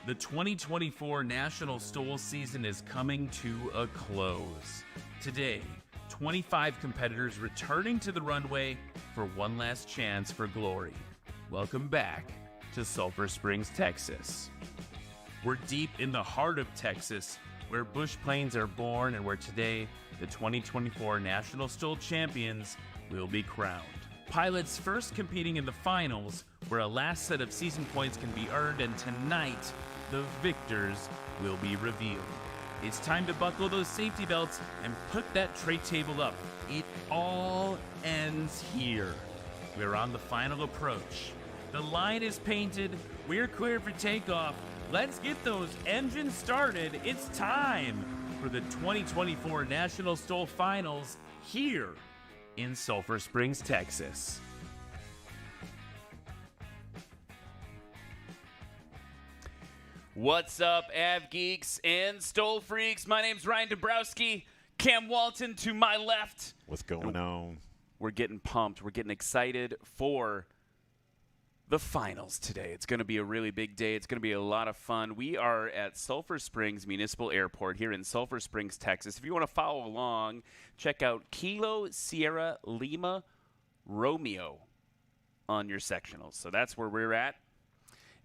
The 2024 National STOL season is coming to a close. Today, 25 competitors returning to the runway for one last chance for glory. Welcome back to Sulphur Springs, Texas. We're deep in the heart of Texas, where bush planes are born and where today the 2024 National STOL champions will be crowned. Pilots first competing in the finals, where a last set of season points can be earned, and tonight the victors will be revealed. It's time to buckle those safety belts and put that tray table up. It all ends here. We're on the final approach. The line is painted. We're clear for takeoff. Let's get those engines started. It's time for the 2024 National STOL Finals here in Sulphur Springs, Texas. What's up, Av Geeks and STOL Freaks? My name's Ryan Dabrowski. Cam Walton to my left. What's going on? We're getting pumped. We're getting excited for the finals today. It's going to be a really big day. It's going to be a lot of fun. We are at Sulphur Springs Municipal Airport here in Sulphur Springs, Texas. If you want to follow along, check out Kilo Sierra Lima Romeo on your sectionals. So that's where we're at.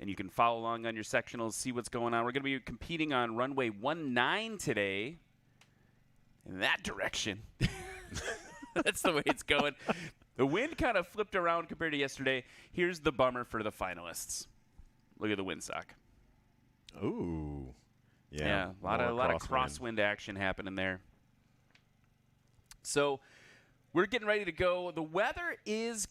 And you can follow along on your sectionals, see what's going on. We're going to be competing on runway 19 today. In that direction. That's the way it's going. The wind kind of flipped around compared to yesterday. Here's the bummer for the finalists. Look at the windsock. Ooh. Yeah, a lot of crosswind action happening there. So we're getting ready to go. The weather is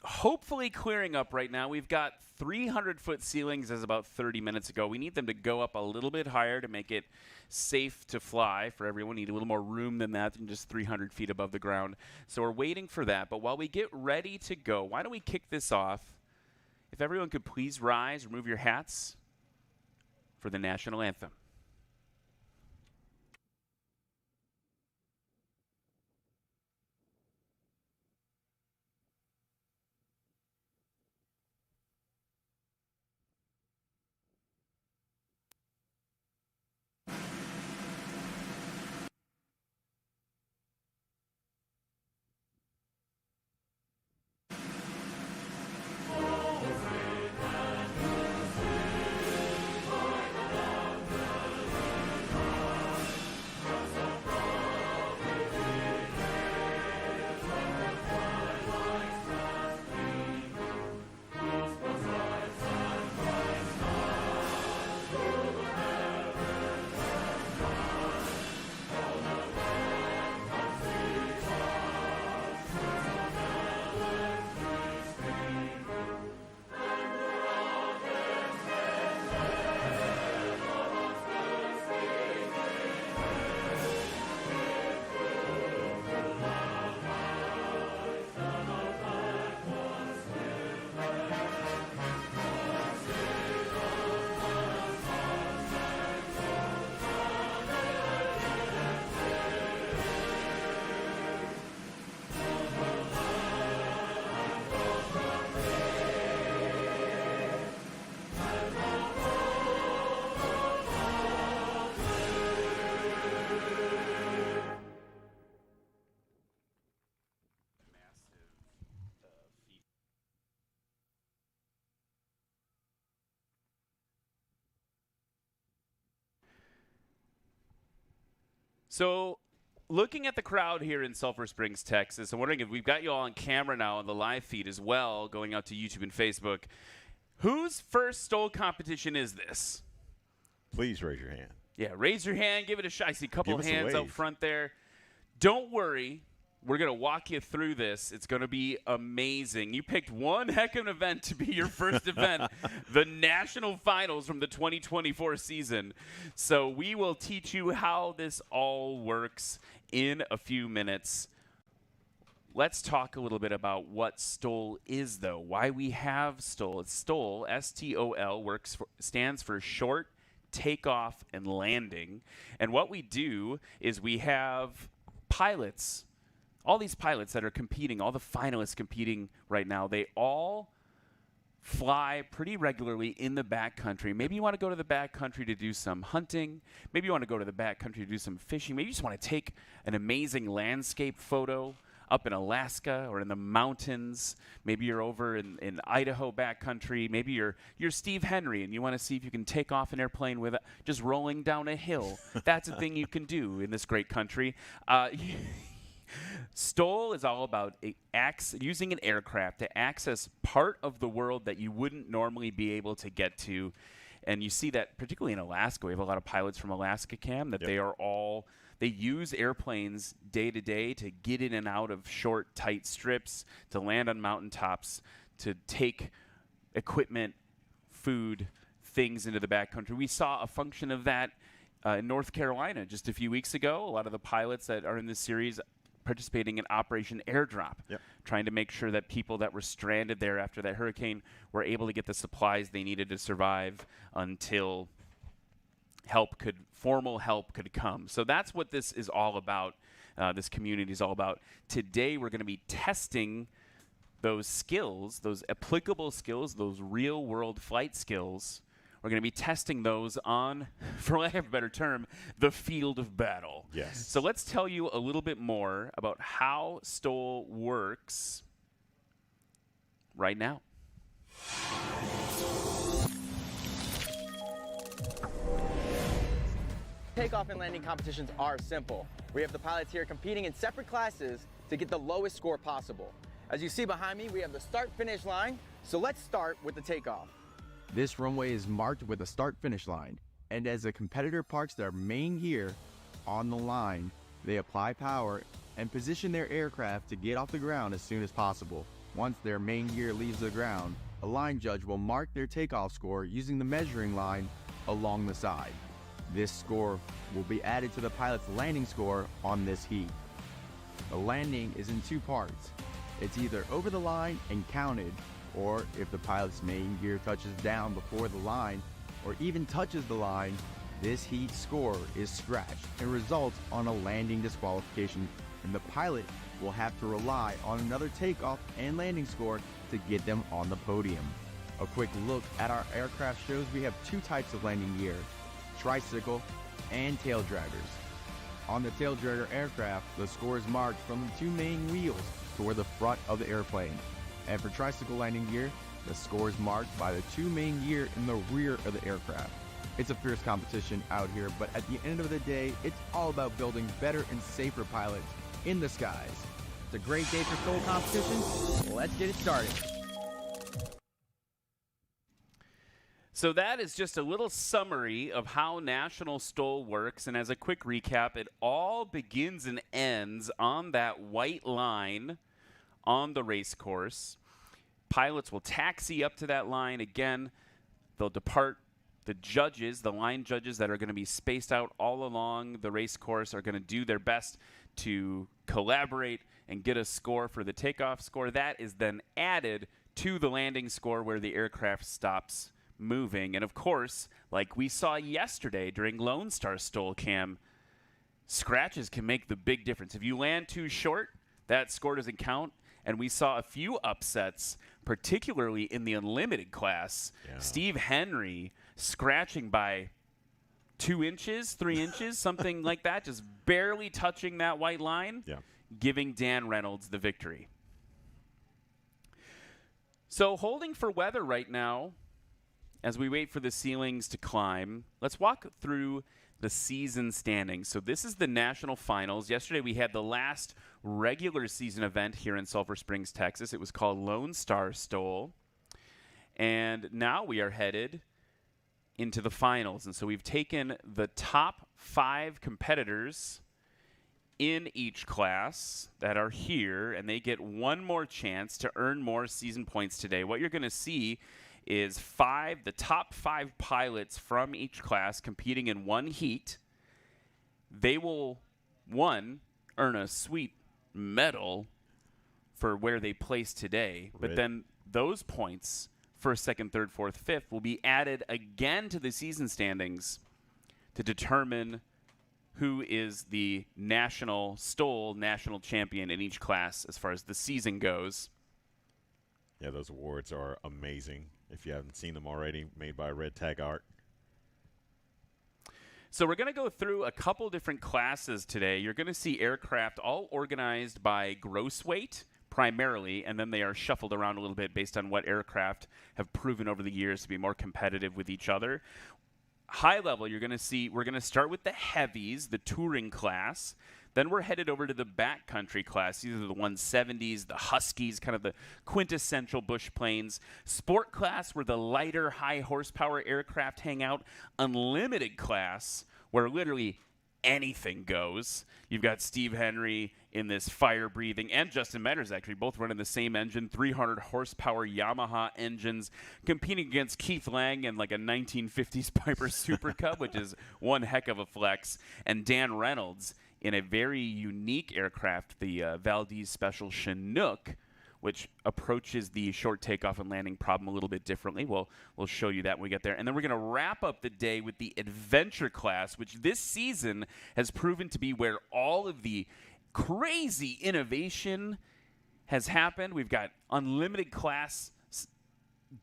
hopefully clearing up right now. We've got 300-foot ceilings as about 30 minutes ago. We need them to go up a little bit higher to make it safe to fly for everyone. We need a little more room than that, than just 300 feet above the ground. So we're waiting for that. But while we get ready to go, why don't we kick this off? If everyone could please rise, remove your hats for the national anthem. So, looking at the crowd here in Sulphur Springs, Texas, I'm wondering if we've got you all on camera now on the live feed as well, going out to YouTube and Facebook. Whose first STOL competition is this? Please raise your hand. Yeah, raise your hand. Give it a shot. I see a couple of hands out wave. front there. Don't worry. We're going to walk you through this. It's going to be amazing. You picked one heck of an event to be your first event, the National Finals from the 2024 season. So we will teach you how this all works in a few minutes. Let's talk a little bit about what STOL is, though. Why we have STOL. It's STOL, S-T-O-L, stands for Short Takeoff and Landing. And what we do is we have pilots. All these pilots that are competing, all the finalists competing right now, they all fly pretty regularly in the backcountry. Maybe you want to go to the backcountry to do some hunting. Maybe you want to go to the backcountry to do some fishing. Maybe you just want to take an amazing landscape photo up in Alaska or in the mountains. Maybe you're over in Idaho backcountry. Maybe you're Steve Henry and you want to see if you can take off an airplane with just rolling down a hill. That's a thing you can do in this great country. STOL is all about using an aircraft to access part of the world that you wouldn't normally be able to get to. And you see that particularly in Alaska. We have a lot of pilots from Alaska, Cam, that they use airplanes day to day to get in and out of short, tight strips, to land on mountaintops, to take equipment, food, things into the backcountry. We saw a function of that in North Carolina just a few weeks ago. A lot of the pilots that are in this series participating in Operation Airdrop, trying to make sure that people that were stranded there after that hurricane were able to get the supplies they needed to survive until formal help could come. So that's what this is all about. This community is all about. Today we're going to be testing those skills, those applicable skills, those real world flight skills. We're going to be testing those on, for lack of a better term, the field of battle. Yes. So let's tell you a little bit more about how STOL works right now. Takeoff and landing competitions are simple. We have the pilots here competing in separate classes to get the lowest score possible. As you see behind me, we have the start-finish line, so let's start with the takeoff. This runway is marked with a start-finish line, and as a competitor parks their main gear on the line, they apply power and position their aircraft to get off the ground as soon as possible. Once their main gear leaves the ground, a line judge will mark their takeoff score using the measuring line along the side. This score will be added to the pilot's landing score on this heat. The landing is in two parts. It's either over the line and counted, or if the pilot's main gear touches down before the line, or even touches the line, this heat score is scratched and results on a landing disqualification, and the pilot will have to rely on another takeoff and landing score to get them on the podium. A quick look at our aircraft shows we have two types of landing gear, tricycle and tail draggers. On the tail dragger aircraft, the score is marked from the two main wheels toward the front of the airplane. And for tricycle landing gear, the score is marked by the two main gear in the rear of the aircraft. It's a fierce competition out here, but at the end of the day, it's all about building better and safer pilots in the skies. It's a great day for STOL competition. Let's get it started. So that is just a little summary of how National STOL works. And as a quick recap, it all begins and ends on that white line on the race course. Pilots will taxi up to that line. Again, they'll depart. The judges, the line judges that are going to be spaced out all along the race course, are going to do their best to collaborate and get a score for the takeoff score. That is then added to the landing score where the aircraft stops moving. And of course, like we saw yesterday during Lone Star STOL, Cam, scratches can make the big difference. If you land too short, that score doesn't count. And we saw a few upsets, particularly in the unlimited class. Yeah. Steve Henry scratching by 2 inches, 3 inches, something like that, just barely touching that white line, giving Dan Reynolds the victory. So holding for weather right now, as we wait for the ceilings to climb, let's walk through the season standings. So this is the national finals. Yesterday we had the last regular season event here in Sulphur Springs, Texas. It was called Lone Star STOL. And now we are headed into the finals. And so we've taken the top 5 competitors in each class that are here, and they get one more chance to earn more season points today. What you're going to see is the top 5 pilots from each class competing in one heat. They will, earn a sweet medal for where they placed today, but then those points, first, second, third, fourth, fifth, will be added again to the season standings to determine who is the National STOL national champion in each class as far as the season goes. Yeah, those awards are amazing. If you haven't seen them already, made by Red Tag Art. So we're going to go through a couple different classes today. You're going to see aircraft all organized by gross weight primarily, and then they are shuffled around a little bit based on what aircraft have proven over the years to be more competitive with each other. High level, you're going to see we're going to start with the heavies, the touring class. Then we're headed over to the backcountry class. These are the 170s, the Huskies, kind of the quintessential bush planes. Sport class, where the lighter, high horsepower aircraft hang out. Unlimited class, where literally anything goes. You've got Steve Henry in this fire-breathing, and Justin Metters actually, both running the same engine, 300 horsepower Yamaha engines, competing against Keith Lang in like a 1950s Piper Super Cub, which is one heck of a flex, and Dan Reynolds in a very unique aircraft, the Valdez Special Chinook, which approaches the short takeoff and landing problem a little bit differently. We'll show you that when we get there. And then we're going to wrap up the day with the adventure class, which this season has proven to be where all of the crazy innovation has happened. We've got unlimited class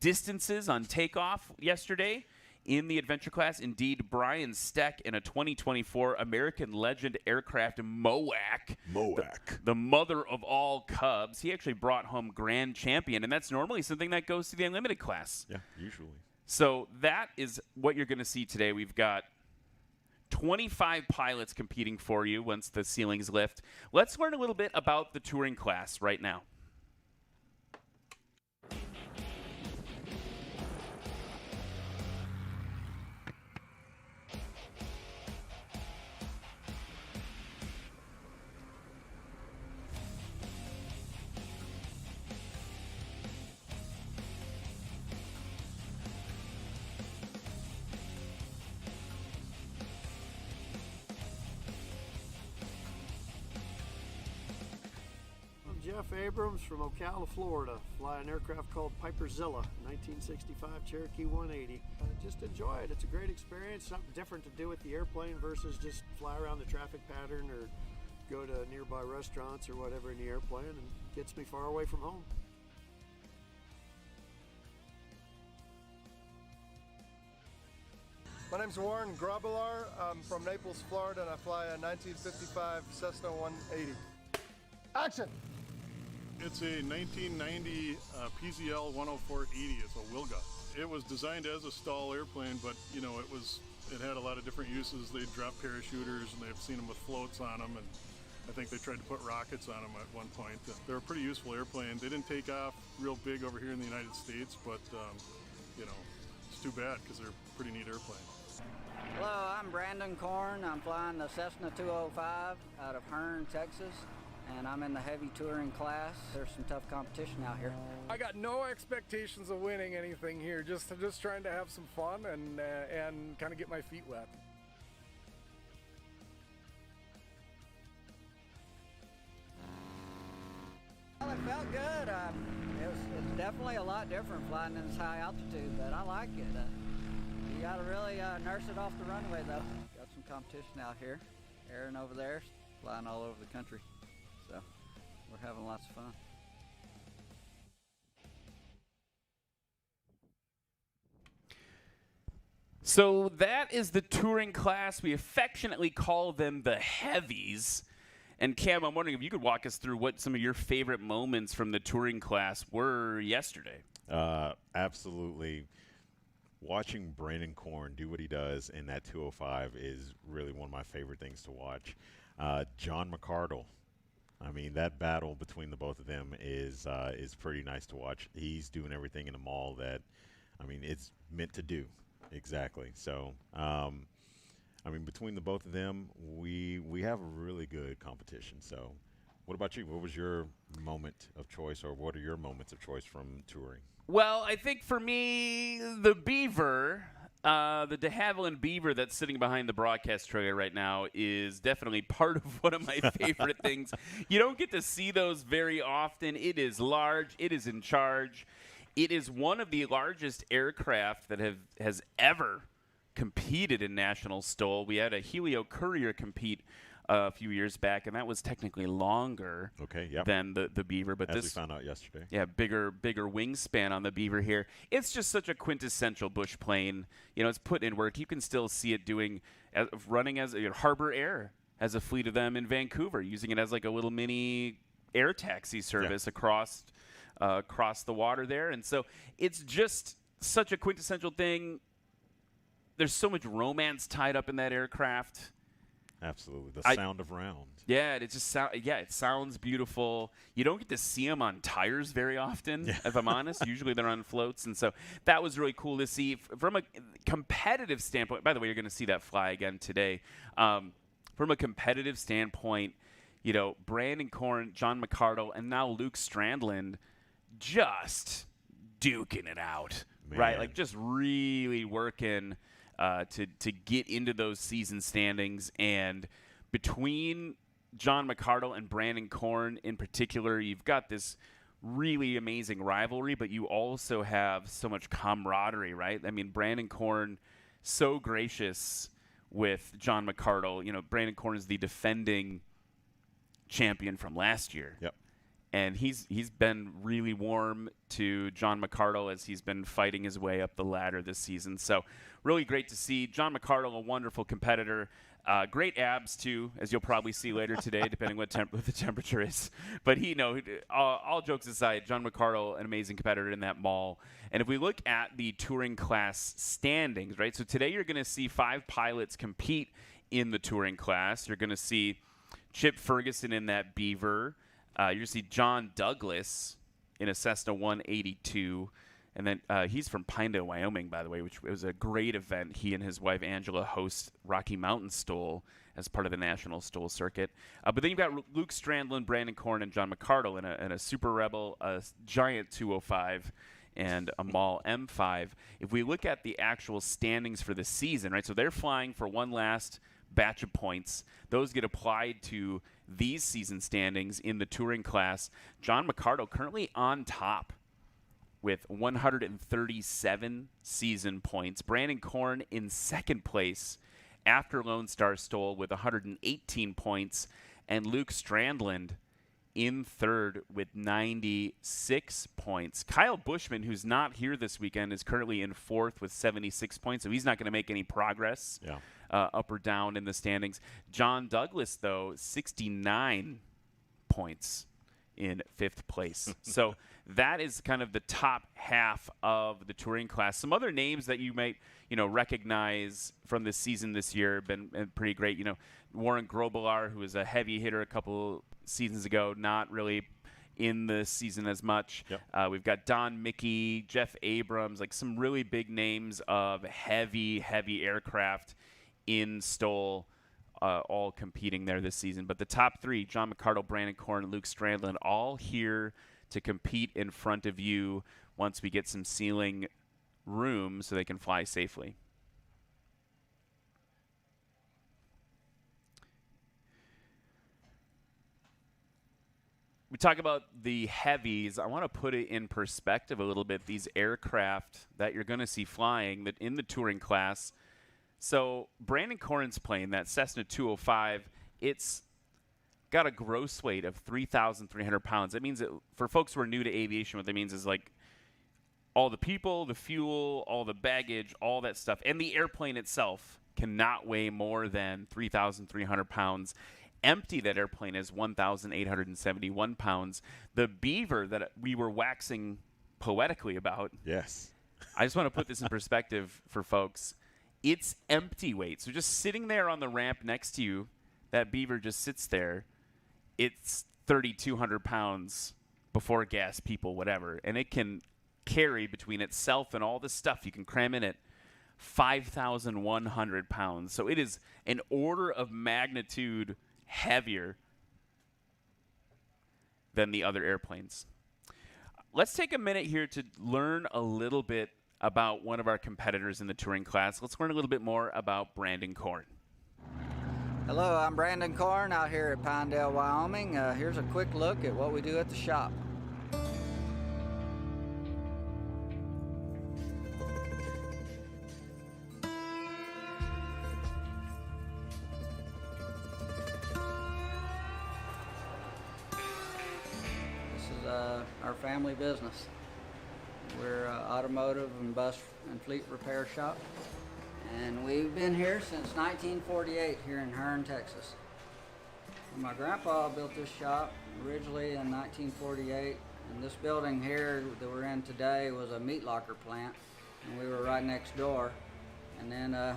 distances on takeoff yesterday in the adventure class. Indeed, Brian Steck in a 2024 American Legend aircraft MOAC, the mother of all Cubs. He actually brought home grand champion, and that's normally something that goes to the unlimited class. Yeah, usually. So that is what you're going to see today. We've got 25 pilots competing for you once the ceilings lift. Let's learn a little bit about the touring class right now. Jeff Abrams from Ocala, Florida. Fly an aircraft called Piperzilla, 1965 Cherokee 180. Just enjoy it. It's a great experience. Something different to do with the airplane versus just fly around the traffic pattern or go to nearby restaurants or whatever in the airplane, and gets me far away from home. My name's Warren Grobelar. I'm from Naples, Florida, and I fly a 1955 Cessna 180. Action! It's a 1990 PZL 10480. It's a Wilga. It was designed as a STOL airplane, but you know it had a lot of different uses. They dropped parachuters, and they've seen them with floats on them, and I think they tried to put rockets on them at one point. They're a pretty useful airplane. They didn't take off real big over here in the United States, but you know, it's too bad because they're a pretty neat airplane. Hello, I'm Brandon Korn. I'm flying the Cessna 205 out of Hearne, Texas, and I'm in the heavy touring class. There's some tough competition out here. I got no expectations of winning anything here. Just trying to have some fun and kind of get my feet wet. Well, it felt good. It's definitely a lot different flying in this high altitude, but I like it. You got to really nurse it off the runway, though. Got some competition out here. Aaron over there, flying all over the country. So we're having lots of fun. So that is the touring class. We affectionately call them the heavies. And Cam, I'm wondering if you could walk us through what some of your favorite moments from the touring class were yesterday. Absolutely. Watching Brandon Korn do what he does in that 205 is really one of my favorite things to watch. John McCardle, I mean, that battle between the both of them is pretty nice to watch. He's doing everything in the mall that, I mean, it's meant to do. Exactly. So, I mean, between the both of them, we have a really good competition. So, what about you? What was your moment of choice, or what are your moments of choice from touring? Well, I think for me, the Beaver, the de Havilland Beaver that's sitting behind the broadcast trailer right now is definitely part of one of my favorite things. You don't get to see those very often. It is large. It is in charge. It is one of the largest aircraft that has ever competed in National STOL. We had a Helio Courier compete a few years back, and that was technically longer than the Beaver. But as we found out yesterday. Yeah, bigger wingspan on the Beaver here. It's just such a quintessential bush plane. You know, it's put in work. You can still see it running as a Harbor Air has a fleet of them in Vancouver, using it as like a little mini air taxi service across the water there. And so it's just such a quintessential thing. There's so much romance tied up in that aircraft. Absolutely. The sound of round. Yeah, it sounds beautiful. You don't get to see them on tires very often, if I'm honest. Usually they're on floats. And so that was really cool to see. From a competitive standpoint, by the way, you're going to see that fly again today. From a competitive standpoint, you know, Brandon Korn, John McArdle, and now Luke Strandland just duking it out, right? Like just really working to get into those season standings. And between John McArdle and Brandon Korn in particular, you've got this really amazing rivalry, but you also have so much camaraderie, right? I mean, Brandon Korn, so gracious with John McArdle. You know, Brandon Korn is the defending champion from last year. Yep. And he's been really warm to John McArdle as he's been fighting his way up the ladder this season. So really great to see John McArdle, a wonderful competitor. Great abs, too, as you'll probably see later today, depending what the temperature is. But all jokes aside, John McArdle, an amazing competitor in that mall. And if we look at the touring class standings, right, so today you're going to see 5 pilots compete in the touring class. You're going to see Chip Ferguson in that Beaver. You're going to see John Douglas in a Cessna 182. And then he's from Pinedale, Wyoming, by the way, which was a great event. He and his wife, Angela, host Rocky Mountain STOL as part of the National STOL circuit. But then you've got Luke Strandland, Brandon Korn, and John McArdle in a Super Rebel, a Giant 205, and a Maul M5. If we look at the actual standings for the season, right, so they're flying for one last batch of points. Those get applied to these season standings in the touring class. John McArdle currently on top with 137 season points. Brandon Korn in second place after Lone Star STOL with 118 points. And Luke Strandland in third with 96 points. Kyle Bushman, who's not here this weekend, is currently in fourth with 76 points, so he's not going to make any progress up or down in the standings. John Douglas, though, 69 points in fifth place. So that is kind of the top half of the touring class. Some other names that you might, recognize from this season this year have been pretty great. Warren Grobelar, who was a heavy hitter a couple seasons ago, not really in the season as much. Yep. We've got Don Mickey, Jeff Abrams, like some really big names of heavy aircraft in STOL, all competing there this season. But the top 3, John McArdle, Brandon Korn, and Luke Strandland, all here to compete in front of you once we get some ceiling room so they can fly safely. We talk about the heavies. I want to put it in perspective a little bit, these aircraft that you're going to see flying that in the touring class. So Brandon Korn's plane, that Cessna 205, it's got a gross weight of 3,300 pounds. That means that for folks who are new to aviation, what that means is like all the people, the fuel, all the baggage, all that stuff, and the airplane itself cannot weigh more than 3,300 pounds. Empty, that airplane is 1,871 pounds. The Beaver that we were waxing poetically about. Yes. I just want to put this in perspective for folks. It's empty weight. So just sitting there on the ramp next to you, that Beaver just sits there. It's 3,200 pounds before gas, people, whatever. And it can carry between itself and all the stuff you can cram in it 5,100 pounds. So it is an order of magnitude heavier than the other airplanes. Let's take a minute here to learn a little bit about one of our competitors in the touring class. Let's learn a little bit more about Brandon Korn. Hello, I'm Brandon Korn out here at Pinedale, Wyoming. Here's a quick look at what we do at the shop. our family business. We're an automotive and bus and fleet repair shop, and we've been here since 1948 here in Hearne, Texas. My grandpa built this shop originally in 1948, and this building here that we're in today was a meat locker plant, and we were right next door. And then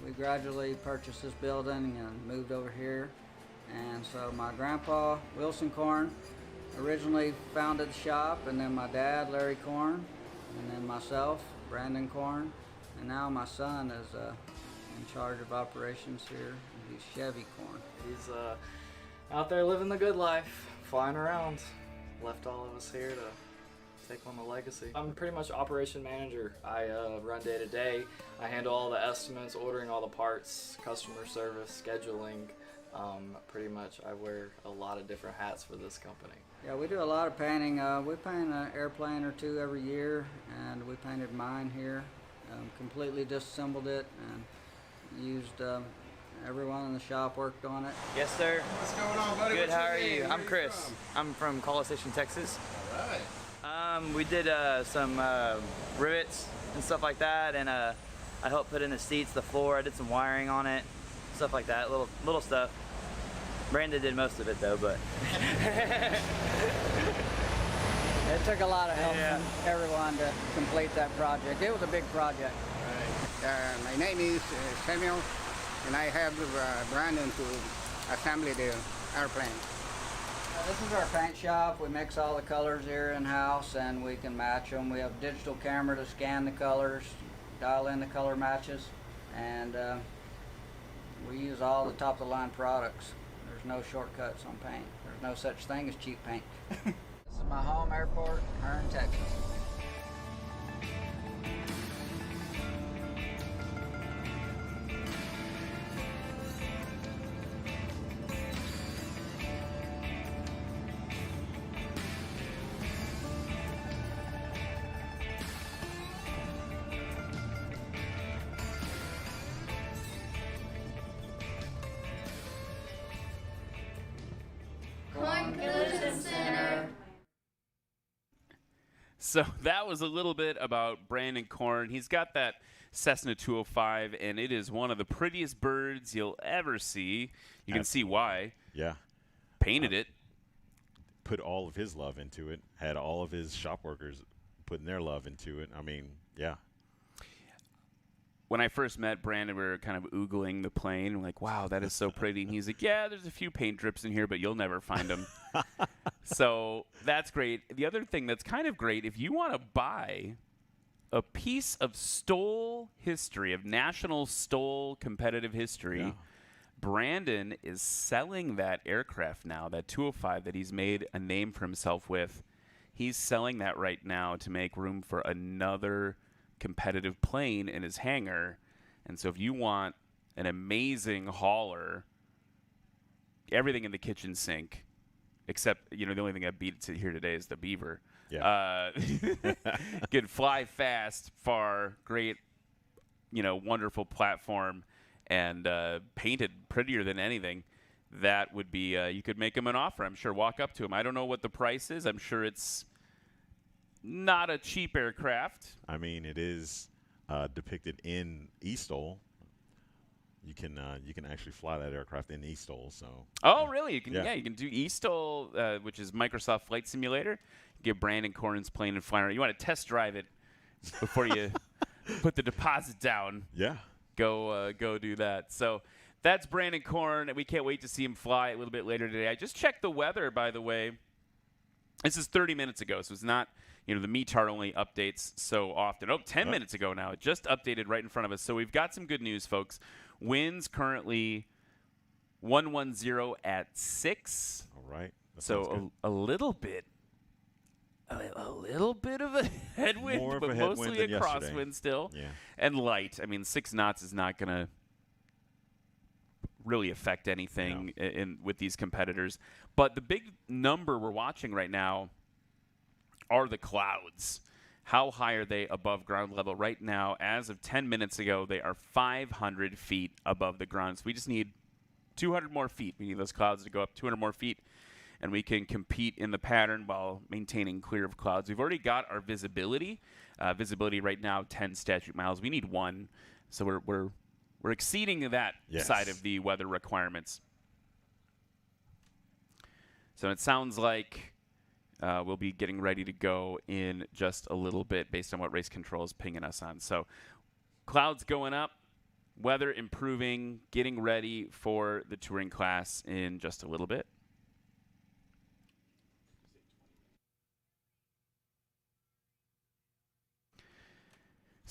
we gradually purchased this building and moved over here. And so my grandpa, Wilson Korn, originally founded the shop, and then my dad, Larry Korn, and then myself, Brandon Korn, and now my son is in charge of operations here. He's Chevy Korn. He's out there living the good life, flying around. Left all of us here to take on the legacy. I'm pretty much operation manager. I run day to day. I handle all the estimates, ordering all the parts, customer service, scheduling. Pretty much I wear a lot of different hats for this company. Yeah, we do a lot of painting. We paint an airplane or two every year, and we painted mine here. Completely disassembled it and used everyone in the shop worked on it. Yes, sir. What's going on, buddy? Good. What's How your are name? you? Where I'm you Chris. from? I'm from College Station, Texas. All right. We did some rivets and stuff like that, and I helped put in the seats, the floor. I did some wiring on it, stuff like that, little stuff. Brandon did most of it though, but It took a lot of help from everyone to complete that project. It was a big project. My name is Samuel, and I have Brandon to assemble the airplane. This is our paint shop. We mix all the colors here in-house, and we can match them. We have a digital camera to scan the colors, dial in the color matches, and we use all the top-of-the-line products. There's no shortcuts on paint. There's no such thing as cheap paint. This is my home airport, Hearne, Texas. So that was a little bit about Brandon Korn. He's got that Cessna 205, and it is one of the prettiest birds you'll ever see. You can see why. Yeah. Painted it. Put all of his love into it. Had all of his shop workers putting their love into it. I mean, yeah. When I first met Brandon, we were kind of oogling the plane. We're like, wow, that is so pretty. And he's like, yeah, there's a few paint drips in here, but you'll never find them. So that's great. The other thing that's kind of great, if you want to buy a piece of STOL history, of National STOL competitive history, Brandon is selling that aircraft now, that 205 that he's made a name for himself with. He's selling that right now to make room for another competitive plane in his hangar. And so if you want an amazing hauler, everything in the kitchen sink, except, the only thing I beat it here today is the Beaver. Yeah. Can fly fast, far, great, wonderful platform, and painted prettier than anything. That would be, you could make him an offer, I'm sure. Walk up to him. I don't know what the price is. I'm sure it's not a cheap aircraft. I mean, it is depicted in eSTOL. You can actually fly that aircraft in eSTOL. So. Oh, really? You can. Yeah, you can do eSTOL, which is Microsoft Flight Simulator. Get Brandon Korn's plane and fly around. You want to test drive it before you put the deposit down. Yeah. Go do that. So that's Brandon Korn. We can't wait to see him fly a little bit later today. I just checked the weather, by the way. This is 30 minutes ago, so it's not, the METAR only updates so often. 10 minutes ago now. It just updated right in front of us. So we've got some good news, folks. Winds currently 110 at 6. All right. So a little bit. A little bit of a headwind, More of but a headwind mostly than a crosswind yesterday. still. Yeah. And light. I mean, 6 knots is not going to really affect anything with these competitors. But the big number we're watching right now are the clouds. How high are they above ground level? Right now, as of 10 minutes ago, they are 500 feet above the ground. So we just need 200 more feet. We need those clouds to go up 200 more feet. and we can compete in the pattern while maintaining clear of clouds. We've already got our visibility. Visibility right now, 10 statute miles. We need 1, so we're exceeding that side of the weather requirements. So it sounds like we'll be getting ready to go in just a little bit based on what race control is pinging us on. So clouds going up, weather improving, getting ready for the touring class in just a little bit.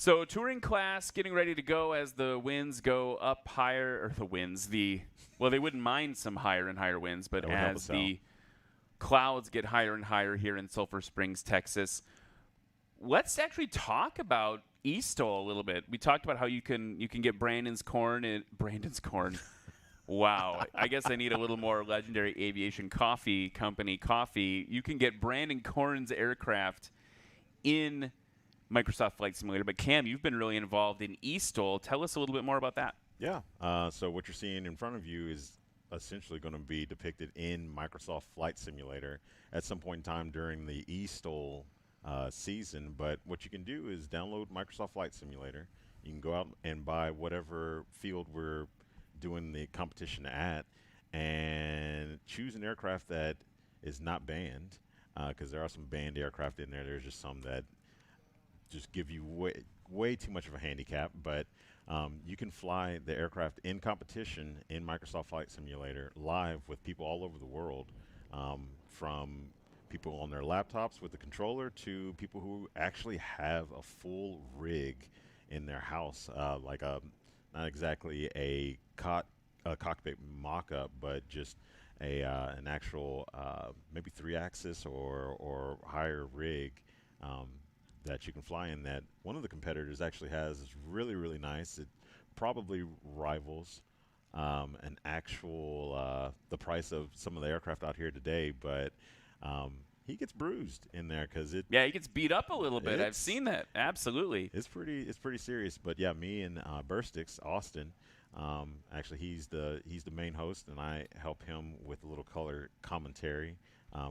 So touring class getting ready to go as the winds go up higher, or the winds, well, they wouldn't mind some higher and higher winds, but as the clouds get higher and higher here in Sulphur Springs, Texas, let's actually talk about STOL a little bit. We talked about how you can get Brandon's corn. Wow. I guess I need a little more legendary aviation coffee company coffee. You can get Brandon Corn's aircraft in Microsoft Flight Simulator. But Cam, you've been really involved in STOL. Tell us a little bit more about that. Yeah. So what you're seeing in front of you is essentially going to be depicted in Microsoft Flight Simulator at some point in time during the STOL season. But what you can do is download Microsoft Flight Simulator. You can go out and buy whatever field we're doing the competition at and choose an aircraft that is not banned, because there are some banned aircraft in there. There's just some that just give you way too much of a handicap, but you can fly the aircraft in competition in Microsoft Flight Simulator live with people all over the world, from people on their laptops with the controller to people who actually have a full rig in their house, like not exactly a cockpit mock-up, but just an actual maybe 3-axis or higher rig that you can fly in. That one of the competitors actually has is really, really nice. It probably rivals an actual the price of some of the aircraft out here today, but he gets bruised in there because he gets beat up a little bit. I've seen that. Absolutely. It's pretty serious. But yeah, me and Burstix Austin, actually he's the main host, and I help him with a little color commentary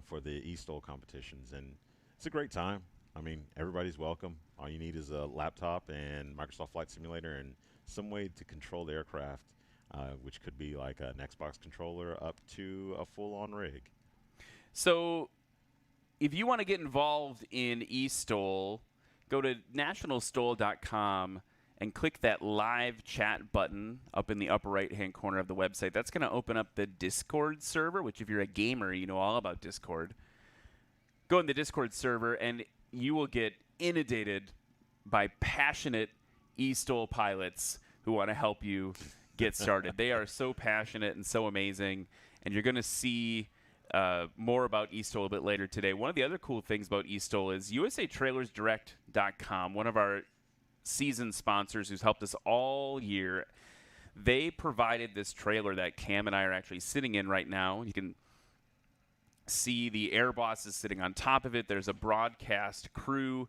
for the STOL competitions, and it's a great time. I mean, everybody's welcome. All you need is a laptop and Microsoft Flight Simulator and some way to control the aircraft, which could be like an Xbox controller up to a full-on rig. So if you want to get involved in STOL, go to nationalstol.com and click that live chat button up in the upper right-hand corner of the website. That's going to open up the Discord server, which if you're a gamer, you know all about Discord. Go in the Discord server, and you will get inundated by passionate STOL pilots who want to help you get started. They are so passionate and so amazing, and you're going to see more about STOL a bit later today. One of the other cool things about STOL is USATrailersDirect.com, one of our season sponsors who's helped us all year. They provided this trailer that Cam and I are actually sitting in right now. You can see the air bosses sitting on top of it. There's a broadcast crew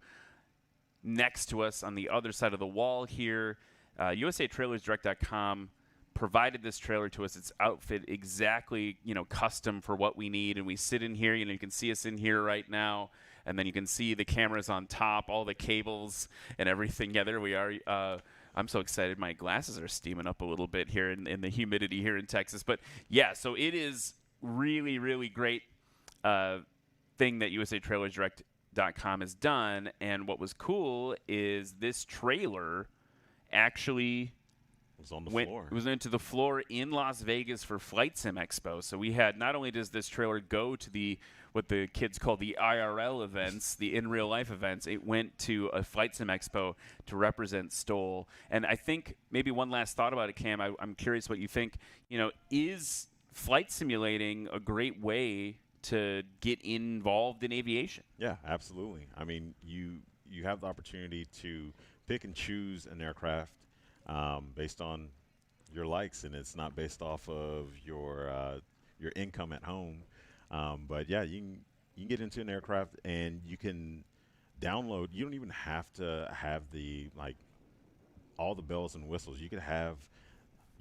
next to us on the other side of the wall here. USATrailersDirect.com provided this trailer to us. It's outfit exactly, custom for what we need. And we sit in here, you can see us in here right now. And then you can see the cameras on top, all the cables and everything. Yeah, there we are. I'm so excited. My glasses are steaming up a little bit here in the humidity here in Texas. But yeah, so it is really, really great thing that USATrailersDirect.com has done. And what was cool is this trailer actually was on the floor. It was into the floor in Las Vegas for Flight Sim Expo. So we had, not only does this trailer go to what the kids call the IRL events, the in real life events, it went to a Flight Sim Expo to represent STOL. And I think maybe one last thought about it, Cam. I'm curious what you think. Is flight simulating a great way to get involved in aviation? Yeah, absolutely. I mean, you have the opportunity to pick and choose an aircraft based on your likes, and it's not based off of your income at home. But yeah, you can get into an aircraft and you can download. You don't even have to have all the bells and whistles. You could have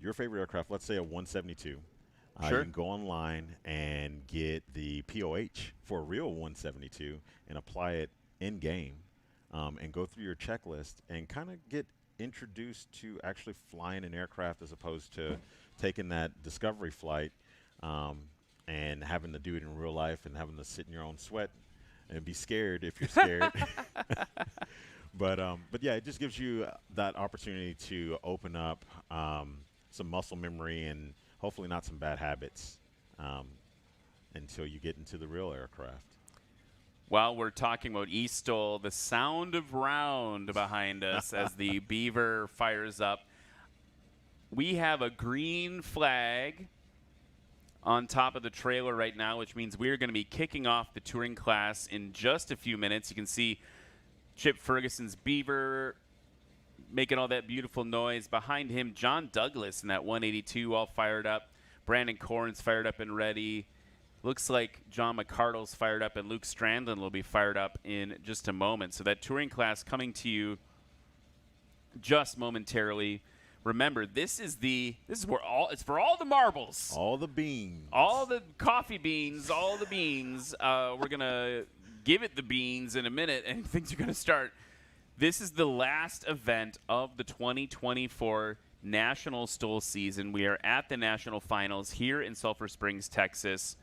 your favorite aircraft, let's say a 172. You can go online and get the POH for a real 172 and apply it in game, and go through your checklist and kind of get introduced to actually flying an aircraft as opposed to taking that discovery flight and having to do it in real life and having to sit in your own sweat and be scared if you're scared. But yeah, it just gives you that opportunity to open up some muscle memory and hopefully not some bad habits until you get into the real aircraft. While we're talking about STOL, the sound of round behind us as the Beaver fires up. We have a green flag on top of the trailer right now, which means we're going to be kicking off the touring class in just a few minutes. You can see Chip Ferguson's Beaver making all that beautiful noise. Behind him, John Douglas in that 182 all fired up. Brandon Corn's fired up and ready. Looks like John McCardle's fired up, and Luke Strandlin will be fired up in just a moment. So that touring class coming to you just momentarily. Remember, this is where it's for all the marbles, all the beans, all the coffee beans, all the beans. We're gonna give it the beans in a minute, and things are gonna start. This is the last event of the 2024 National STOL season. We are at the national finals here in Sulphur Springs, Texas.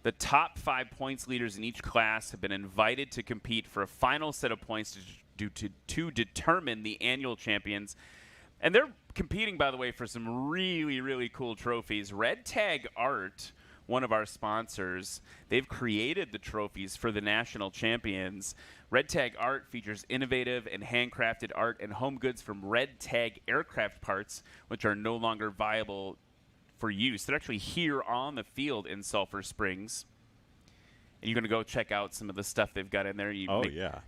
The top 5 points leaders in each class have been invited to compete for a final set of points to determine the annual champions. And they're competing, by the way, for some really, really cool trophies. Red Tag Art, one of our sponsors, they've created the trophies for the national champions. Red Tag Art features innovative and handcrafted art and home goods from Red Tag aircraft parts, which are no longer viable for use. They're actually here on the field in Sulphur Springs. And you're going to go check out some of the stuff they've got in there.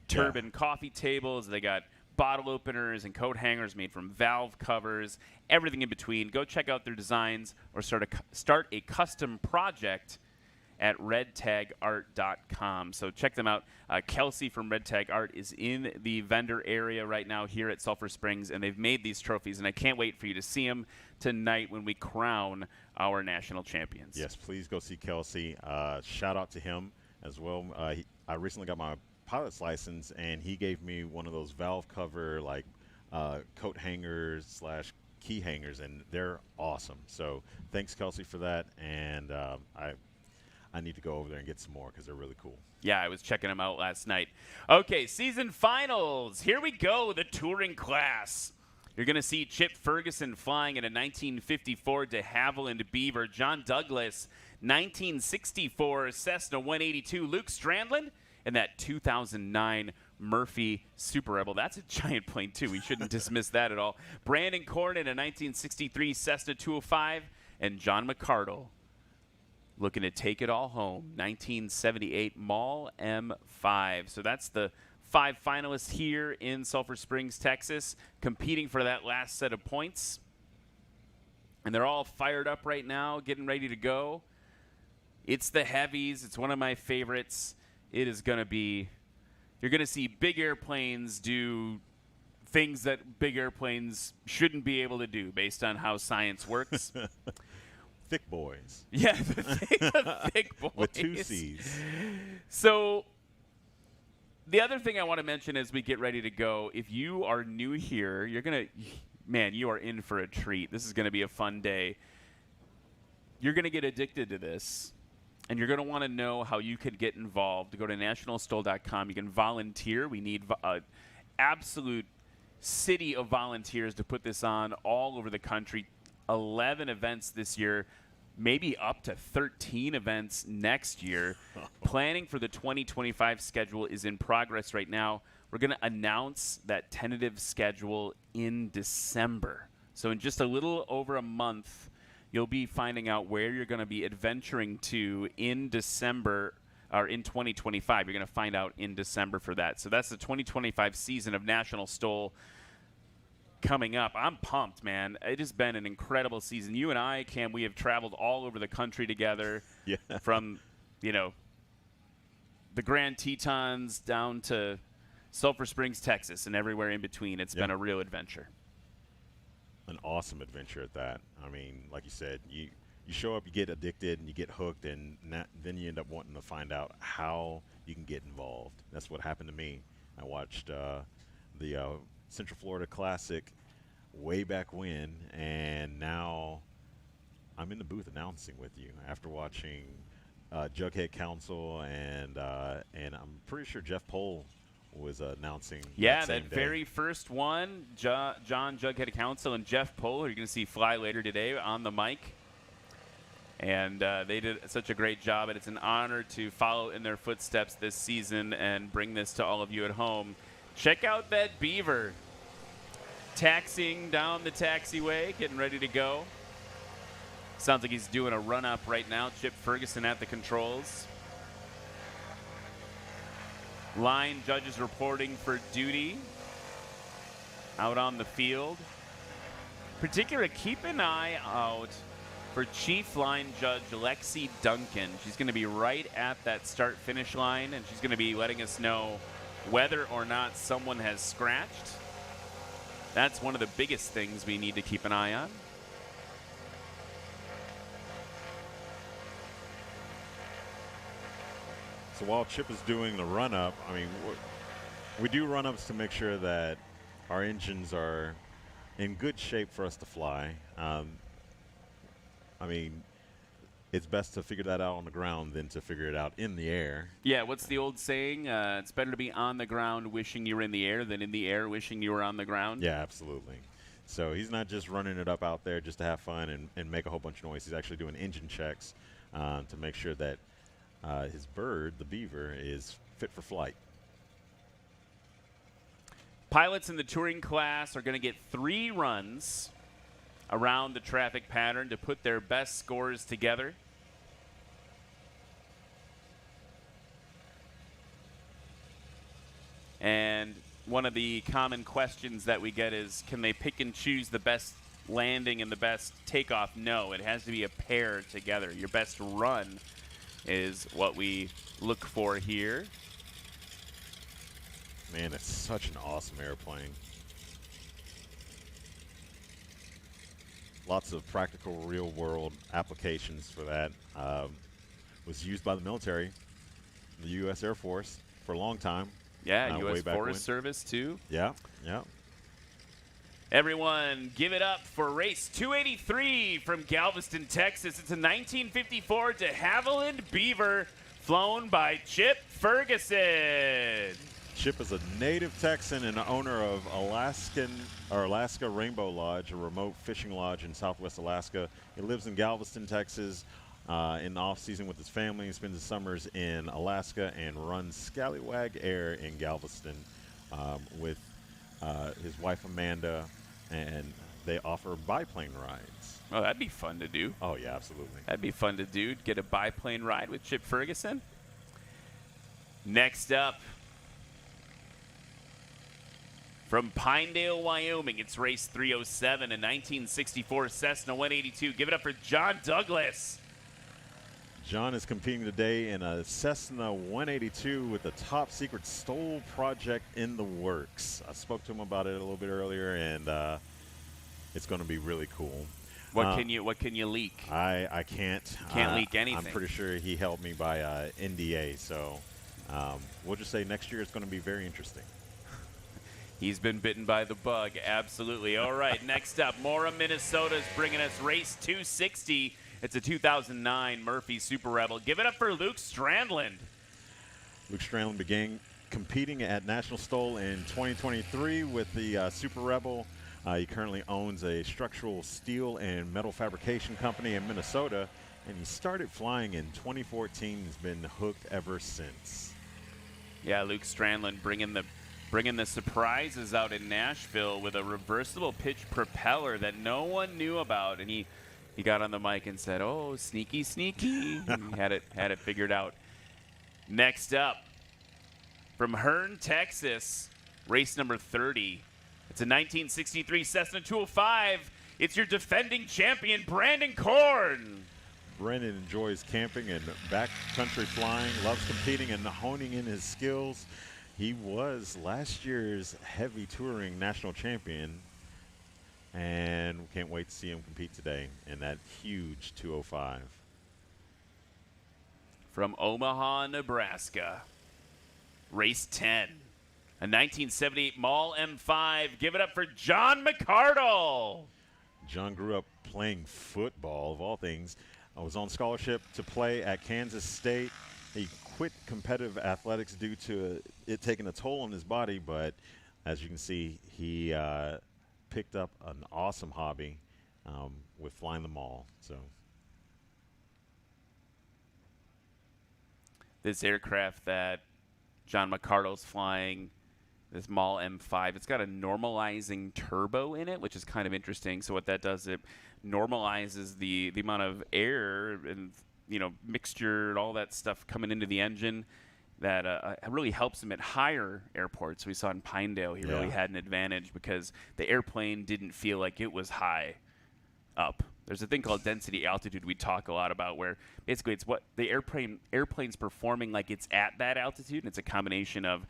Turbine coffee tables. They got bottle openers and coat hangers made from valve covers, everything in between. Go check out their designs or start a custom project at redtagart.com. So check them out. Kelsey from Red Tag Art is in the vendor area right now here at Sulphur Springs, and they've made these trophies, and I can't wait for you to see them tonight when we crown our national champions. Yes, please go see Kelsey. Shout out to him as well. I recently got my pilot's license, and he gave me one of those valve cover coat hangers / key hangers, and they're awesome. So thanks, Kelsey, for that, and I need to go over there and get some more because they're really cool. Yeah, I was checking them out last night. Okay, season finals. Here we go, the touring class. You're going to see Chip Ferguson flying in a 1954 de Havilland Beaver. John Douglas, 1964 Cessna 182. Luke Strandlin in that 2009 Murphy Super Rebel. That's a giant plane, too. We shouldn't dismiss that at all. Brandon Corn in a 1963 Cessna 205. And John McCardle looking to take it all home, 1978 Mall M5. So that's the 5 finalists here in Sulphur Springs, Texas, competing for that last set of points. And they're all fired up right now, getting ready to go. It's the heavies. It's one of my favorites. It is going to be, you're going to see big airplanes do things that big airplanes shouldn't be able to do based on how science works. Thick boys. Yeah, the thick boys. With 2 C's. So the other thing I want to mention as we get ready to go, if you are new here, you are in for a treat. This is going to be a fun day. You're going to get addicted to this, and you're going to want to know how you could get involved. Go to nationalstol.com. You can volunteer. We need an absolute city of volunteers to put this on all over the country. 11 events this year, maybe up to 13 events next year. Planning for the 2025 schedule is in progress right now. We're going to announce that tentative schedule in December. So in just a little over a month, you'll be finding out where you're going to be adventuring to in December, or in 2025. You're going to find out in December for that. So that's the 2025 season of National STOL coming up. I'm pumped, man. It has been an incredible season. You and I, Cam, we have traveled all over the country together. Yeah. From, the Grand Tetons down to Sulphur Springs, Texas, and everywhere in between. It's been a real adventure. an awesome adventure at that. I mean, like you said, you show up, you get addicted, and you get hooked, and then you end up wanting to find out how you can get involved. That's what happened to me. I watched the Central Florida Classic way back when, and now I'm in the booth announcing with you after watching Jughead Council, and I'm pretty sure Jeff Pohl was announcing. Yeah, that that very first one, John Jughead Council and Jeff Pohl, you're going to see fly later today on the mic. And they did such a great job, and it's an honor to follow in their footsteps this season and bring this to all of you at home. Check out that beaver taxiing down the taxiway, getting ready to go. Sounds like he's doing a run-up right now. Chip Ferguson at the controls. Line judges reporting for duty out on the field. Particularly, keep an eye out for Chief Line Judge Lexi Duncan. She's going to be right at that start-finish line, and she's going to be letting us know whether or not someone has scratched. That's one of the biggest things we need to keep an eye on. So while Chip is doing the run-up, I mean, we do run-ups to make sure that our engines are in good shape for us to fly. I mean, it's best to figure that out on the ground than to figure it out in the air. Yeah, what's the old saying? It's better to be on the ground wishing you were in the air than in the air wishing you were on the ground. Yeah, absolutely. So he's not just running it up out there just to have fun and make a whole bunch of noise. He's actually doing engine checks to make sure that his bird, the beaver, is fit for flight. Pilots in the touring class are going to get 3 runs around the traffic pattern to put their best scores together. And one of the common questions that we get is, can they pick and choose the best landing and the best takeoff? No, it has to be a pair together. Your best run is what we look for here. Man, it's such an awesome airplane. Lots of practical, real-world applications for that. Was used by the military, the U.S. Air Force, for a long time. Yeah, U.S. Forest Service, too. Yeah, yeah. Everyone, give it up for race 283 from Galveston, Texas. It's a 1954 de Havilland Beaver flown by Chip Ferguson. Chip is a native Texan and owner of Alaska Rainbow Lodge, a remote fishing lodge in Southwest Alaska. He lives in Galveston, Texas, in the off-season with his family. He spends his summers in Alaska and runs Scallywag Air in Galveston with his wife Amanda, and they offer biplane rides. Oh, that'd be fun to do. Oh, yeah, absolutely. That'd be fun to do, get a biplane ride with Chip Ferguson. Next up, from Pinedale, Wyoming, it's race 307, a 1964 Cessna 182. Give it up for John Douglas. John is competing today in a Cessna 182 with a top secret STOL project in the works. I spoke to him about it a little bit earlier, and it's going to be really cool. What can you leak? I can't. You can't leak anything. I'm pretty sure he held me by NDA, so we'll just say next year it's going to be very interesting. He's been bitten by the bug, absolutely. All right, next up, Mora, Minnesota is bringing us race 260. It's a 2009 Murphy Super Rebel. Give it up for Luke Strandland. Luke Strandland began competing at National STOL in 2023 with the Super Rebel. He currently owns a structural steel and metal fabrication company in Minnesota, and he started flying in 2014. He's been hooked ever since. Yeah, Luke Strandland bringing the surprises out in Nashville with a reversible pitch propeller that no one knew about, and he got on the mic and said, "Oh, sneaky, sneaky." He had it figured out. Next up, from Hearne, Texas, race number 30. It's a 1963 Cessna 205. It's your defending champion, Brandon Korn. Brandon enjoys camping and backcountry flying, loves competing and honing in his skills. He was last year's heavy touring national champion. and we can't wait to see him compete today in that huge 205. From Omaha, Nebraska, race 10, a 1978 Mall M5. Give it up for John McCardle. John grew up playing football, of all things. I was on scholarship to play at Kansas State. He quit competitive athletics due to it taking a toll on his body, but as you can see, he picked up an awesome hobby with flying the Mall. So this aircraft that John McCardle's flying, this Mall M5, it's got a normalizing turbo in it, which is kind of interesting. So what that does, it normalizes the amount of air and mixture and all that stuff coming into the engine that really helps him at higher airports. We saw in Pinedale he really had an advantage because the airplane didn't feel like it was high up. There's a thing called density altitude we talk a lot about, where basically it's what the airplane's performing like it's at that altitude, and it's a combination of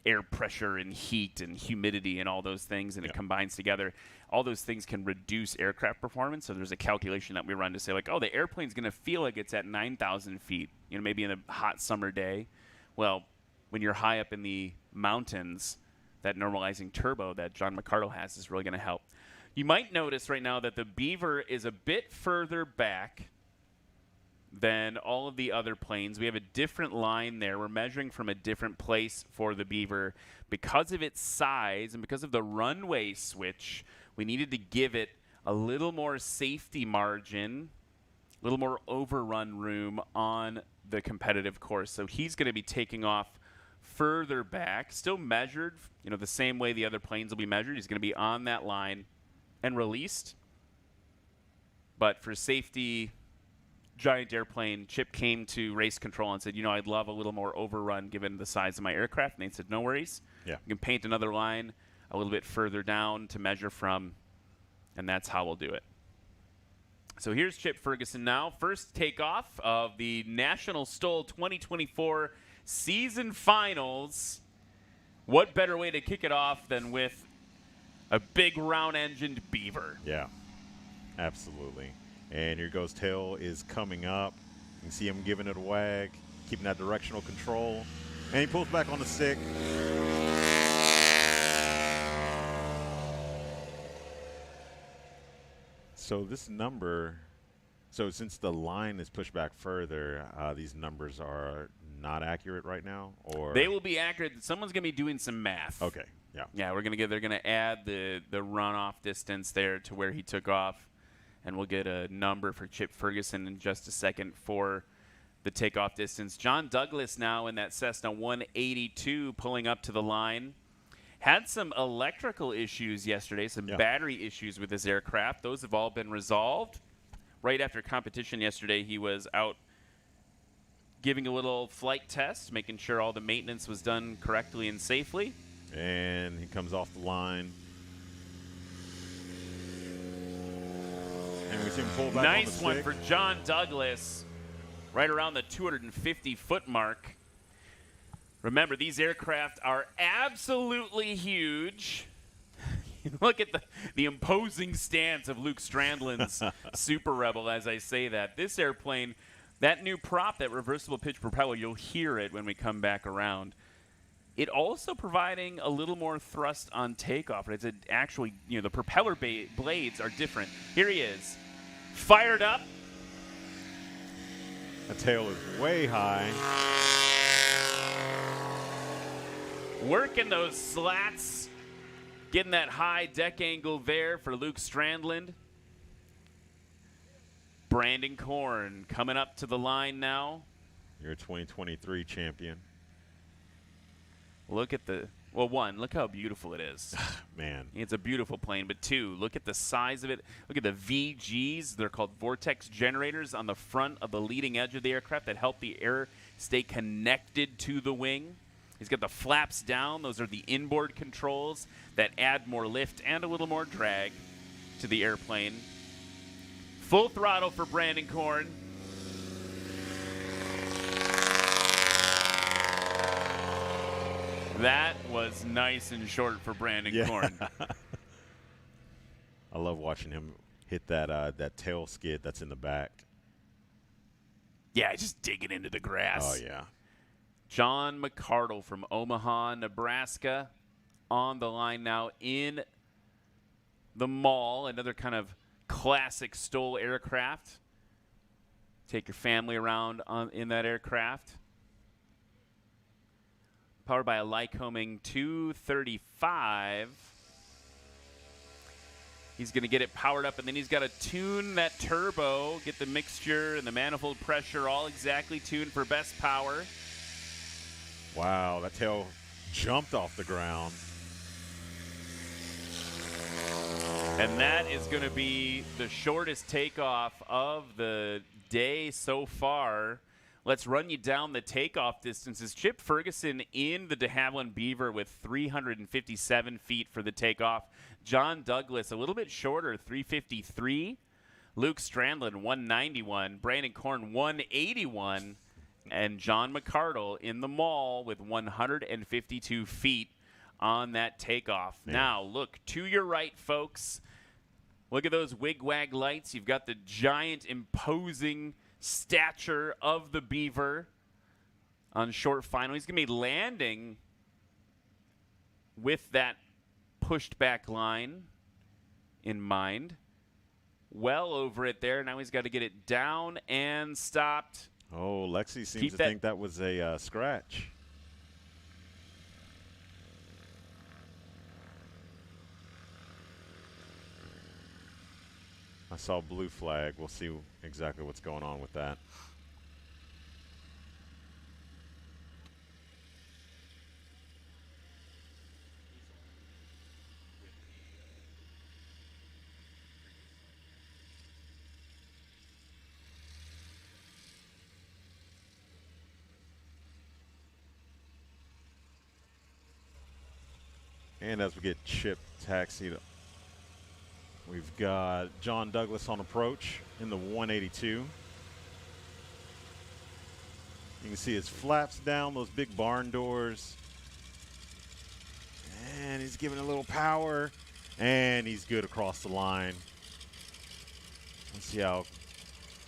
air pressure and heat and humidity and all those things, and it combines together. All those things can reduce aircraft performance. So there's a calculation that we run to say, like, oh, the airplane's going to feel like it's at 9,000 feet, maybe in a hot summer day. Well, when you're high up in the mountains, that normalizing turbo that John McCardle has is really going to help. You might notice right now that the Beaver is a bit further back than all of the other planes. We have a different line there. We're measuring from a different place for the Beaver. Because of its size and because of the runway switch, we needed to give it a little more safety margin, a little more overrun room on the competitive course. So he's going to be taking off further back, still measured, the same way the other planes will be measured. He's going to be on that line and released. But for safety, giant airplane, Chip came to race control and said, I'd love a little more overrun given the size of my aircraft. And they said, no worries. Yeah. You can paint another line a little bit further down to measure from, and that's how we'll do it. So here's Chip Ferguson now. First takeoff of the National STOL 2024 season finals. What better way to kick it off than with a big round-engined Beaver? Yeah, absolutely. And here goes tail is coming up. You can see him giving it a wag, keeping that directional control. And he pulls back on the stick. So this number, since the line is pushed back further, these numbers are not accurate right now, or they will be accurate. Someone's going to be doing some math. Okay. Yeah. Yeah, they're going to add the runoff distance there to where he took off, and we'll get a number for Chip Ferguson in just a second for the takeoff distance. John Douglas now in that Cessna 182 pulling up to the line. Had some electrical issues yesterday, some battery issues with his aircraft. Those have all been resolved. Right after competition yesterday, he was out giving a little flight test, making sure all the maintenance was done correctly and safely. And he comes off the line. And we see him pull back nice on the one stick. for John Douglas, right around the 250-foot mark. Remember, these aircraft are absolutely huge. Look at the imposing stance of Luke Strandlin's Super Rebel as I say that. This airplane, that new prop, that reversible pitch propeller, you'll hear it when we come back around. It also providing a little more thrust on takeoff. It's actually, the propeller blades are different. Here he is, fired up. The tail is way high. Working those slats, getting that high deck angle there for Luke Strandland. Brandon Korn coming up to the line now. Your 2023 champion. Look at look how beautiful it is. Man. It's a beautiful plane, but two, look at the size of it. Look at the VGs. They're called vortex generators on the front of the leading edge of the aircraft that help the air stay connected to the wing. He's got the flaps down. Those are the inboard controls that add more lift and a little more drag to the airplane. Full throttle for Brandon Korn. That was nice and short for Brandon Korn. I love watching him hit that tail skid that's in the back. Yeah, just digging into the grass. Oh, yeah. John McCardle from Omaha, Nebraska, on the line now in the Mall, another kind of classic STOL aircraft. Take your family around in that aircraft. Powered by a Lycoming 235. He's going to get it powered up, and then he's got to tune that turbo, get the mixture and the manifold pressure all exactly tuned for best power. Wow, that tail jumped off the ground. And that is going to be the shortest takeoff of the day so far. Let's run you down the takeoff distances. Chip Ferguson in the de Havilland Beaver with 357 feet for the takeoff. John Douglas a little bit shorter, 353. Luke Strandland, 191. Brandon Korn, 181. And John McCardle in the Mall with 152 feet on that takeoff. Yeah. Now, look to your right, folks. Look at those wig-wag lights. You've got the giant, imposing stature of the Beaver on short final. He's going to be landing with that pushed back line in mind. Well over it there. Now he's got to get it down and stopped. Oh, Lexi seems to think that was a scratch. I saw blue flag. We'll see exactly what's going on with that. And as we get Chip taxied, we've got John Douglas on approach in the 182. You can see his flaps down, those big barn doors. And he's giving a little power. And he's good across the line. Let's see how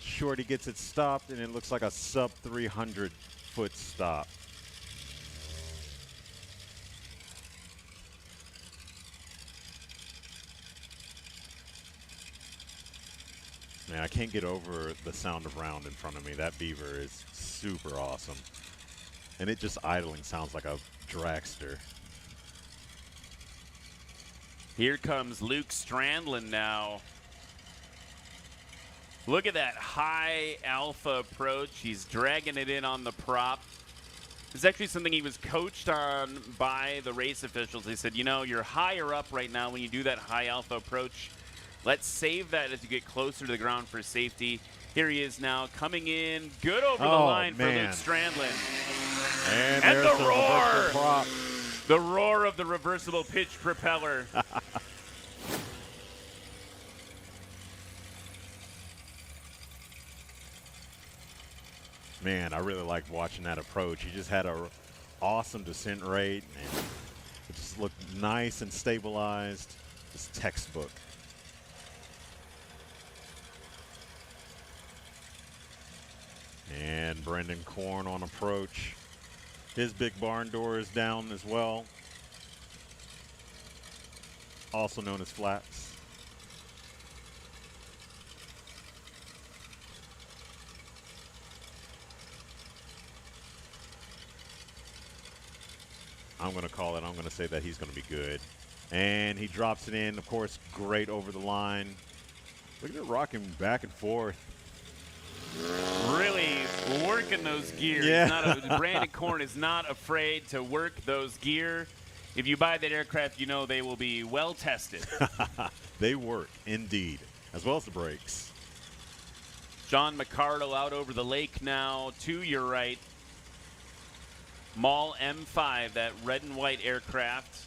short he gets it stopped. And it looks like a sub 300 foot stop. Man, I can't get over the sound of round in front of me. That Beaver is super awesome. And it just idling sounds like a dragster. Here comes Luke Strandland now. Look at that high alpha approach. He's dragging it in on the prop. It's actually something he was coached on by the race officials. They said, you know, you're higher up right now when you do that high alpha approach. Let's save that as you get closer to the ground for safety. Here he is now coming in. Good over the line for Luke Strandland. And the roar. The roar of the reversible pitch propeller. Man, I really liked watching that approach. He just had an awesome descent rate. And it just looked nice and stabilized. Just textbook. And Brendan Korn on approach. His big barn door is down as well. Also known as flaps. I'm going to call it. I'm going to say that he's going to be good. And he drops it in. Of course, great over the line. Look at it rocking back and forth. Really working those gears. Yeah. Brandon Korn is not afraid to work those gear. If you buy that aircraft, you know they will be well tested. They work, indeed, as well as the brakes. John McCardle out over the lake now to your right. Mall M5, that red and white aircraft.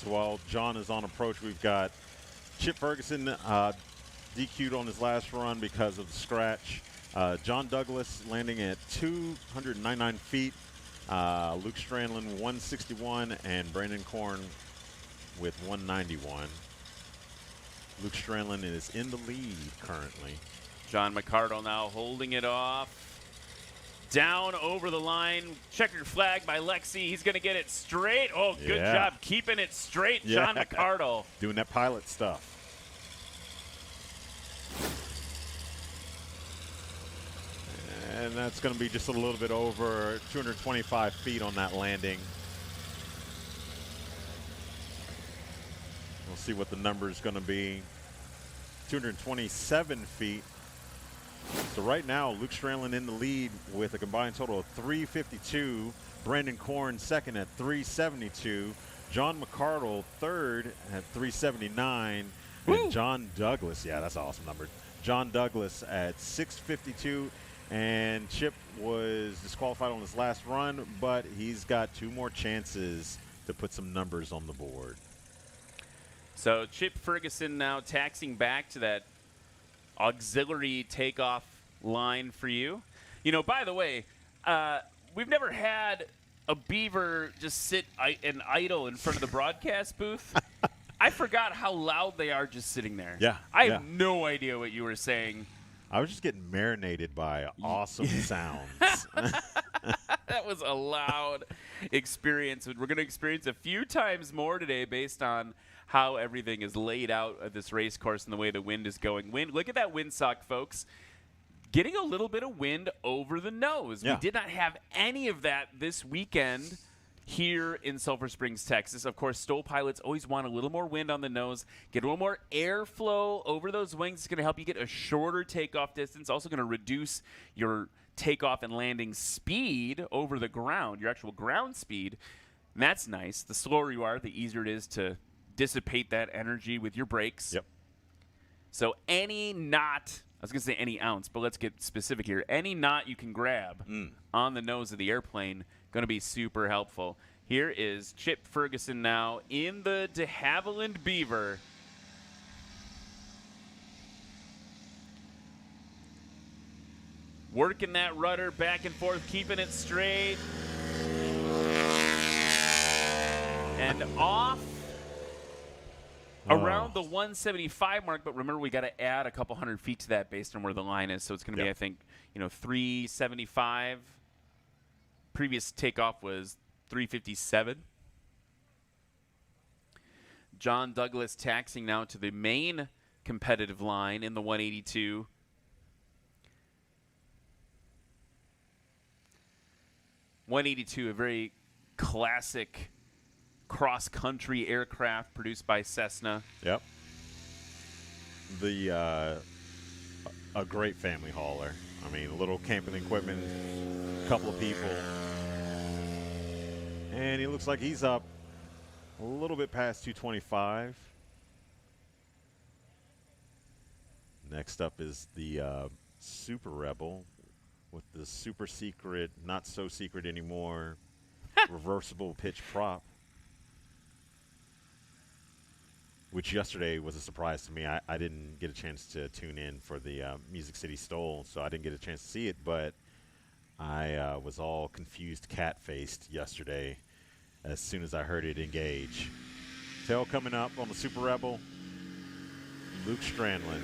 So while John is on approach, we've got Chip Ferguson DQ'd on his last run because of the scratch. John Douglas landing at 299 feet Luke Strandlin 161 and Brandon Korn with 191. Luke Strandlin is in the lead currently. John McCardle now holding it off. Down over the line. Checkered flag by Lexi. He's going to get it straight. Oh, good job keeping it straight, John McCardle. Doing that pilot stuff. And that's going to be just a little bit over 225 feet on that landing. We'll see what the number is going to be. 227 feet. So right now, Luke Strandlin in the lead with a combined total of 352. Brandon Korn second at 372. John McCardle third at 379. And John Douglas, that's an awesome number. John Douglas at 652. And Chip was disqualified on his last run, but he's got 2 more chances to put some numbers on the board. So Chip Ferguson now taxiing back to that auxiliary takeoff line for you. You know, by the way, we've never had a beaver just sit and idle in front of the broadcast booth. I forgot how loud they are just sitting there. Yeah. I have no idea what you were saying. I was just getting marinated by awesome sounds. That was a loud experience. We're going to experience a few times more today based on how everything is laid out at this race course and the way the wind is going. Look at that windsock, folks. Getting a little bit of wind over the nose. Yeah. We did not have any of that this weekend here in Sulphur Springs, Texas. Of course, STOL pilots always want a little more wind on the nose, get a little more airflow over those wings. It's going to help you get a shorter takeoff distance, also going to reduce your takeoff and landing speed over the ground, your actual ground speed. And that's nice. The slower you are, the easier it is to dissipate that energy with your brakes. Yep. So any knot, I was going to say any ounce, but let's get specific here. Any knot you can grab on the nose of the airplane, going to be super helpful. Here is Chip Ferguson now in the de Havilland Beaver. Working that rudder back and forth, keeping it straight. And off around the 175 mark, but remember we got to add a couple hundred feet to that based on where the line is, so it's going to be, I think, 375. Previous takeoff was 357. John Douglas taxiing now to the main competitive line in the 182. A very classic cross-country aircraft produced by Cessna. Yep. A great family hauler. I mean, a little camping equipment, a couple of people. And he looks like he's up a little bit past 225. Next up is the Super Rebel with the super secret, not so secret anymore, reversible pitch prop. Which yesterday was a surprise to me. I didn't get a chance to tune in for the Music City STOL, so I didn't get a chance to see it, but I was all confused cat-faced yesterday as soon as I heard it engage. Tail coming up on the Super Rebel, Luke Strandlin.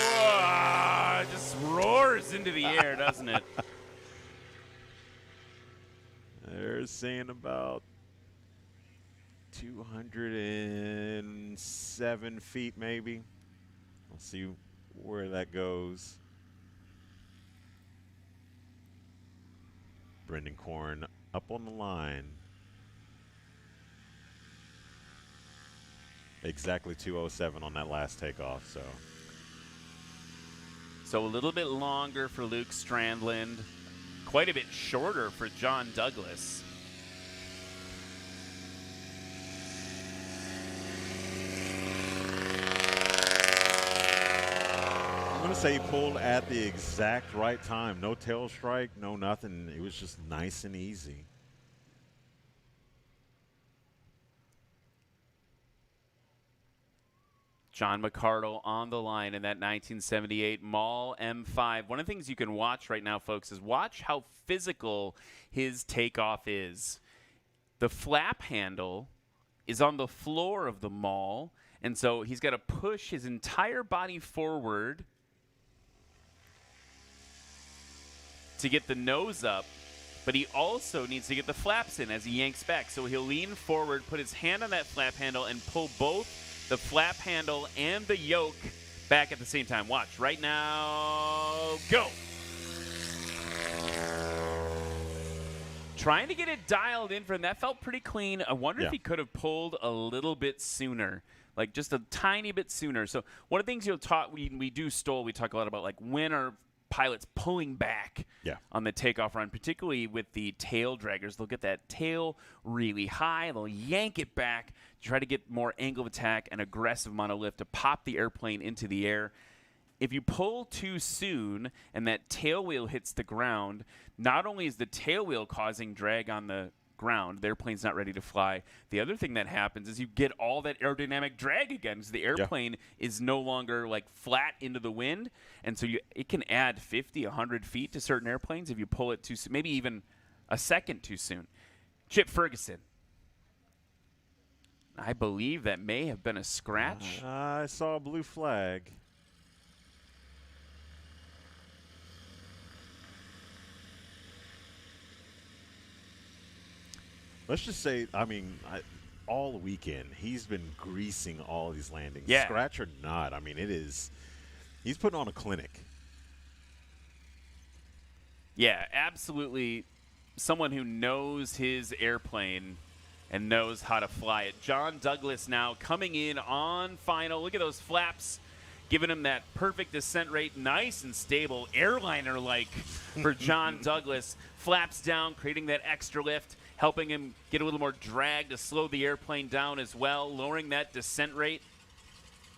Whoa, it just roars into the air, doesn't it? They're saying about 207 feet maybe. We'll see where that goes. Brendan Korn up on the line. Exactly 207 on that last takeoff. So a little bit longer for Luke Strandlin. Quite a bit shorter for John Douglas. I'm going to say he pulled at the exact right time. No tail strike, no nothing. It was just nice and easy. John McCardle on the line in that 1978 Maul M5. One of the things you can watch right now, folks, is watch how physical his takeoff is. The flap handle is on the floor of the Maul, and so he's got to push his entire body forward to get the nose up, but he also needs to get the flaps in as he yanks back. So he'll lean forward, put his hand on that flap handle, and pull both the flap handle and the yoke back at the same time. Watch. Right now, go. Trying to get it dialed in for him. That felt pretty clean. I wonder if he could have pulled a little bit sooner, like just a tiny bit sooner. So one of the things you'll talk, we do STOL, we talk a lot about like when are pilots pulling back on the takeoff run, particularly with the tail draggers. They'll get that tail really high. They'll yank it back, try to get more angle of attack and aggressive monolift to pop the airplane into the air. If you pull too soon and that tail wheel hits the ground, not only is the tail wheel causing drag on the ground, the airplane's not ready to fly. The other thing that happens is you get all that aerodynamic drag again, because the airplane is no longer like flat into the wind, and so it can add 50, 100 feet to certain airplanes if you pull it too soon, maybe even a second too soon. Chip Ferguson. I believe that may have been a scratch. I saw a blue flag. Let's just say, I mean, all weekend, he's been greasing all these landings. Yeah. Scratch or not, I mean, he's putting on a clinic. Yeah, absolutely. Someone who knows his airplane and knows how to fly it. John Douglas now coming in on final. Look at those flaps, giving him that perfect descent rate, nice and stable, airliner-like for John Douglas. Flaps down, creating that extra lift, helping him get a little more drag to slow the airplane down as well, lowering that descent rate,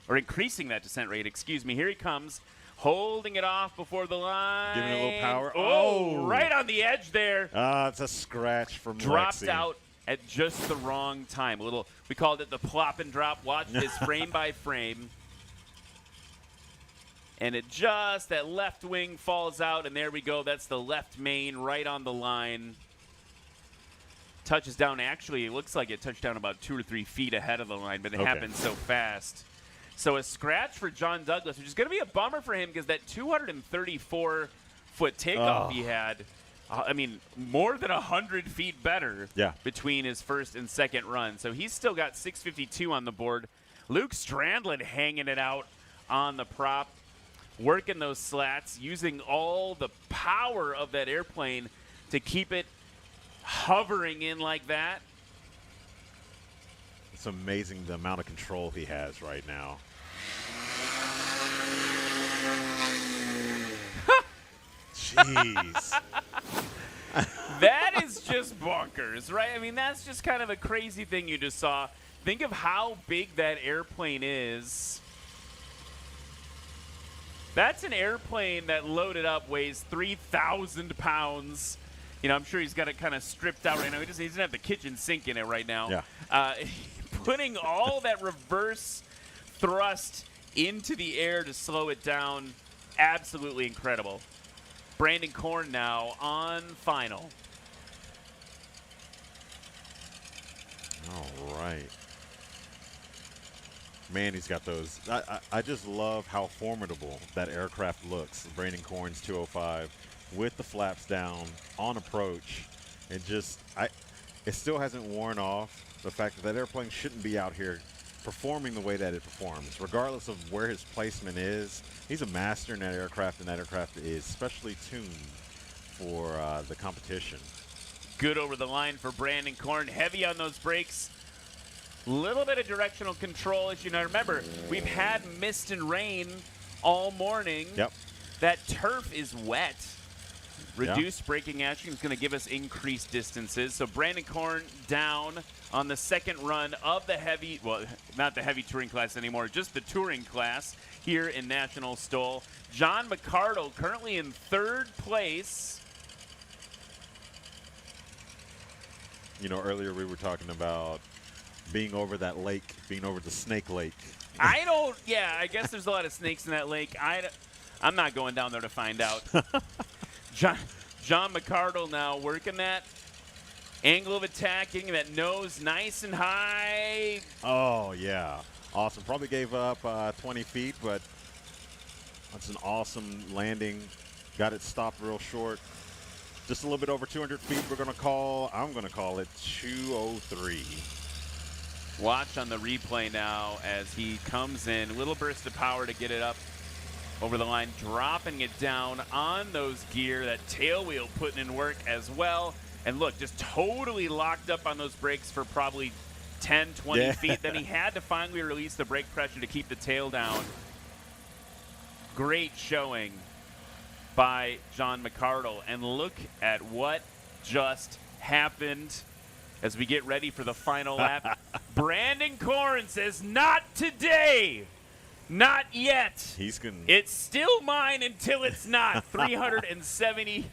or increasing that descent rate, excuse me. Here he comes, holding it off before the line. Giving it a little power. Oh, right on the edge there. It's a scratch from Dropped Lexi. out at just the wrong time. We called it the plop and drop. Watch this frame by frame. And that left wing falls out, and there we go. That's the left main right on the line. Touches down. Actually, it looks like it touched down about 2 or 3 feet ahead of the line, but it happened so fast. So a scratch for John Douglas, which is going to be a bummer for him because that 234-foot takeoff he had, I mean, more than 100 feet better between his first and second run. So he's still got 652 on the board. Luke Strandland hanging it out on the prop, working those slats, using all the power of that airplane to keep it hovering in like that. It's amazing the amount of control he has right now. Jeez. That is just bonkers, right? I mean, that's just kind of a crazy thing you just saw. Think of how big that airplane is. That's an airplane that loaded up weighs 3,000 pounds. You know, I'm sure he's got it kind of stripped out right now. He doesn't have the kitchen sink in it right now. Yeah. Putting all that reverse thrust into the air to slow it down, absolutely incredible. Brandon Korn now on final. All right. Man, he's got those. I just love how formidable that aircraft looks. Brandon Korn's 205 with the flaps down on approach. And it still hasn't worn off the fact that airplane shouldn't be out here performing the way that it performs. Regardless of where his placement is, he's a master in that aircraft, and that aircraft is specially tuned for the competition. Good over the line for Brandon Korn. Heavy on those brakes. Little bit of directional control issue. Now remember, we've had mist and rain all morning. Yep. That turf is wet. Reduced braking action is going to give us increased distances. So Brandon Korn down on the second run of the heavy, well, not the heavy touring class anymore, just the touring class here in National STOL. John McCardle currently in third place. You know, earlier we were talking about being over that lake, being over the Snake Lake. I guess there's a lot of snakes in that lake. I'm not going down there to find out. John McCardle now working that angle of attack, getting that nose nice and high. Oh, yeah. Awesome. Probably gave up 20 feet, but that's an awesome landing. Got it stopped real short. Just a little bit over 200 feet. I'm going to call it 203. Watch on the replay now as he comes in. Little burst of power to get it up over the line, dropping it down on those gear. That tail wheel putting in work as well. And look, just totally locked up on those brakes for probably 10, 20 feet. Then he had to finally release the brake pressure to keep the tail down. Great showing by John McCardle. And look at what just happened as we get ready for the final lap. Brandon Corn says, not today. Not yet. It's still mine until it's not. 370.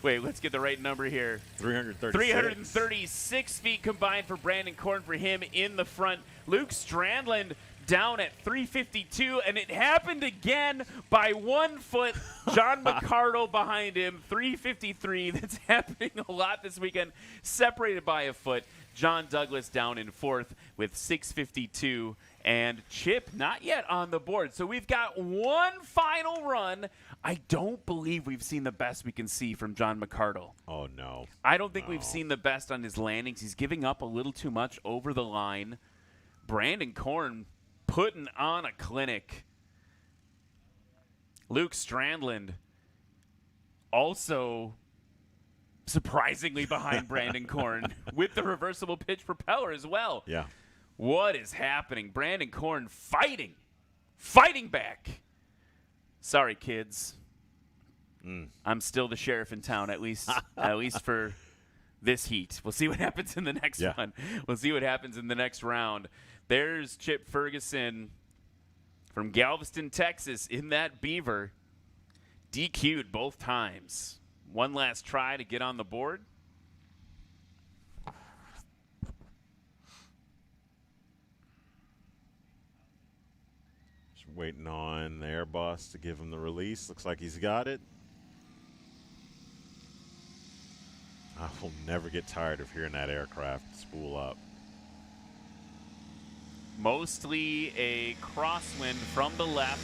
Wait, let's get the right number here. 336 feet combined for Brandon Corn for him in the front. Luke Strandland down at 352, and it happened again by 1 foot. John McCardle behind him, 353. That's happening a lot this weekend, separated by a foot. John Douglas down in fourth with 652, and Chip not yet on the board. So we've got one final run. I don't believe we've seen the best we can see from John McCardle. Oh, no. I don't think we've seen the best on his landings. He's giving up a little too much over the line. Brandon Corn putting on a clinic. Luke Strandland also surprisingly behind Brandon Corn with the reversible pitch propeller as well. Yeah. What is happening? Brandon Corn fighting back. Sorry, kids. I'm still the sheriff in town, at least for this heat. We'll see what happens in the next one. We'll see what happens in the next round. There's Chip Ferguson from Galveston, Texas, in that Beaver. DQ'd both times. One last try to get on the board. Just waiting on the Airbus to give him the release. Looks like he's got it. I will never get tired of hearing that aircraft spool up. Mostly a crosswind from the left.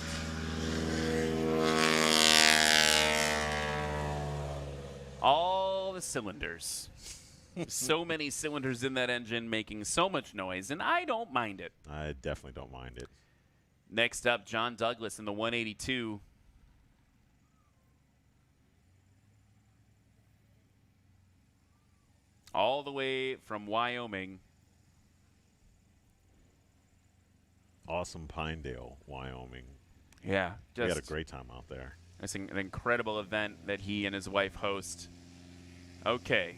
All the cylinders. So many cylinders in that engine making so much noise, and I don't mind it. I definitely don't mind it. Next up, John Douglas in the 182. All the way from Wyoming. Awesome Pinedale, Wyoming. Yeah. He had a great time out there. It's an incredible event that he and his wife host. Okay.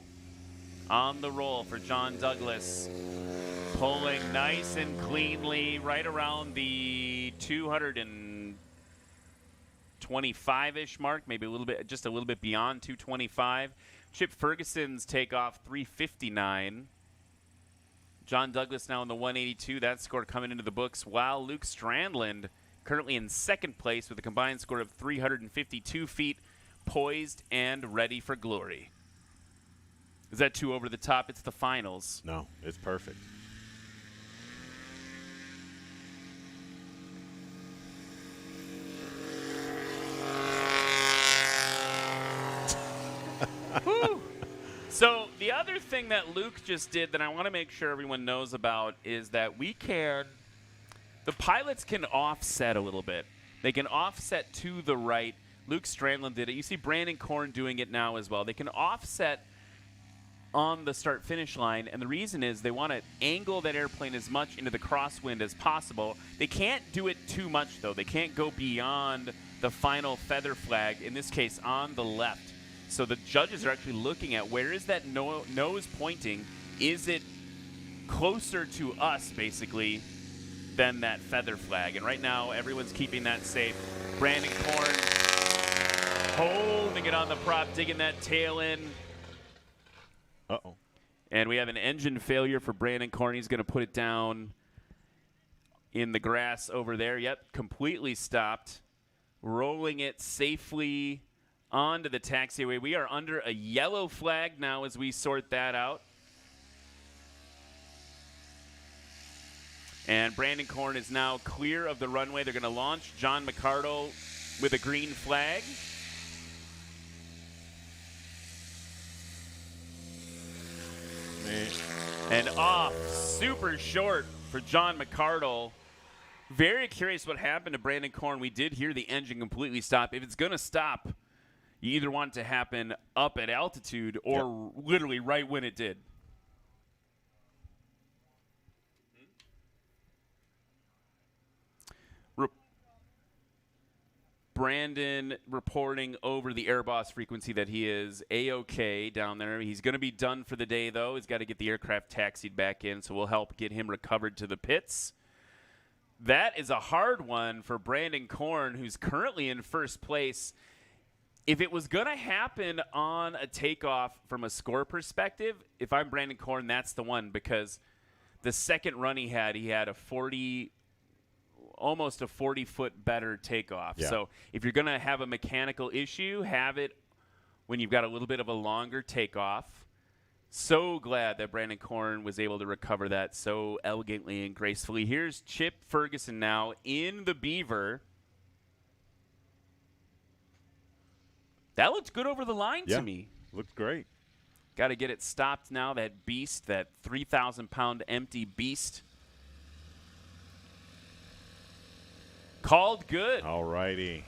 On the roll for John Douglas. Pulling nice and cleanly right around the 225-ish mark, maybe just a little bit beyond 225. Chip Ferguson's takeoff 359. John Douglas now in the 182. That score coming into the books, while Luke Strandland currently in second place with a combined score of 352 feet, poised and ready for glory. Is that too over the top? It's the finals. No, it's perfect. Woo! So the other thing that Luke just did that I want to make sure everyone knows about is that the pilots can offset a little bit. They can offset to the right. Luke Strandland did it. You see Brandon Corn doing it now as well. They can offset on the start-finish line, and the reason is they want to angle that airplane as much into the crosswind as possible. They can't do it too much, though. They can't go beyond the final feather flag, in this case on the left. So the judges are actually looking at where is that nose pointing. Is it closer to us, basically, than that feather flag? And right now, everyone's keeping that safe. Brandon Corn holding it on the prop, digging that tail in. Uh-oh. And we have an engine failure for Brandon Corn. He's going to put it down in the grass over there. Yep, completely stopped. Rolling it safely onto the taxiway. We are under a yellow flag now as we sort that out. And Brandon Korn is now clear of the runway. They're going to launch John McCardle with a green flag. And off, super short for John McCardle. Very curious what happened to Brandon Korn. We did hear the engine completely stop. If it's going to stop, you either want it to happen up at altitude or literally right when it did. Brandon reporting over the Airboss frequency that he is A-OK down there. He's going to be done for the day, though. He's got to get the aircraft taxied back in, so we'll help get him recovered to the pits. That is a hard one for Brandon Korn, who's currently in first place. If it was going to happen on a takeoff from a score perspective, if I'm Brandon Korn, that's the one, because the second run he had almost a 40-foot better takeoff. Yeah. So if you're going to have a mechanical issue, have it when you've got a little bit of a longer takeoff. So glad that Brandon Korn was able to recover that so elegantly and gracefully. Here's Chip Ferguson now in the Beaver. That looked good over the line to me. Looked great. Got to get it stopped now, that beast, that 3,000-pound empty beast. Called good. All righty.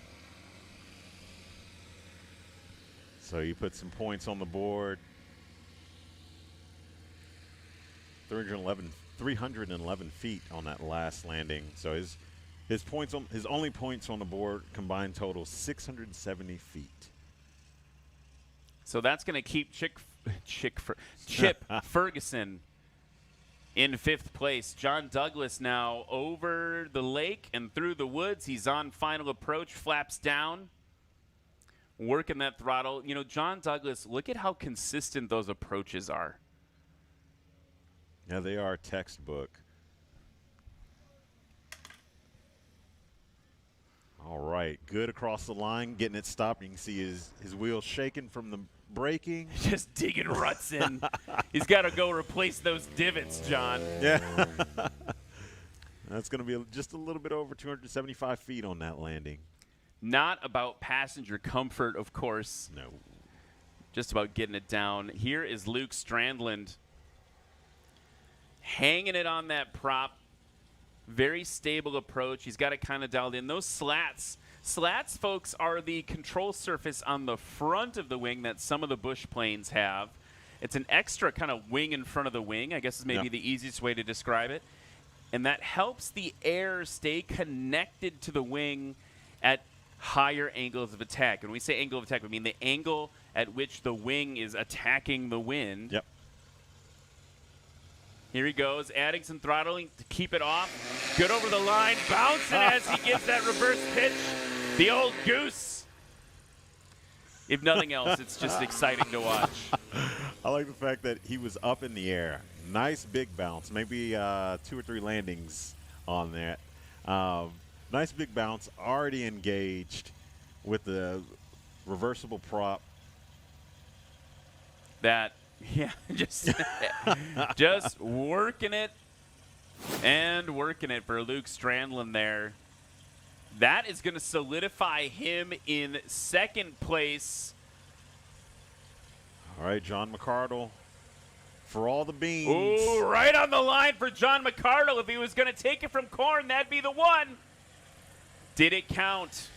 So you put some points on the board. 311 feet on that last landing. So his only points on the board combined total 670 feet. So that's going to keep Chip Ferguson in fifth place. John Douglas now over the lake and through the woods. He's on final approach, flaps down, working that throttle. You know, John Douglas, look at how consistent those approaches are. Yeah, they are textbook. All right, good across the line, getting it stopped. You can see his wheels shaking from the braking. Just digging ruts in. He's got to go replace those divots, John. Yeah. That's going to be just a little bit over 275 feet on that landing. Not about passenger comfort, of course. No. Just about getting it down. Here is Luke Strandland hanging it on that prop. Very stable approach. He's got it kind of dialed in. Those slats, folks, are the control surface on the front of the wing that some of the Bush planes have. It's an extra kind of wing in front of the wing, I guess is maybe the easiest way to describe it. And that helps the air stay connected to the wing at higher angles of attack. And when we say angle of attack, we mean the angle at which the wing is attacking the wind. Yep. Here he goes, adding some throttling to keep it off. Good over the line, bouncing as he gives that reverse pitch. The old goose. If nothing else, it's just exciting to watch. I like the fact that he was up in the air. Nice big bounce, maybe 2 or 3 landings on that. Nice big bounce, already engaged with the reversible prop. That, yeah, just working it and working it for Luke Strandland there. That is going to solidify him in second place. All right, John McCardle, for all the beans. Ooh, right on the line for John McCardle. If he was going to take it from Korn, that'd be the one. Did it count?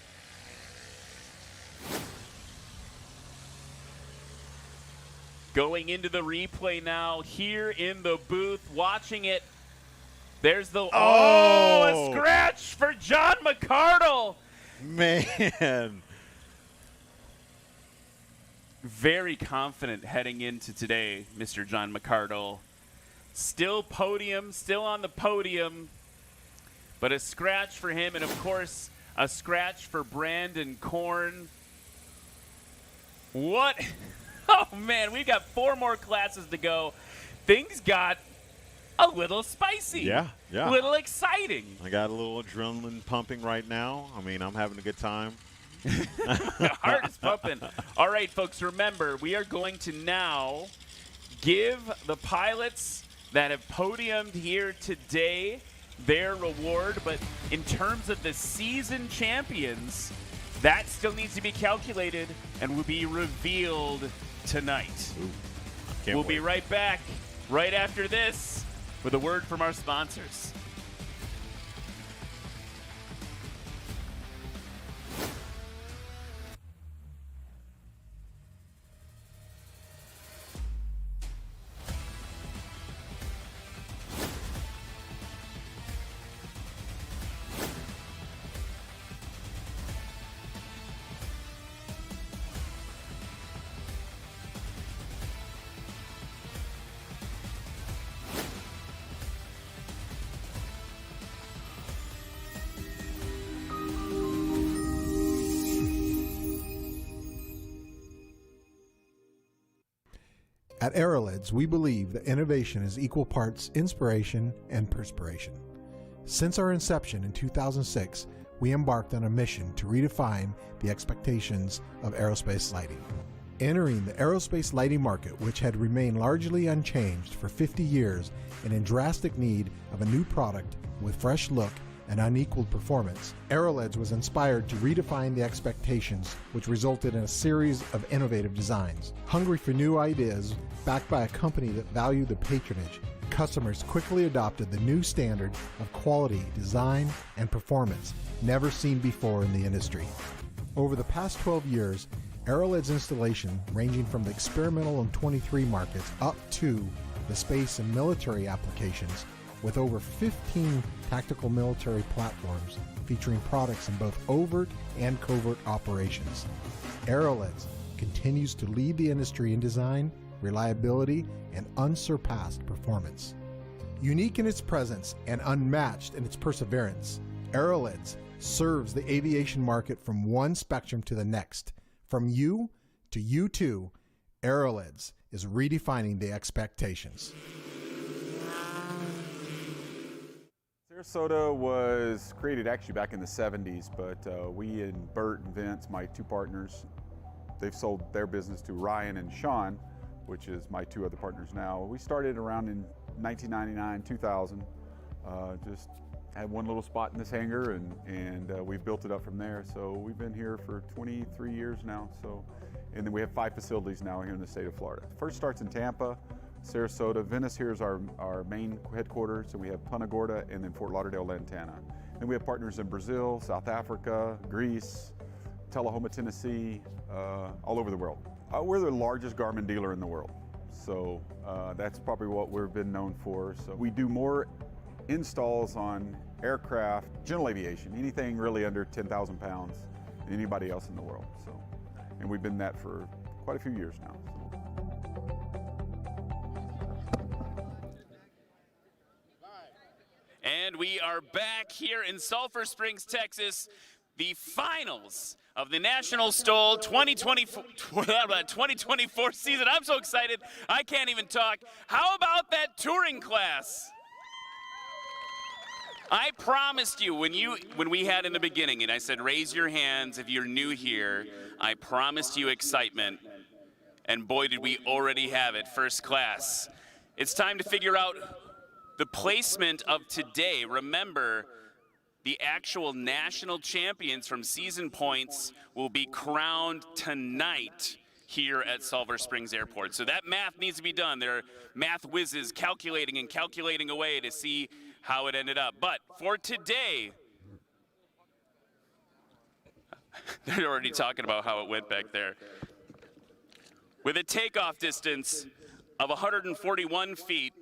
Going into the replay now, here in the booth, watching it. There's the a scratch for John McCardle. Man. Very confident heading into today, Mr. John McCardle. Still on the podium, but a scratch for him, and of course, a scratch for Brandon Korn. What? Oh, man, we've got 4 more classes to go. Things got a little spicy. Yeah, yeah. A little exciting. I got a little adrenaline pumping right now. I mean, I'm having a good time. My heart is pumping. All right, folks, remember, we are going to now give the pilots that have podiumed here today their reward. But in terms of the season champions, that still needs to be calculated and will be revealed tonight. Can't We'll wait. be right back right after this with a word from our sponsors. At Aerolids, we believe that innovation is equal parts inspiration and perspiration. Since our inception in 2006, we embarked on a mission to redefine the expectations of aerospace lighting. Entering the aerospace lighting market, which had remained largely unchanged for 50 years and in drastic need of a new product with fresh look and unequaled performance, Aerolids was inspired to redefine the expectations, which resulted in a series of innovative designs. Hungry for new ideas, backed by a company that valued the patronage, customers quickly adopted the new standard of quality, design, and performance never seen before in the industry. Over the past 12 years, Aerolids installation, ranging from the experimental and 23 markets up to the space and military applications, with over 15 tactical military platforms featuring products in both overt and covert operations. Aerolids continues to lead the industry in design, reliability, and unsurpassed performance. Unique in its presence and unmatched in its perseverance, Aerolids serves the aviation market from one spectrum to the next. From you to you too, Aerolids is redefining the expectations. Sarasota was created actually back in the 70s, but we and Bert and Vince, my two partners, they've sold their business to Ryan and Sean, which is my two other partners now. We started around in 1999, 2000, just had one little spot in this hangar and we've built it up from there. So we've been here for 23 years now. And then we have 5 facilities now here in the state of Florida. First starts in Tampa, Sarasota. Venice here is our main headquarters, and we have Punta Gorda and then Fort Lauderdale, Lantana. Then we have partners in Brazil, South Africa, Greece, Tullahoma, Tennessee, all over the world. We're the largest Garmin dealer in the world, so that's probably what we've been known for. So we do more installs on aircraft, general aviation, anything really under 10,000 pounds than anybody else in the world. So, and we've been that for quite a few years now. And we are back here in Sulphur Springs, Texas, the finals of the National STOL 2024 season. I'm so excited, I can't even talk. How about that touring class? I promised you when we had in the beginning, and I said, raise your hands if you're new here. I promised you excitement, and boy, did we already have it, first class. It's time to figure out the placement of today. Remember, the actual national champions from season points will be crowned tonight here at Sulphur Springs Airport. So that math needs to be done. There are math whizzes calculating and calculating away to see how it ended up. But for today, they're already talking about how it went back there. With a takeoff distance of 141 feet,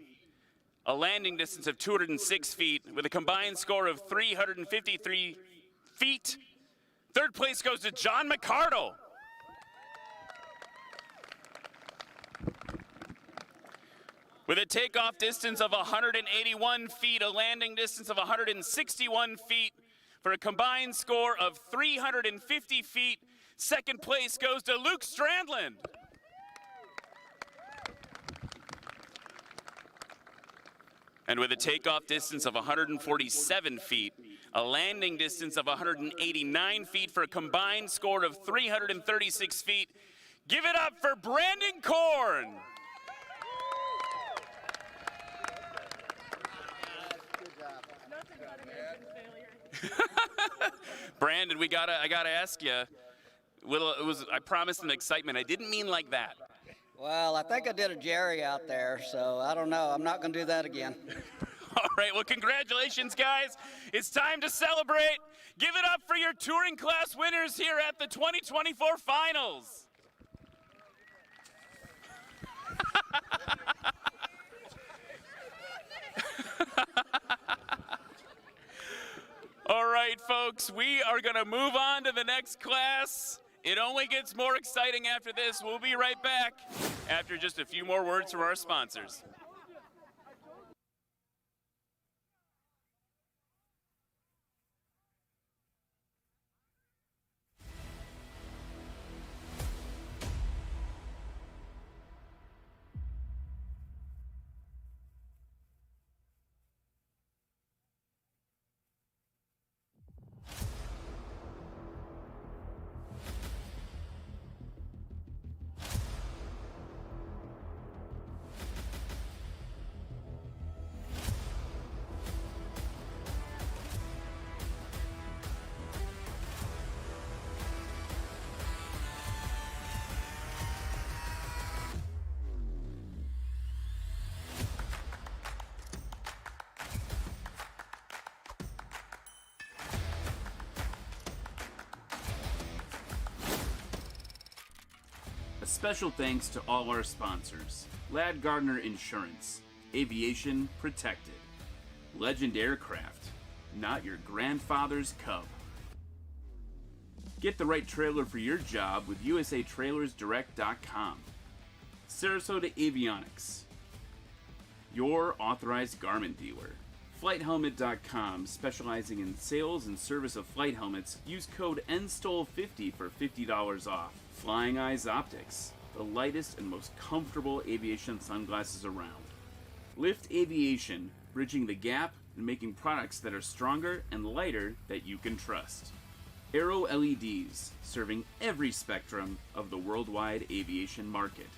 a landing distance of 206 feet, with a combined score of 353 feet, third place goes to John McCardle. With a takeoff distance of 181 feet, a landing distance of 161 feet, for a combined score of 350 feet, second place goes to Luke Strandland. And with a takeoff distance of 147 feet, a landing distance of 189 feet for a combined score of 336 feet, give it up for Brandon Korn. Brandon, I gotta ask you. I promised an excitement. I didn't mean like that. Well, I think I did a Jerry out there, so I don't know. I'm not going to do that again. All right, well, congratulations, guys. It's time to celebrate. Give it up for your touring class winners here at the 2024 finals. All right, folks, we are going to move on to the next class. It only gets more exciting after this. We'll be right back after just a few more words from our sponsors. A special thanks to all our sponsors: Ladd Gardner Insurance, Aviation Protected, Legend Aircraft, not your grandfather's Cub. Get the right trailer for your job with usatrailersdirect.com. Sarasota Avionics, your authorized garment dealer. FlightHelmet.com, specializing in sales and service of flight helmets. Use code NSTOL50 for $50 off. Flying Eyes Optics, the lightest and most comfortable aviation sunglasses around. Lift Aviation, bridging the gap and making products that are stronger and lighter that you can trust. Aero LEDs, serving every spectrum of the worldwide aviation market.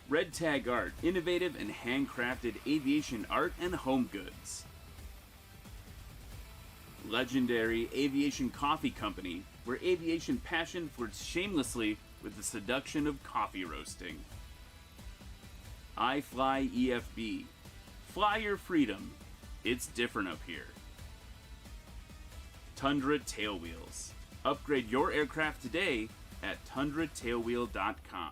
Red Tag Art, innovative and handcrafted aviation art and home goods. Legendary Aviation Coffee Company, where aviation passion flirts shamelessly with the seduction of coffee roasting. I Fly EFB. Fly your freedom. It's different up here. Tundra Tailwheels. Upgrade your aircraft today at tundratailwheel.com.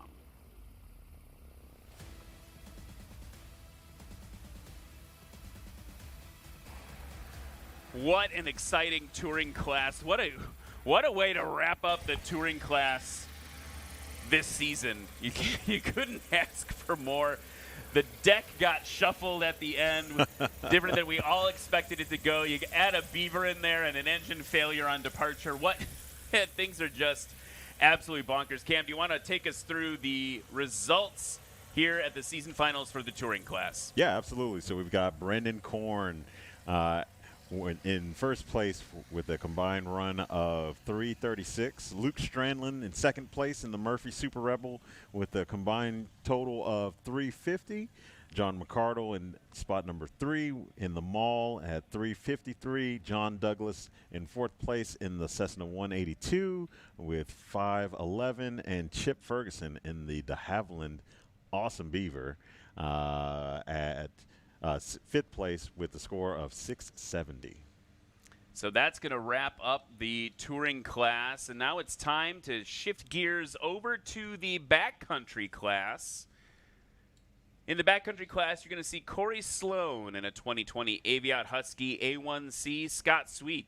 What an exciting touring class. What a way to wrap up the touring class this season. You couldn't ask for more. The deck got shuffled at the end, different than we all expected it to go. You add a beaver in there and an engine failure on departure. Things are just absolutely bonkers. Cam, do you want to take us through the results here at the season finals for the touring class? Yeah, absolutely. So we've got Brandon Korn in first place with a combined run of 336. Luke Strandlin in second place in the Murphy Super Rebel with a combined total of 350. John McCardle in spot number 3 in the Mall at 353. John Douglas in fourth place in the Cessna 182 with 511. And Chip Ferguson in the de Havilland Awesome Beaver at fifth place with the score of 670. So that's going to wrap up the touring class, and now it's time to shift gears over to the backcountry class. In the backcountry class, you're going to see Corey Sloan in a 2020 Aviat Husky A1C, Scott Sweet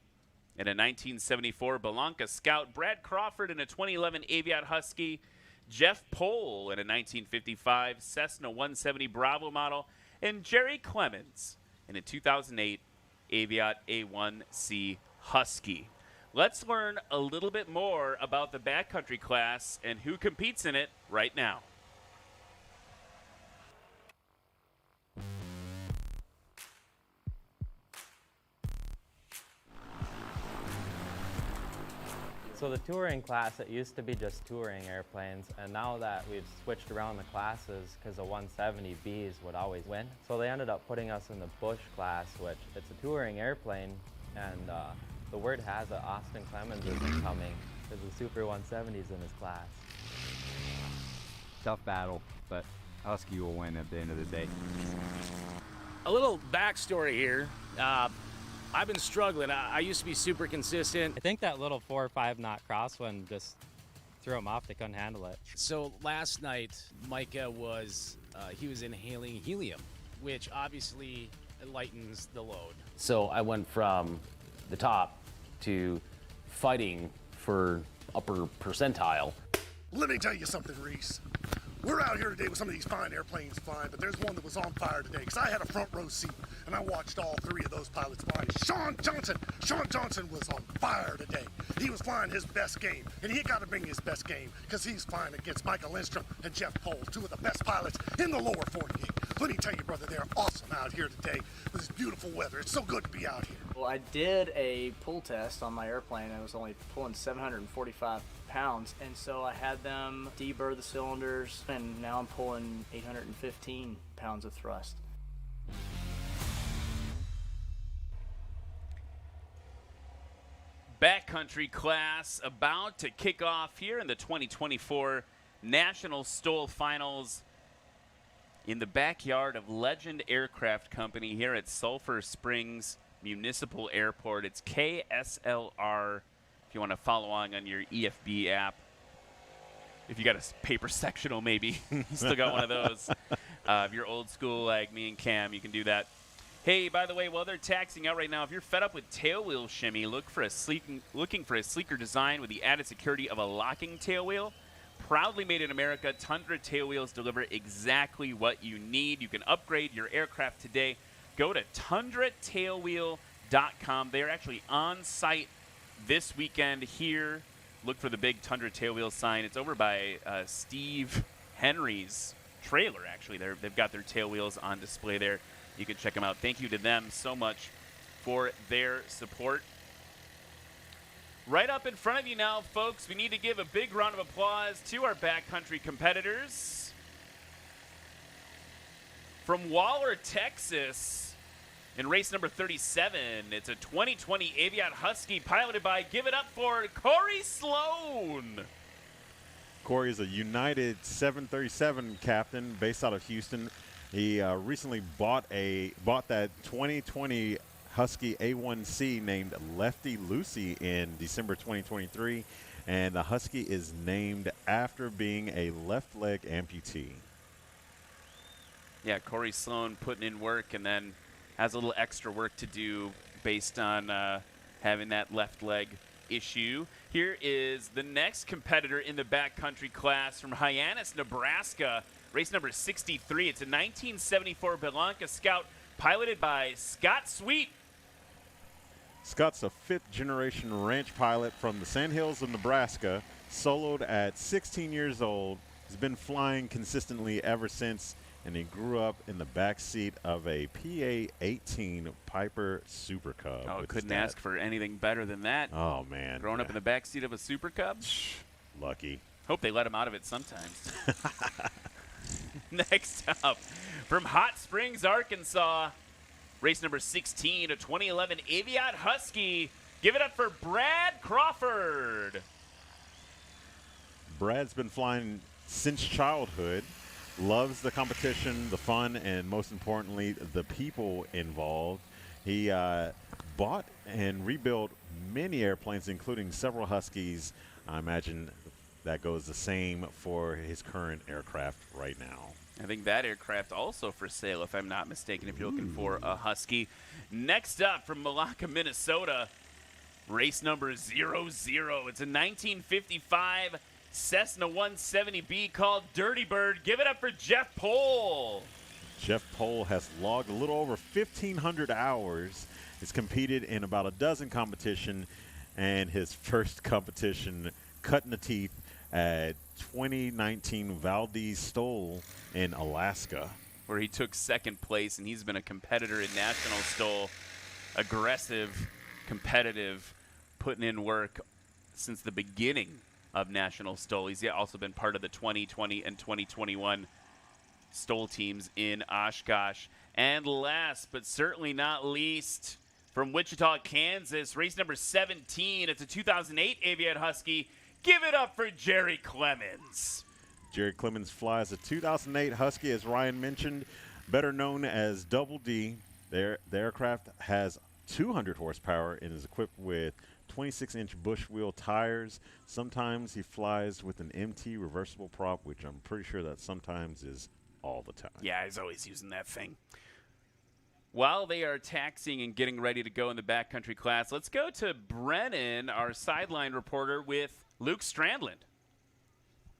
in a 1974 Belanca Scout, Brad Crawford in a 2011 Aviat Husky, Jeff Pohl in a 1955 Cessna 170 Bravo model, and Jerry Clemens in a 2008 Aviat A1C Husky. Let's learn a little bit more about the backcountry class and who competes in it right now. So the touring class, it used to be just touring airplanes, and now that we've switched around the classes, because the 170Bs would always win, so they ended up putting us in the Bush class, which it's a touring airplane, and the word has it Austin Clemens isn't coming, because the Super 170's in his class. Tough battle, but Husky will win at the end of the day. A little backstory here. I've been struggling. I used to be super consistent. I think that little 4 or 5 knot crosswind just threw them off. They couldn't handle it. So last night, Micah was inhaling helium, which obviously lightens the load. So I went from the top to fighting for upper percentile. Let me tell you something, Reese. We're out here today with some of these fine airplanes flying, but there's one that was on fire today because I had a front row seat and I watched all 3 of those pilots fly. Sean Johnson was on fire today. He was flying his best game, and he got to bring his best game because he's flying against Michael Lindstrom and Jeff Pohl, 2 of the best pilots in the lower 48. Let me tell you, brother, they're awesome out here today with this beautiful weather. It's so good to be out here. Well, I did a pull test on my airplane. I was only pulling 745 pounds, and so I had them deburr the cylinders, and now I'm pulling 815 pounds of thrust. Backcountry class about to kick off here in the 2024 National STOL Finals in the backyard of Legend Aircraft Company here at Sulphur Springs Municipal Airport. It's KSLR if you want to follow along on your EFB app. If you got a paper sectional, maybe. You still got one of those. If you're old school like me and Cam, you can do that. Hey, by the way, while they're taxing out right now, if you're fed up with tailwheel shimmy, looking for a sleeker design with the added security of a locking tailwheel, proudly made in America, Tundra tailwheels deliver exactly what you need. You can upgrade your aircraft today. Go to tundratailwheel.com. They are actually on site this weekend here. Look for the big Tundra tailwheel sign. It's over by Steve Henry's trailer, actually. They've got their tailwheels on display there. You can check them out. Thank you to them so much for their support. Right up in front of you now, folks, we need to give a big round of applause to our backcountry competitors. From Waller, Texas, in race number 37, it's a 2020 Aviat Husky piloted by, give it up for Corey Sloan. Corey is a United 737 captain based out of Houston. He recently bought that 2020 Husky A1C named Lefty Lucy in December 2023, and the Husky is named after being a left leg amputee. Yeah, Corey Sloan putting in work and then has a little extra work to do based on having that left leg issue. Here is the next competitor in the backcountry class from Hyannis, Nebraska. Race number 63. It's a 1974 Belanca Scout piloted by Scott Sweet. Scott's a 5th-generation ranch pilot from the Sandhills of Nebraska, soloed at 16 years old. He's been flying consistently ever since, and he grew up in the back seat of a PA-18 Piper Super Cub. Oh, couldn't ask for anything better than that. Oh, man. Growing up in the back seat of a Super Cub? Lucky. Hope they let him out of it sometimes. Next up, from Hot Springs, Arkansas, race number 16, a 2011 Aviat Husky. Give it up for Brad Crawford. Brad's been flying since childhood, loves the competition, the fun, and most importantly, the people involved. He bought and rebuilt many airplanes, including several Huskies. I imagine that goes the same for his current aircraft right now. I think that aircraft also for sale, if I'm not mistaken, if you're looking for a Husky. Next up, from Malacca, Minnesota, race number 00. It's a 1955 Cessna 170B called Dirty Bird. Give it up for Jeff Pohl. Jeff Pohl has logged a little over 1,500 hours. He's competed in about a dozen competitions, and his first competition cutting the teeth at 2019 Valdez STOL in Alaska, where he took second place, and he's been a competitor in National STOL. Aggressive, competitive, putting in work since the beginning of National STOL. He's also been part of the 2020 and 2021 STOL teams in Oshkosh. And last but certainly not least, from Wichita, Kansas, race number 17. It's a 2008 Aviation Husky. Give it up for Jerry Clemens. Jerry Clemens flies a 2008 Husky, as Ryan mentioned, better known as Double D. The aircraft has 200 horsepower and is equipped with 26-inch bush wheel tires. Sometimes he flies with an MT reversible prop, which I'm pretty sure that sometimes is all the time. Yeah, he's always using that thing. While they are taxiing and getting ready to go in the backcountry class, let's go to Brennan, our sideline reporter, with Luke Strandland.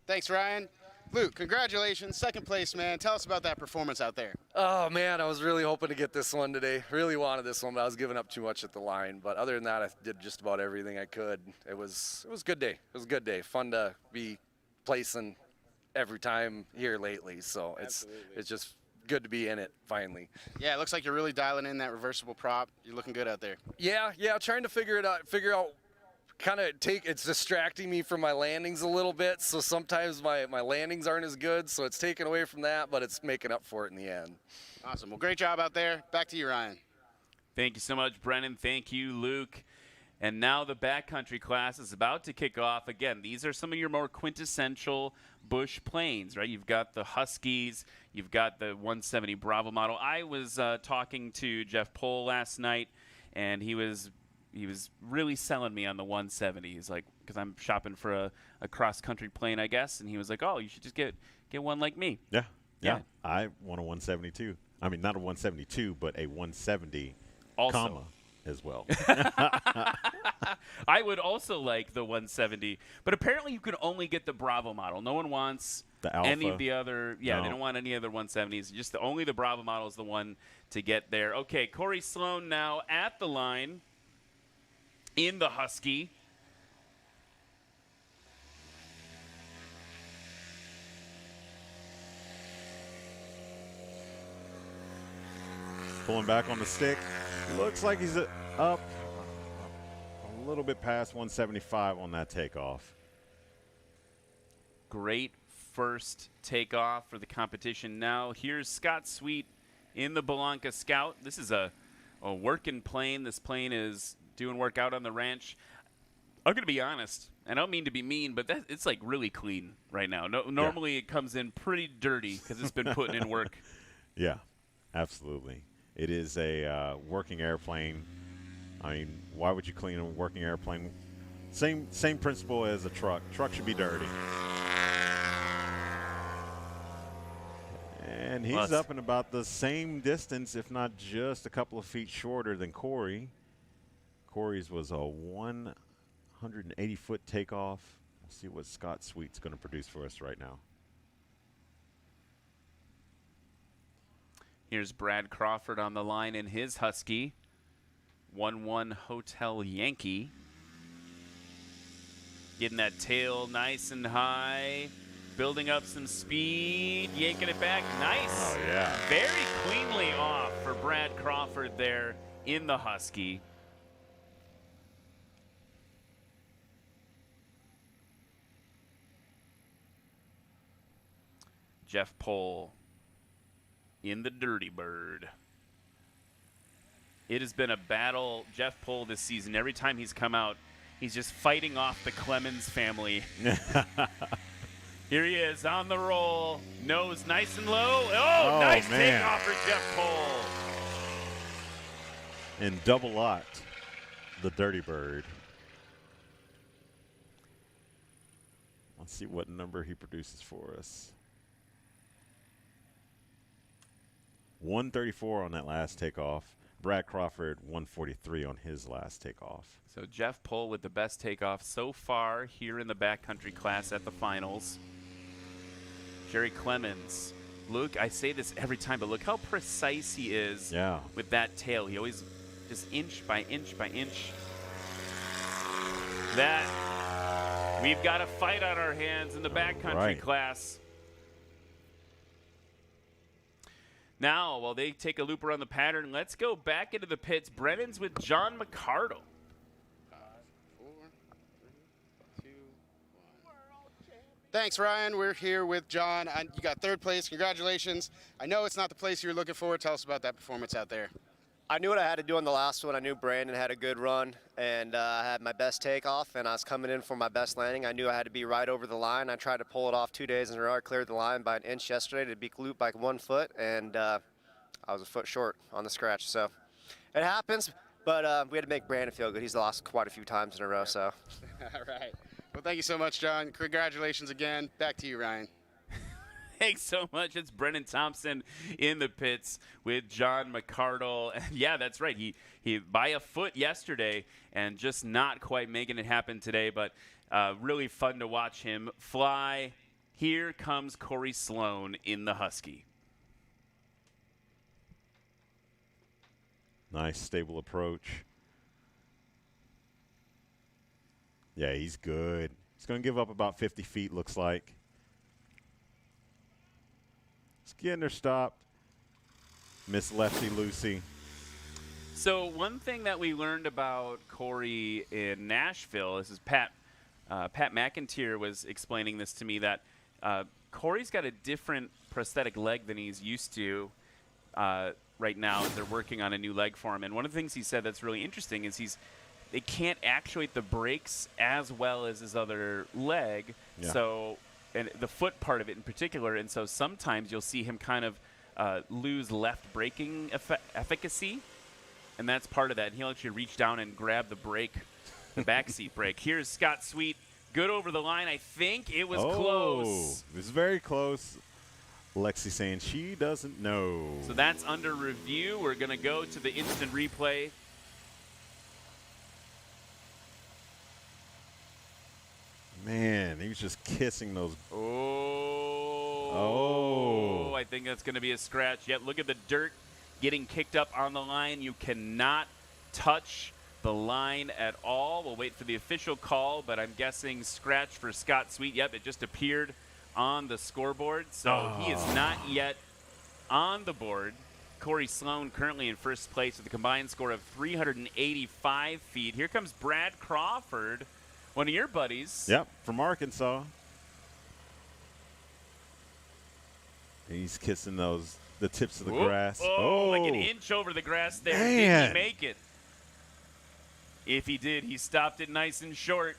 Thanks, Ryan. Luke, congratulations. Second place, man. Tell us about that performance out there. Oh, man, I was really hoping to get this one today. Really wanted this one, but I was giving up too much at the line. But other than that, I did just about everything I could. It was a good day. It was a good day. Fun to be placing every time here lately. So it's just good to be in it finally. Yeah, it looks like you're really dialing in that reversible prop. You're looking good out there. Yeah, trying to figure out it's distracting me from my landings a little bit, so sometimes my landings aren't as good, so it's taken away from that, but it's making up for it in the end. Awesome. Well, great job out there. Back to you, Ryan. Thank you so much, Brennan. Thank you, Luke. And now the backcountry class is about to kick off. Again, these are some of your more quintessential bush planes, right? You've got the Huskies. You've got the 170 Bravo model. I was talking to Jeff Pohl last night, and he was really selling me on the 170. He's like, because I'm shopping for a cross-country plane, I guess, and he was like, oh, you should just get one like me. Yeah. I want a 172. I mean, not a 172, but a 170, also, as well. I would also like the 170, but apparently you can only get the Bravo model. No one wants the Alpha. Any of the other. Yeah, No. They don't want any other 170s. Just only the Bravo model is the one to get there. Okay, Corey Sloan now at the line in the Husky. Pulling back on the stick. Looks like he's up a little bit past 175 on that takeoff. Great first takeoff for the competition. Now here's Scott Sweet in the Belanca Scout. This is a working plane. This plane is doing work out on the ranch. I'm going to be honest. I don't mean to be mean, but it's like really clean right now. Normally it comes in pretty dirty because it's been putting in work. Yeah, absolutely. It is a working airplane. I mean, why would you clean a working airplane? Same principle as a truck. Truck should be dirty. And he's up in about the same distance, if not just a couple of feet shorter than Corey. Corey's was a 180-foot takeoff. We'll see what Scott Sweet's going to produce for us right now. Here's Brad Crawford on the line in his Husky. 1-1 Hotel Yankee. Getting that tail nice and high. Building up some speed. Yanking it back. Nice. Oh, yeah. Very cleanly off for Brad Crawford there in the Husky. Jeff Pohl in the Dirty Bird. It has been a battle, Jeff Pohl, this season. Every time he's come out, he's just fighting off the Clemens family. Here he is on the roll. Nose nice and low. Oh, nice takeoff for Jeff Pohl. And double locked the Dirty Bird. Let's see what number he produces for us. 134 on that last takeoff. Brad Crawford, 143 on his last takeoff. So Jeff Pohl with the best takeoff so far here in the backcountry class at the finals. Jerry Clemens. Luke, I say this every time, but look how precise he is with that tail. He always just inch by inch by inch. We've got a fight on our hands in the backcountry class. Now, while they take a loop around the pattern, let's go back into the pits. Brennan's with John McCardle. Thanks, Ryan. We're here with John. You got third place. Congratulations. I know it's not the place you were looking for. Tell us about that performance out there. I knew what I had to do on the last one. I knew Brandon had a good run, and I had my best takeoff, and I was coming in for my best landing. I knew I had to be right over the line. I tried to pull it off 2 days in a row. I cleared the line by an inch yesterday to be looped by 1 foot, and I was a foot short on the scratch. So it happens, but we had to make Brandon feel good. He's lost quite a few times in a row. So. All right. Well, thank you so much, John. Congratulations again. Back to you, Ryan. Thanks so much. It's Brennan Thompson in the pits with John McCardle. And yeah, that's right. He by a foot yesterday and just not quite making it happen today, but really fun to watch him fly. Here comes Corey Sloan in the Husky. Nice, stable approach. Yeah, he's good. He's going to give up about 50 feet, looks like. He's getting her stopped. Miss Lefty Lucy. So one thing that we learned about Corey in Nashville, this is Pat McIntyre was explaining this to me, that Corey's got a different prosthetic leg than he's used to right now. They're working on a new leg for him. And one of the things he said that's really interesting is they can't actuate the brakes as well as his other leg. Yeah. So, and the foot part of it in particular. And so sometimes you'll see him kind of lose left braking efficacy. And that's part of that. And he'll actually reach down and grab the brake, the backseat brake. Here's Scott Sweet. Good over the line. I think it was close. It was very close. Lexi saying she doesn't know. So that's under review. We're going to go to the instant replay. Man, he was just kissing those. Oh, I think that's going to be a scratch. Yet look at the dirt getting kicked up on the line. You cannot touch the line at all. We'll wait for the official call, but I'm guessing scratch for Scott Sweet. Yep, it just appeared on the scoreboard. So he is not yet on the board. Corey Sloan currently in first place with a combined score of 385 feet. Here comes Brad Crawford, one of your buddies. Yep, from Arkansas. He's kissing the tips of the grass. Oh, like an inch over the grass there. Man. Did he make it? If he did, he stopped it nice and short.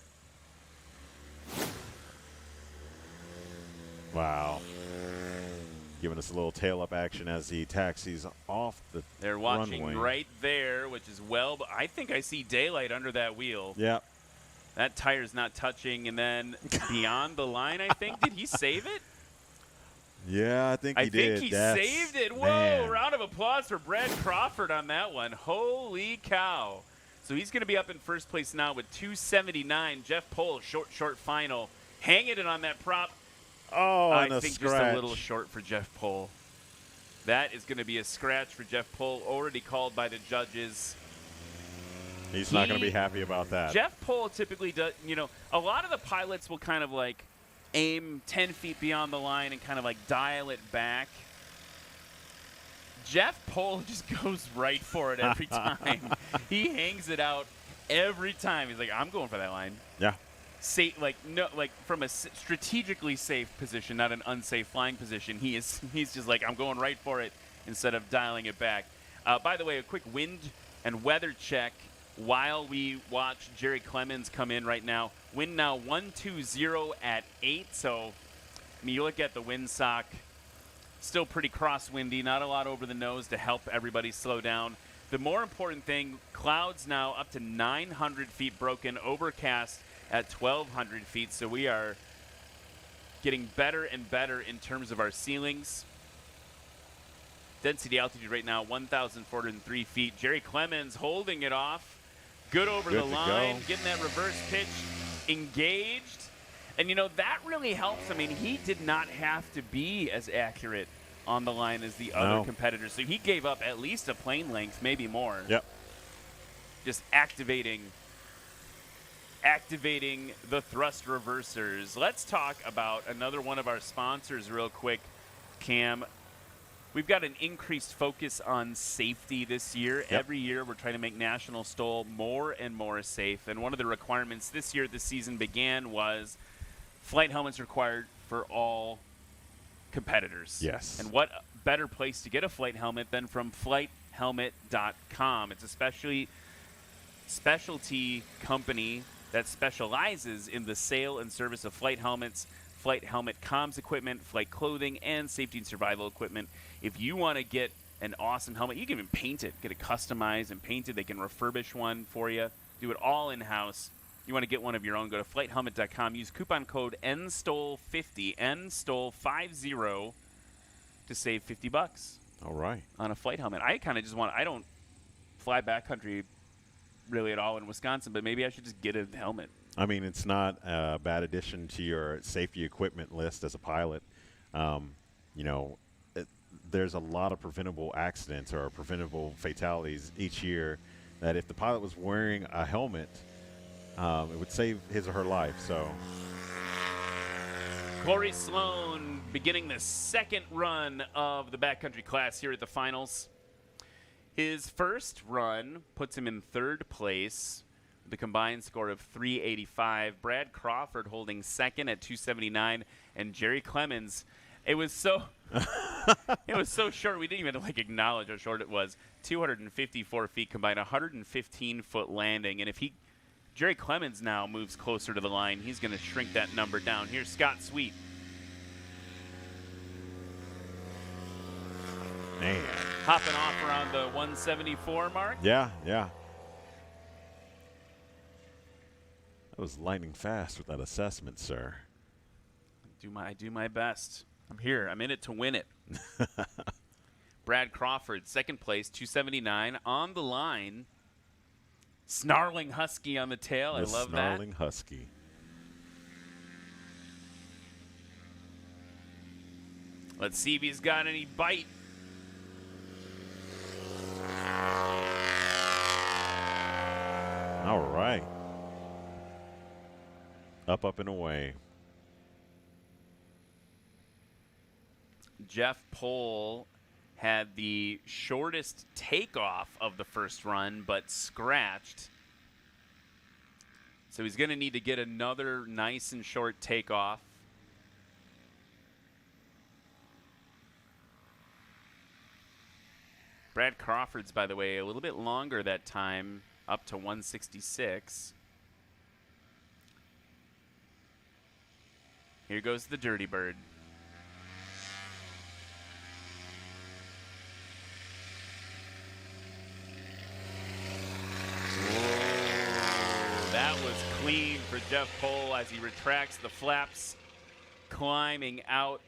Wow. Giving us a little tail-up action as he taxis off the They're watching runway. right there, which is well, but I think I see daylight under that wheel. Yep. That tire's not touching, and then beyond the line, I think. Did he save it? Yeah, I think he did. I think he saved it. Whoa, man. Round of applause for Brad Crawford on that one. Holy cow. So he's going to be up in first place now with 279. Jeff Pohl, short final. Hanging it on that prop. Oh, I and a think scratch. just a little short for Jeff Pohl. That is going to be a scratch for Jeff Pohl, already called by the judges. He's not going to be happy about that. Jeff Pohl typically does, a lot of the pilots will kind of like aim 10 feet beyond the line and kind of like dial it back. Jeff Pohl just goes right for it every time. He hangs it out every time. He's like, I'm going for that line. Yeah. From a strategically safe position, not an unsafe flying position. He's just like, I'm going right for it instead of dialing it back. By the way, a quick wind and weather check while we watch Jerry Clemens come in right now. Wind now 120 at 8. So, you look at the windsock, still pretty crosswindy, not a lot over the nose to help everybody slow down. The more important thing, clouds now up to 900 feet broken, overcast at 1,200 feet. So we are getting better and better in terms of our ceilings. Density altitude right now, 1,403 feet. Jerry Clemens holding it off. Good over the line, getting that reverse pitch engaged. And, that really helps. I mean, he did not have to be as accurate on the line as the other competitors. So he gave up at least a plane length, maybe more. Yep. Just activating the thrust reversers. Let's talk about another one of our sponsors real quick, Cam. We've got an increased focus on safety this year. Yep. Every year we're trying to make National STOL more and more safe. And one of the requirements this year, the season began, was flight helmets required for all competitors. Yes. And what better place to get a flight helmet than from flighthelmet.com? It's a specialty company that specializes in the sale and service of flight helmets, flight helmet comms equipment, flight clothing, and safety and survival equipment. If you want to get an awesome helmet, you can even paint it, get it customized and painted. They can refurbish one for you, do it all in-house. You want to get one of your own, go to flighthelmet.com. Use coupon code NSTOL50, NSTOL50, to save $50. All right. On a flight helmet. I kind of just I don't fly backcountry really at all in Wisconsin, but maybe I should just get a helmet. I mean, it's not a bad addition to your safety equipment list as a pilot. There's a lot of preventable accidents or preventable fatalities each year that if the pilot was wearing a helmet, it would save his or her life. So Corey Sloan beginning the second run of the backcountry class here at the finals. His first run puts him in third place with a combined score of 385. Brad Crawford holding second at 279, and Jerry Clemens. It was so short we didn't even acknowledge how short it was. 254 feet combined, 115-foot landing, and if Jerry Clemens now moves closer to the line, he's going to shrink that number down. Here's Scott Sweet. Man. Hopping off around the 174 mark. Yeah. That was lightning fast with that assessment, sir. I do my best. I'm here. I'm in it to win it. Brad Crawford, second place, 279 on the line. Snarling Husky on the tail. I love that. Snarling Husky. Let's see if he's got any bite. All right. Up and away. Jeff Pohl had the shortest takeoff of the first run, but scratched. So he's going to need to get another nice and short takeoff. Brad Crawford's, by the way, a little bit longer that time, up to 166. Here goes the Dirty Bird. That was clean for Jeff Pohl as he retracts the flaps, climbing out.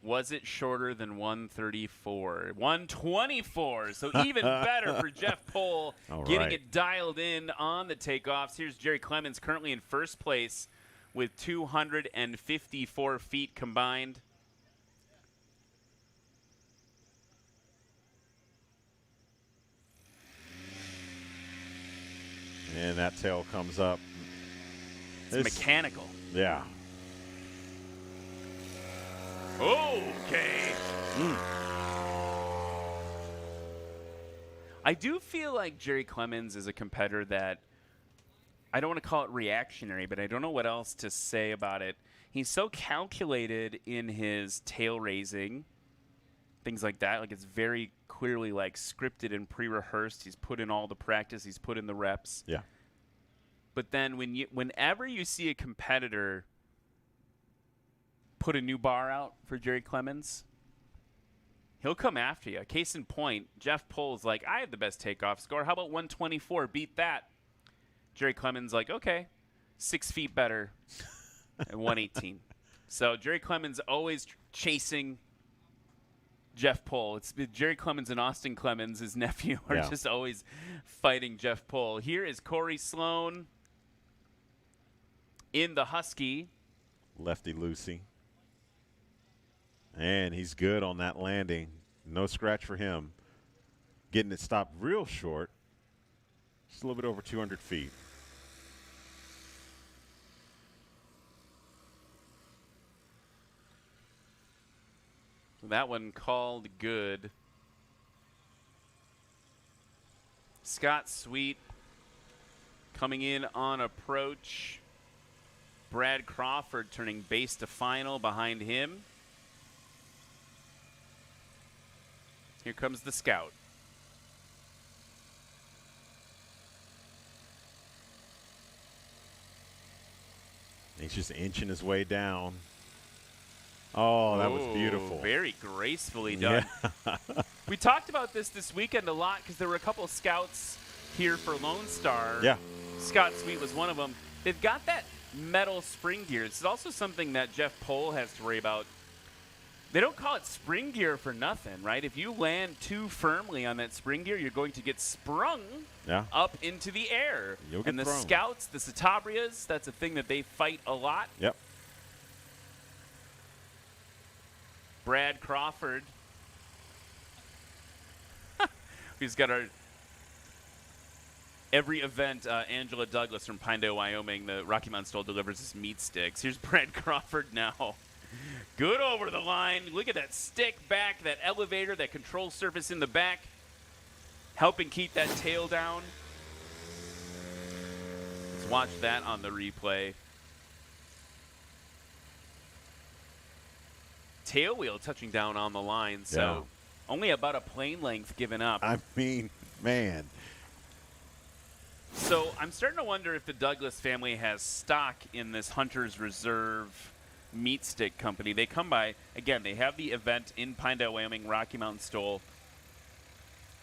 Was it shorter than 134? 124, so even better for Jeff Pohl, getting it dialed in on the takeoffs. Here's Jerry Clemens, currently in first place with 254 feet combined. And that tail comes up. It's mechanical. Yeah. Okay. I do feel like Jerry Clemens is a competitor that, I don't want to call it reactionary, but I don't know what else to say about it. He's so calculated in his tail raising, things like that. Like, it's very clearly scripted and pre-rehearsed. He's put in all the practice. He's put in the reps. Yeah. But then whenever you see a competitor put a new bar out for Jerry Clemens, he'll come after you. Case in point, Jeff Pohl's like, I have the best takeoff score. How about 124? Beat that. Jerry Clemens like, okay, 6 feet better at 118. So Jerry Clemens always chasing Jeff Pohl. It's Jerry Clemens and Austin Clemens, his nephew, are just always fighting Jeff Pohl. Here is Corey Sloan in the Husky. Lefty loosey. And he's good on that landing. No scratch for him. Getting it stopped real short. Just a little bit over 200 feet. That one called good. Scott Sweet coming in on approach. Brad Crawford turning base to final behind him. Here comes the Scout. He's just inching his way down. Oh, that was beautiful. Very gracefully done. Yeah. We talked about this weekend a lot because there were a couple of Scouts here for Lone Star. Yeah. Scott Sweet was one of them. They've got that metal spring gear. It's also something that Jeff Pohl has to worry about. They don't call it spring gear for nothing, right? If you land too firmly on that spring gear, you're going to get sprung up into the air. You'll get and the thrown. Scouts, the Citabrias, that's a thing that they fight a lot. Yep. Brad Crawford. He's got our every event. Angela Douglas from Pinedale, Wyoming, the Rocky Mountain STOL delivers his meat sticks. Here's Brad Crawford now. Good over the line. Look at that stick back, that elevator, that control surface in the back, helping keep that tail down. Let's watch that on the replay. Tail wheel touching down on the line, so only about a plane length given up. I mean, man. So I'm starting to wonder if the Douglas family has stock in this Hunter's Reserve meat stick company. They come by, again, they have the event in Pinedale, Wyoming, Rocky Mountain STOL,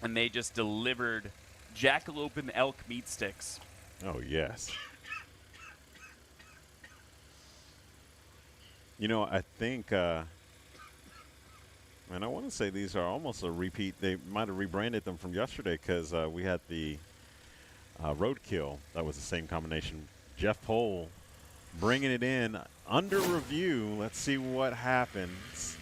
and they just delivered jackalope and elk meat sticks. Oh, yes. You know, I think, and I want to say these are almost a repeat. They might have rebranded them from yesterday because we had the Roadkill. That was the same combination. Jeff Pohl bringing it in under review. Let's see what happens.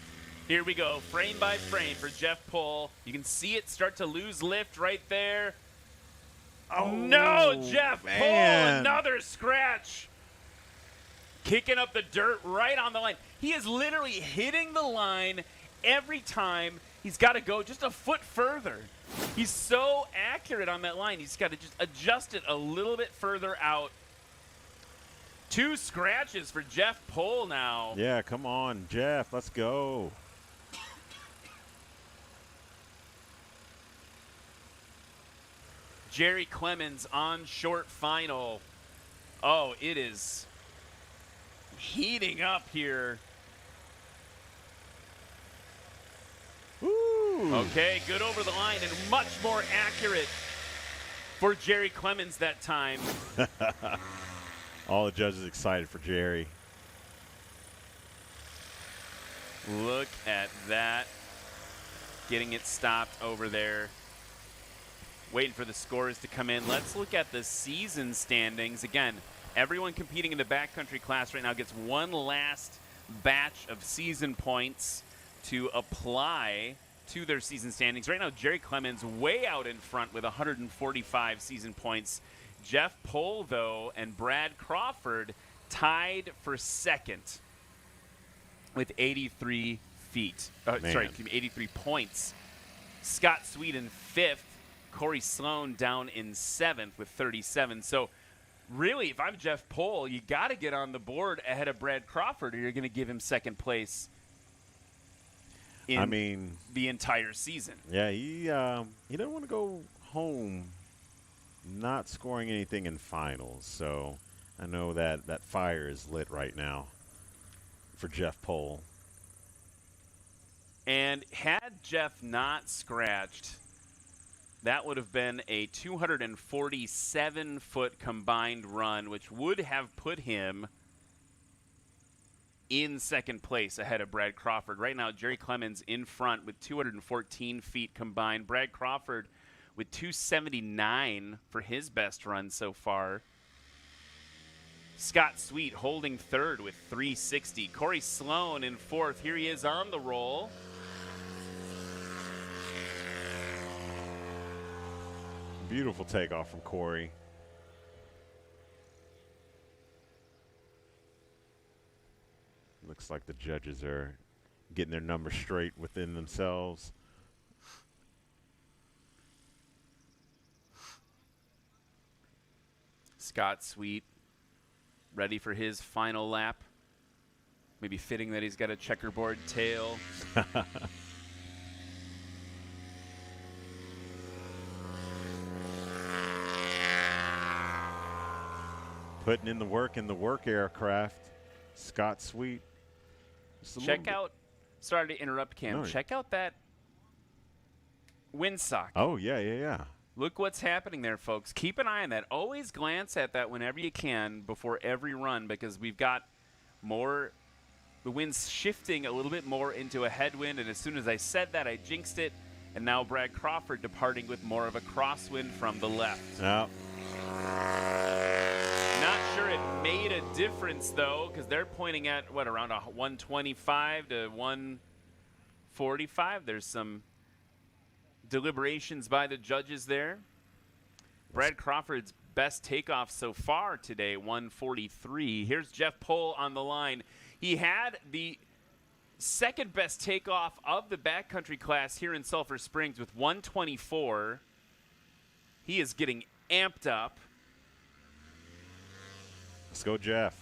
Here we go, frame by frame for Jeff Pohl. You can see it start to lose lift right there. Oh, no, Jeff Pohl, another scratch. Kicking up the dirt right on the line. He is literally hitting the line every time. He's got to go just a foot further. He's so accurate on that line. He's got to just adjust it a little bit further out. 2 scratches for Jeff Pohl now. Yeah, come on, Jeff. Let's go. Jerry Clemens on short final. Oh, it is heating up here. Ooh. Okay, good over the line and much more accurate for Jerry Clemens that time. All the judges excited for Jerry. Look at that. Getting it stopped over there. Waiting for the scores to come in. Let's look at the season standings. Again, everyone competing in the backcountry class right now gets one last batch of season points to apply to their season standings. Right now, Jerry Clemens way out in front with 145 season points. Jeff Pohl, though, and Brad Crawford tied for second with 83 feet. 83 points. Scott Sweet in fifth. Corey Sloan down in seventh with 37. So, really, if I'm Jeff Pohl, you got to get on the board ahead of Brad Crawford, or you're going to give him second place in the entire season. Yeah, he doesn't want to go home not scoring anything in finals. So I know that fire is lit right now for Jeff Pohl. And had Jeff not scratched, that would have been a 247-foot combined run, which would have put him in second place ahead of Brad Crawford. Right now, Jerry Clemens in front with 214 feet combined. Brad Crawford with 279 for his best run so far. Scott Sweet holding third with 360. Corey Sloan in fourth. Here he is on the roll. Beautiful takeoff from Corey. Looks like the judges are getting their numbers straight within themselves. Scott Sweet ready for his final lap. Maybe fitting that he's got a checkerboard tail. Putting in the work aircraft. Scott Sweet. Check out, sorry to interrupt, Cam. No. Check out that windsock. Oh, yeah. Look what's happening there, folks. Keep an eye on that. Always glance at that whenever you can before every run, because we've got more, the wind's shifting a little bit more into a headwind, and as soon as I said that, I jinxed it, and now Brad Crawford departing with more of a crosswind from the left. Yep. Not sure it made a difference, though, because they're pointing at, what, around a 125 to 145. There's some deliberations by the judges there. Brad Crawford's best takeoff so far today, 143. Here's Jeff Pohl on the line. He had the second best takeoff of the backcountry class here in Sulphur Springs with 124. He is getting amped up. Let's go, Jeff.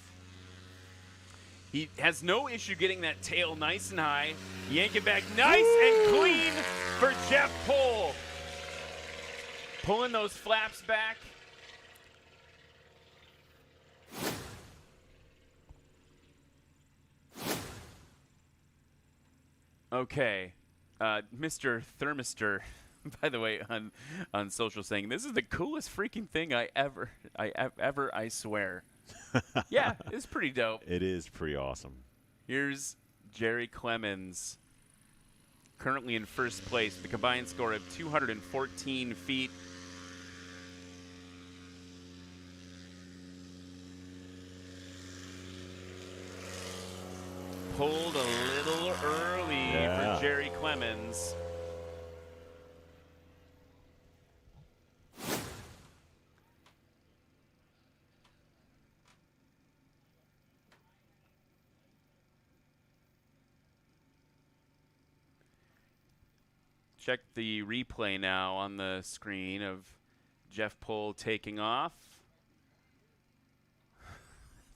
He has no issue getting that tail nice and high. Yank it back nice and clean for Jeff Pohl. Pulling those flaps back. Okay. Mr. Thermistor, by the way, on social saying, this is the coolest freaking thing I swear. Yeah, it's pretty dope. It is pretty awesome. Here's Jerry Clemens, currently in first place with a combined score of 214 feet. Pulled a little early for Jerry Clemens. Check the replay now on the screen of Jeff Pohl taking off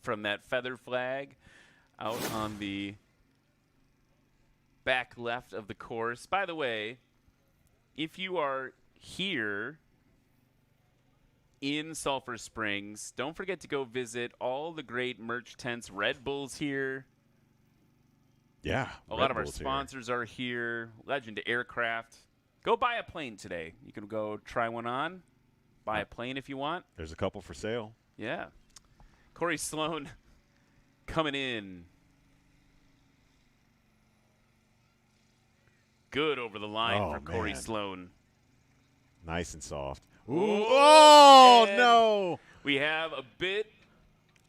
from that feather flag out on the back left of the course. By the way, if you are here in Sulphur Springs, don't forget to go visit all the great merch tents. Red Bull's here. Yeah. A lot of our sponsors are here. Legend Aircraft. Go buy a plane today. You can go try one on. Buy a plane if you want. There's a couple for sale. Yeah. Corey Sloan coming in. Good over the line for Corey Sloan. Nice and soft. Ooh, oh, no. We have a bit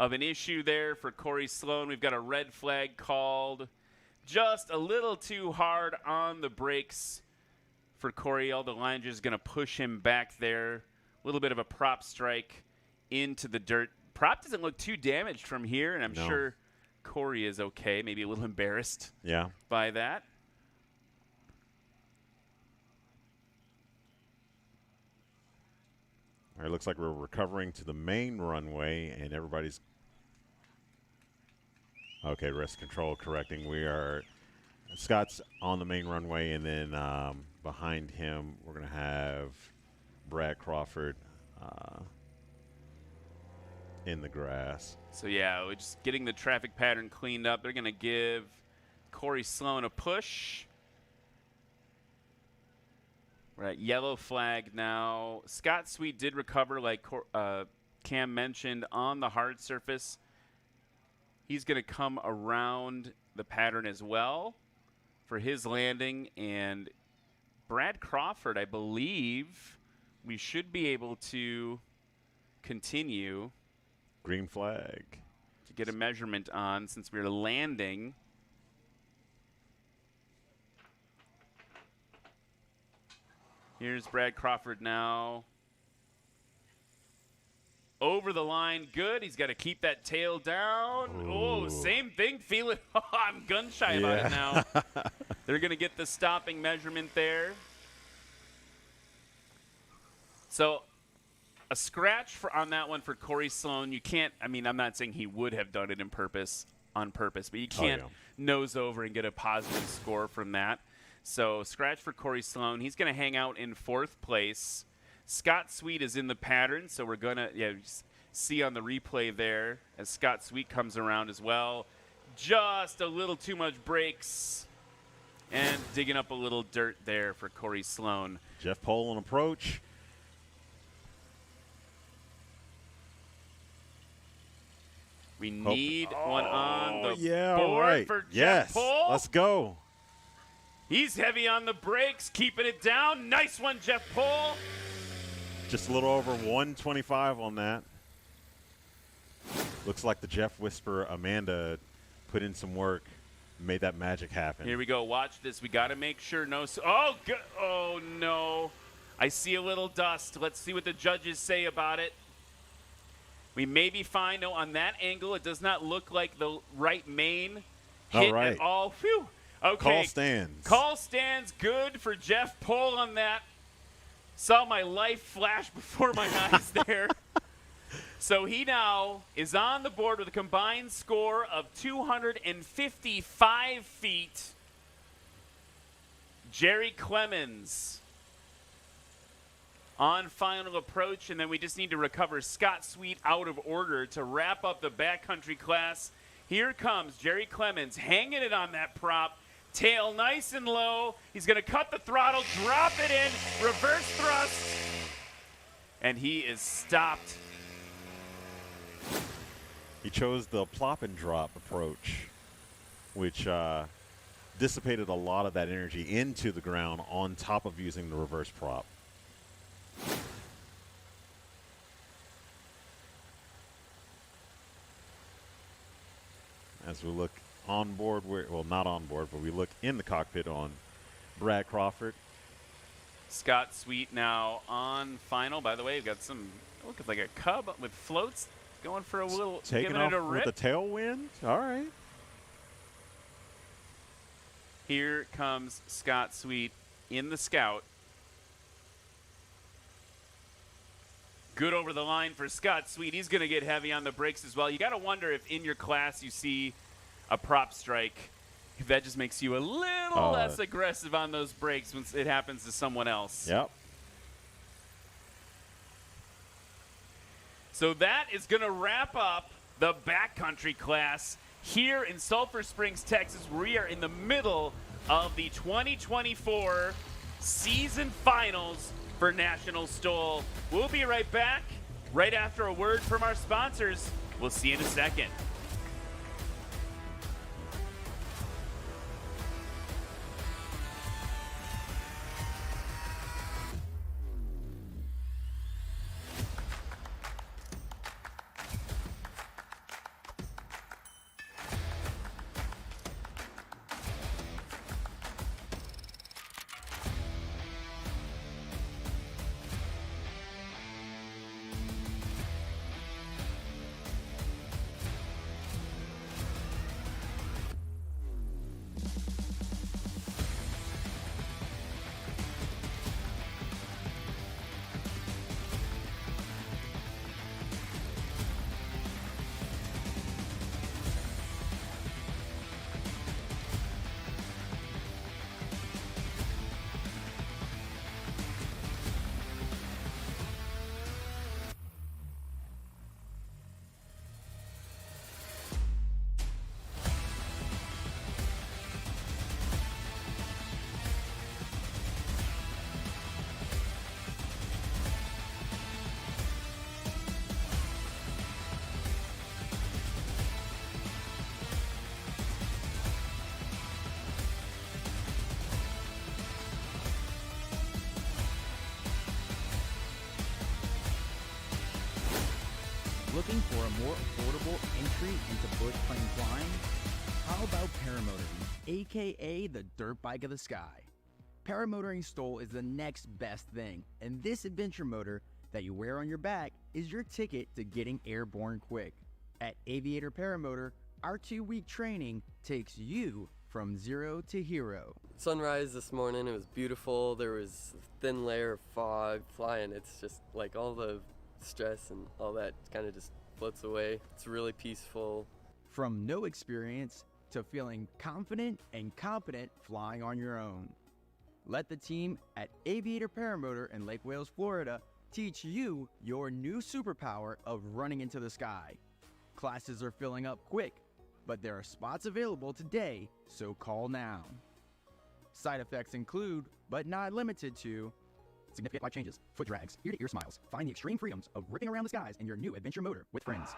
of an issue there for Corey Sloan. We've got a red flag called. Just a little too hard on the brakes for Corey. All the line just going to push him back there. A little bit of a prop strike into the dirt. Prop doesn't look too damaged from here, and I'm sure Corey is okay. Maybe a little embarrassed by that. All right, looks like we're recovering to the main runway, and everybody's okay. Rest control correcting. We are Scott's on the main runway, and then behind him we're gonna have Brad Crawford in the grass. So yeah, we're just getting the traffic pattern cleaned up. They're gonna give Corey Sloan a push. We're at yellow flag now. Scott Sweet did recover, like Cam mentioned, on the hard surface. He's going to come around the pattern as well for his landing. And Brad Crawford, I believe, we should be able to continue. Green flag. To get a measurement on since we're landing. Here's Brad Crawford now. Over the line, good. He's got to keep that tail down. Ooh. Oh, same thing. Feel it. I'm gun shy about it now. They're going to get the stopping measurement there. So a scratch on that one for Corey Sloan. You can't, I mean, I'm not saying he would have done it on purpose, but you can't nose over and get a positive score from that. So scratch for Corey Sloan. He's going to hang out in 4th place. Scott Sweet is in the pattern, so we're going to see on the replay there as Scott Sweet comes around as well. Just a little too much brakes and digging up a little dirt there for Corey Sloan. Jeff Pohl on approach. We need one on the board right. for Jeff Pohl. Let's go. He's heavy on the brakes, keeping it down. Nice one, Jeff Pohl. Just a little over 125 on that. Looks like the Jeff Whisperer Amanda put in some work, made that magic happen. Here we go. Watch this. We got to make sure oh, no. I see a little dust. Let's see what the judges say about it. We may be fine. No, on that angle, it does not look like the right main hit at all. Phew. Okay. Call stands. Call stands good for Jeff Pohl on that. Saw my life flash before my eyes there. So he now is on the board with a combined score of 255 feet. Jerry Clemens on final approach, and then we just need to recover Scott Sweet out of order to wrap up the backcountry class. Here comes Jerry Clemens hanging it on that prop. Tail nice and low. He's going to cut the throttle, drop it in, reverse thrust, and he is stopped. He chose the plop and drop approach, which dissipated a lot of that energy into the ground on top of using the reverse prop. As we look on board, well, not on board, but we look in the cockpit on Brad Crawford. Scott Sweet now on final. By the way, we've got some, look, it's like a Cub with floats going for a little, taking giving off it a rip. with a tailwind. All right. Here comes Scott Sweet in the Scout. Good over the line for Scott Sweet. He's going to get heavy on the brakes as well. You got to wonder if in your class you see a prop strike, if that just makes you a little less aggressive on those brakes when it happens to someone else. Yep. So that is going to wrap up the backcountry class here in Sulphur Springs, Texas. We are in the middle of the 2024 season finals for National STOL. We'll be right back right after a word from our sponsors. We'll see you in a second. Looking for a more affordable entry into bush plane flying? How about paramotoring, aka the dirt bike of the sky? Paramotoring STOL is the next best thing, and this adventure motor that you wear on your back is your ticket to getting airborne quick. At Aviator Paramotor, our 2-week training takes you from zero to hero. Sunrise this morning, it was beautiful. There was a thin layer of fog flying. It's just like all the stress and all that kind of just floats away. It's really peaceful. From no experience to feeling confident and competent flying on your own. Let the team at Aviator Paramotor in Lake Wales, Florida teach you your new superpower of running into the sky. Classes are filling up quick, but there are spots available today, so call now. Side effects include, but not limited to, significant life changes, foot drags, ear-to-ear smiles. Find the extreme freedoms of ripping around the skies in your new adventure motor with friends.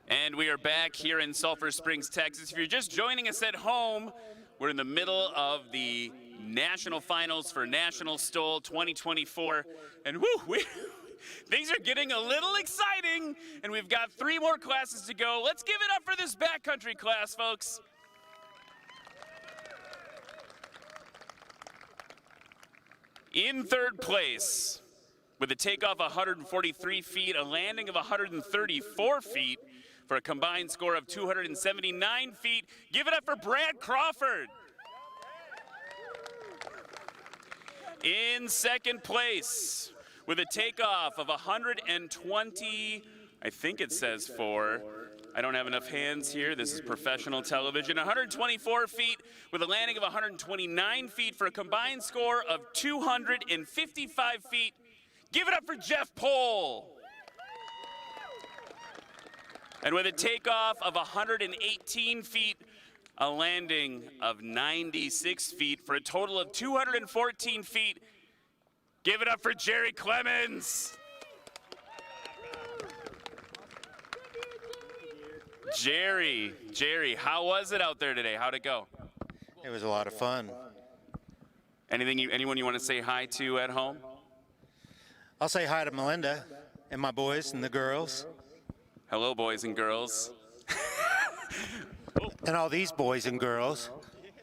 And we are back here in Sulphur Springs, Texas. If you're just joining us at home, we're in the middle of the national finals for National STOL 2024. And woo, things are getting a little exciting. And we've got 3 more classes to go. Let's give it up for this backcountry class, folks. In third place, with a takeoff of 143 feet, a landing of 134 feet, for a combined score of 279 feet. Give it up for Brad Crawford. In second place, with a takeoff of 120, I think it says 4. I don't have enough hands here. This is professional television. 124 feet with a landing of 129 feet for a combined score of 255 feet. Give it up for Jeff Pohl. And with a takeoff of 118 feet, a landing of 96 feet for a total of 214 feet. Give it up for Jerry Clemens. Jerry, how was it out there today? How'd it go? It was a lot of fun. Anyone you want to say hi to at home? I'll say hi to Melinda and my boys and the girls. Hello, boys and girls. And all these boys and girls.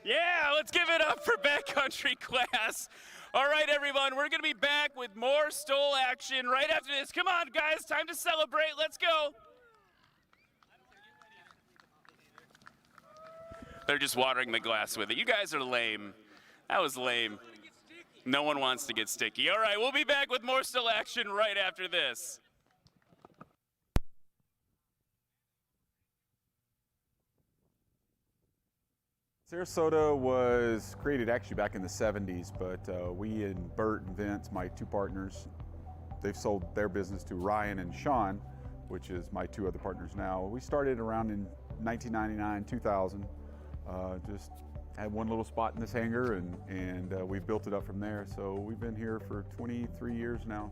Yeah, let's give it up for backcountry class. All right, everyone, we're going to be back with more STOL action right after this. Come on, guys, time to celebrate. Let's go. They're just watering the glass with it. You guys are lame. That was lame. No one wants to get sticky. All right, we'll be back with more STOL action right after this. Sarasota was created actually back in the 70s, but we and Bert and Vince, my 2 partners, they've sold their business to Ryan and Sean, which is my 2 other partners now. We started around in 1999, 2000. Just had one little spot in this hangar, and we've built it up from there. So we've been here for 23 years now.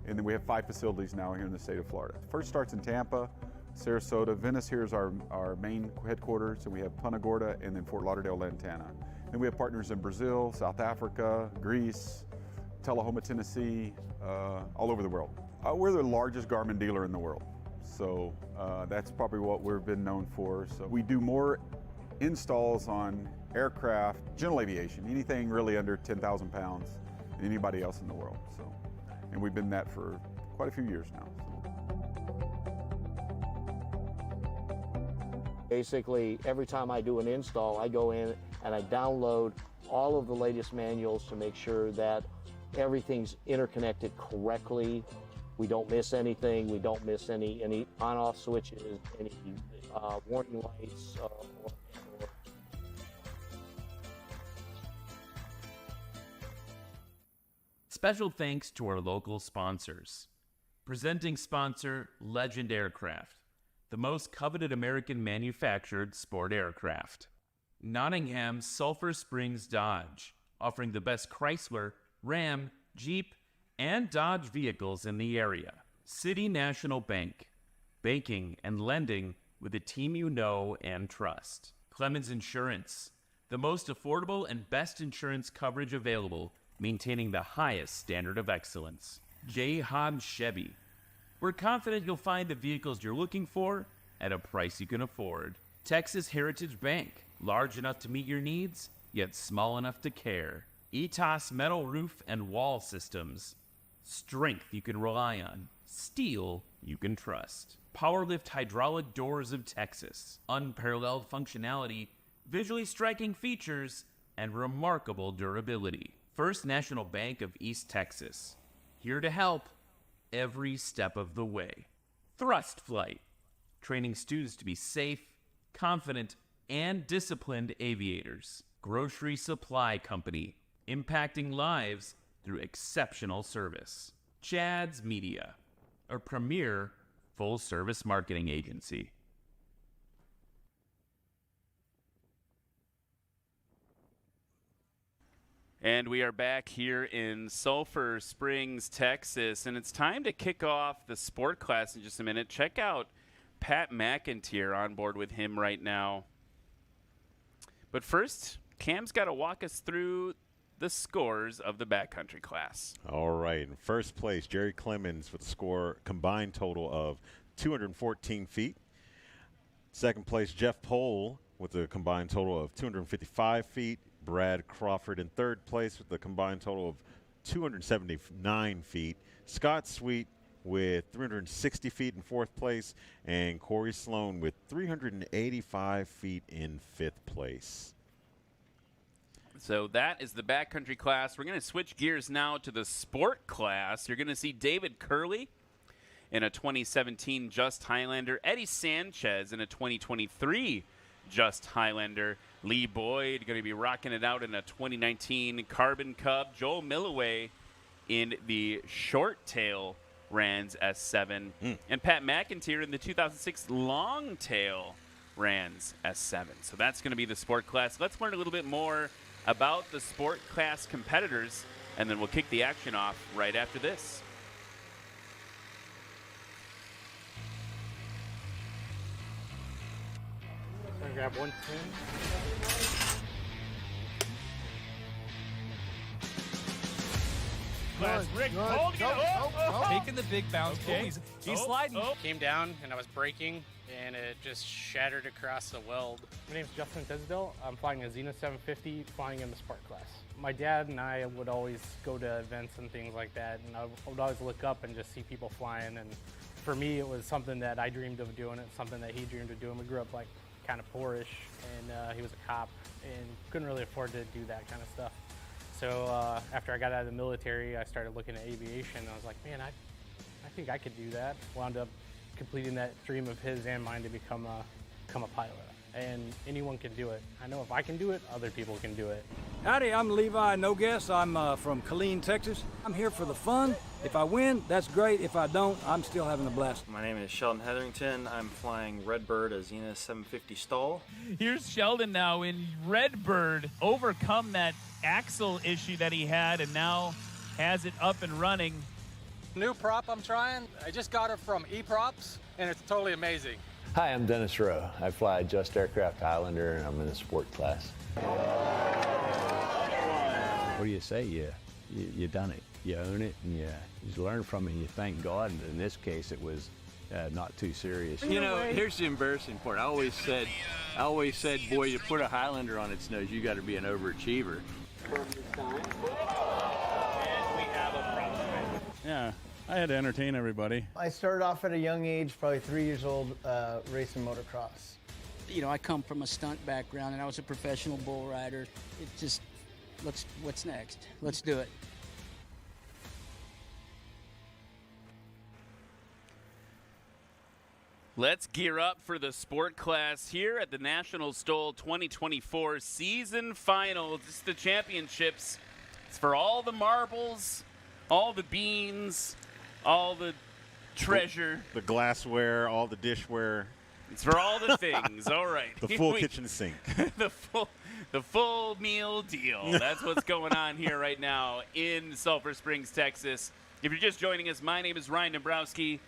And then we have 5 facilities now here in the state of Florida. First starts in Tampa, Sarasota. Venice here is our main headquarters, and we have Punta Gorda and then Fort Lauderdale, Lantana. And we have partners in Brazil, South Africa, Greece, Tullahoma, Tennessee, all over the world. We're the largest Garmin dealer in the world, so that's probably what we've been known for. So we do more installs on aircraft, general aviation, anything really under 10,000 pounds than anybody else in the world. So, and we've been that for quite a few years now. Basically, every time I do an install, I go in and I download all of the latest manuals to make sure that everything's interconnected correctly. We don't miss anything. We don't miss any on-off switches, any warning lights. Special thanks to our local sponsors. Presenting sponsor, Legend Aircraft, the most coveted American manufactured sport aircraft. Nottingham Sulphur Springs Dodge, offering the best Chrysler, Ram, Jeep, and Dodge vehicles in the area. City National Bank, banking and lending with a team you know and trust. Clemens Insurance, the most affordable and best insurance coverage available, maintaining the highest standard of excellence. J. Hobbs Chevy. We're confident you'll find the vehicles you're looking for at a price you can afford. Texas Heritage Bank. Large enough to meet your needs, yet small enough to care. ETOS metal roof and wall systems. Strength you can rely on. Steel you can trust. Powerlift hydraulic doors of Texas. Unparalleled functionality, visually striking features, and remarkable durability. First National Bank of East Texas, here to help every step of the way. Thrust Flight, training students to be safe, confident, and disciplined aviators. Grocery Supply Company, impacting lives through exceptional service. Chad's Media, a premier full-service marketing agency. And we are back here in Sulphur Springs, Texas, and it's time to kick off the sport class in just a minute. Check out Pat McIntyre on board with him right now. But first, Cam's got to walk us through the scores of the backcountry class. All right. In first place, Jerry Clemens with a combined total of 214 feet. Second place, Jeff Pohl with a combined total of 255 feet. Brad Crawford in third place with a combined total of 279 feet. Scott Sweet with 360 feet in fourth place. And Corey Sloan with 385 feet in fifth place. So that is the backcountry class. We're going to switch gears now to the sport class. You're going to see David Curley in a 2017 Just Highlander, Eddie Sanchez in a 2023 Just Highlander, Lee Boyd going to be rocking it out in a 2019 Carbon Cub, Joel Milloway in the Short Tail Rans S7, and Pat McIntyre in the 2006 Long Tail Rans S7. So that's going to be the sport class. Let's learn a little bit more about the sport class competitors, and then we'll kick the action off right after this. Grab one pin. Rick, taking the big bounce. Okay. He's sliding. Came down and I was braking and it just shattered across the weld. My name's Justin Tisdale. I'm flying a Zenith 750, flying in the Spark class. My dad and I would always go to events and things like that, and I would always look up and just see people flying. And for me, it was something that I dreamed of doing. It's something that he dreamed of doing. We grew up like kind of poorish, and he was a cop and couldn't really afford to do that kind of stuff. So after I got out of the military, I started looking at aviation. I was like, man, I think I could do that. Wound up completing that dream of his and mine to become a pilot. And anyone can do it. I know if I can do it, other people can do it. Howdy, I'm Levi No Guess. I'm from Killeen, Texas. I'm here for the fun. If I win, that's great. If I don't, I'm still having a blast. My name is Sheldon Hetherington. I'm flying Redbird, a Zenith 750 STOL. Here's Sheldon now in Redbird, overcome that axle issue that he had and now has it up and running. New prop I'm trying. I just got it from E-Props, and it's totally amazing. Hi, I'm Dennis Rowe. I fly Just Aircraft Highlander, and I'm in the sport class. What do you say? You done it. You own it, and you learn from it, and you thank God. And in this case, it was not too serious. You know, here's the embarrassing part. I always said, boy, you put a Highlander on its nose, you got to be an overachiever. Yeah, I had to entertain everybody. I started off at a young age, probably 3 years old, racing motocross. You know, I come from a stunt background, and I was a professional bull rider. It just, what's next? Let's do it. Let's gear up for the sport class here at the National STOL 2024 season finals. It's the championships. It's for all the marbles, all the beans, all the treasure. The glassware, all the dishware. It's for all the things. All right. The full kitchen sink. the full meal deal. That's what's going on here right now in Sulphur Springs, Texas. If you're just joining us, my name is Ryan Dombrowski.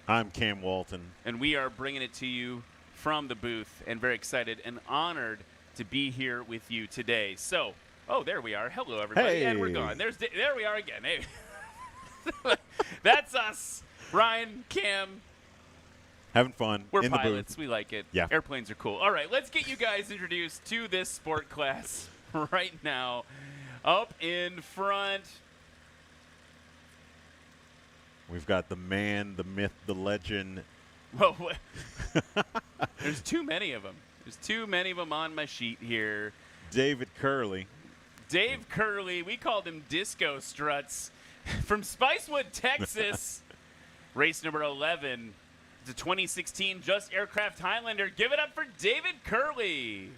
I'm Cam Walton. And we are bringing it to you from the booth, and very excited and honored to be here with you today. So, there we are. Hello, everybody. Hey. And we're gone. There we are again. Hey. That's us. Ryan, Cam. Having fun. We're in pilots. The booth. We like it. Yeah. Airplanes are cool. All right, let's get you guys introduced to this sport class right now. Up in front. We've got the man, the myth, the legend. Well, there's too many of them. There's too many of them on my sheet here. David Curley. Dave Curley, we called him Disco Struts, from Spicewood, Texas. Race number 11. It's a 2016 Just Aircraft Highlander. Give it up for David Curley.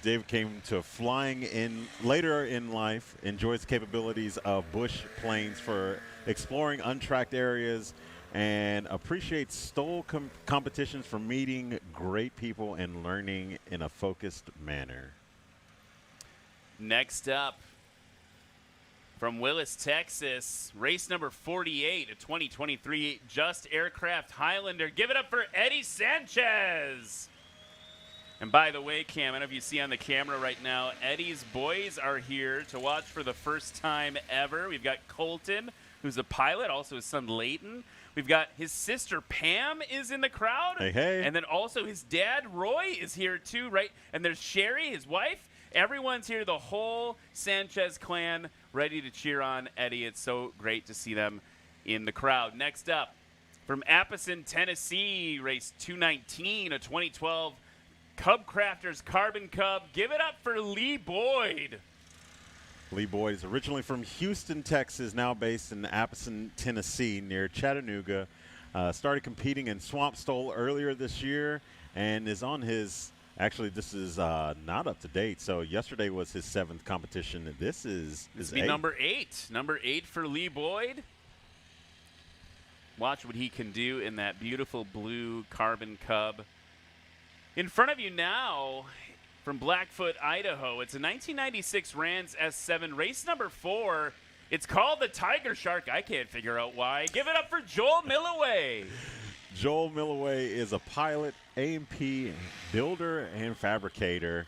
Dave came to flying in later in life, enjoys the capabilities of bush planes for exploring untracked areas, and appreciates STOL competitions for meeting great people and learning in a focused manner. Next up, from Willis, Texas, race number 48, a 2023 Just Aircraft Highlander. Give it up for Eddie Sanchez. And by the way, Cam, I don't know if you see on the camera right now, Eddie's boys are here to watch for the first time ever. We've got Colton, who's a pilot, also his son Leighton. We've got his sister Pam is in the crowd. Hey, hey. And then also his dad Roy is here too, right? And there's Sherry, his wife. Everyone's here, the whole Sanchez clan, ready to cheer on Eddie. It's so great to see them in the crowd. Next up, from Appleton, Tennessee, race 219, a 2012 Cub Crafters Carbon Cub. Give it up for Lee Boyd. Lee Boyd is originally from Houston, Texas, now based in Appleton, Tennessee, near Chattanooga. Started competing in Swamp STOL earlier this year and is on his... Actually, this is not up to date. So yesterday was his 7th competition. This is his 8th. Number 8. Number 8 for Lee Boyd. Watch what he can do in that beautiful blue Carbon Cub. In front of you now, from Blackfoot, Idaho, it's a 1996 Rans S7, race number 4. It's called the Tiger Shark. I can't figure out why. Give it up for Joel Milloway. Joel Milloway is a pilot, A&P, builder, and fabricator.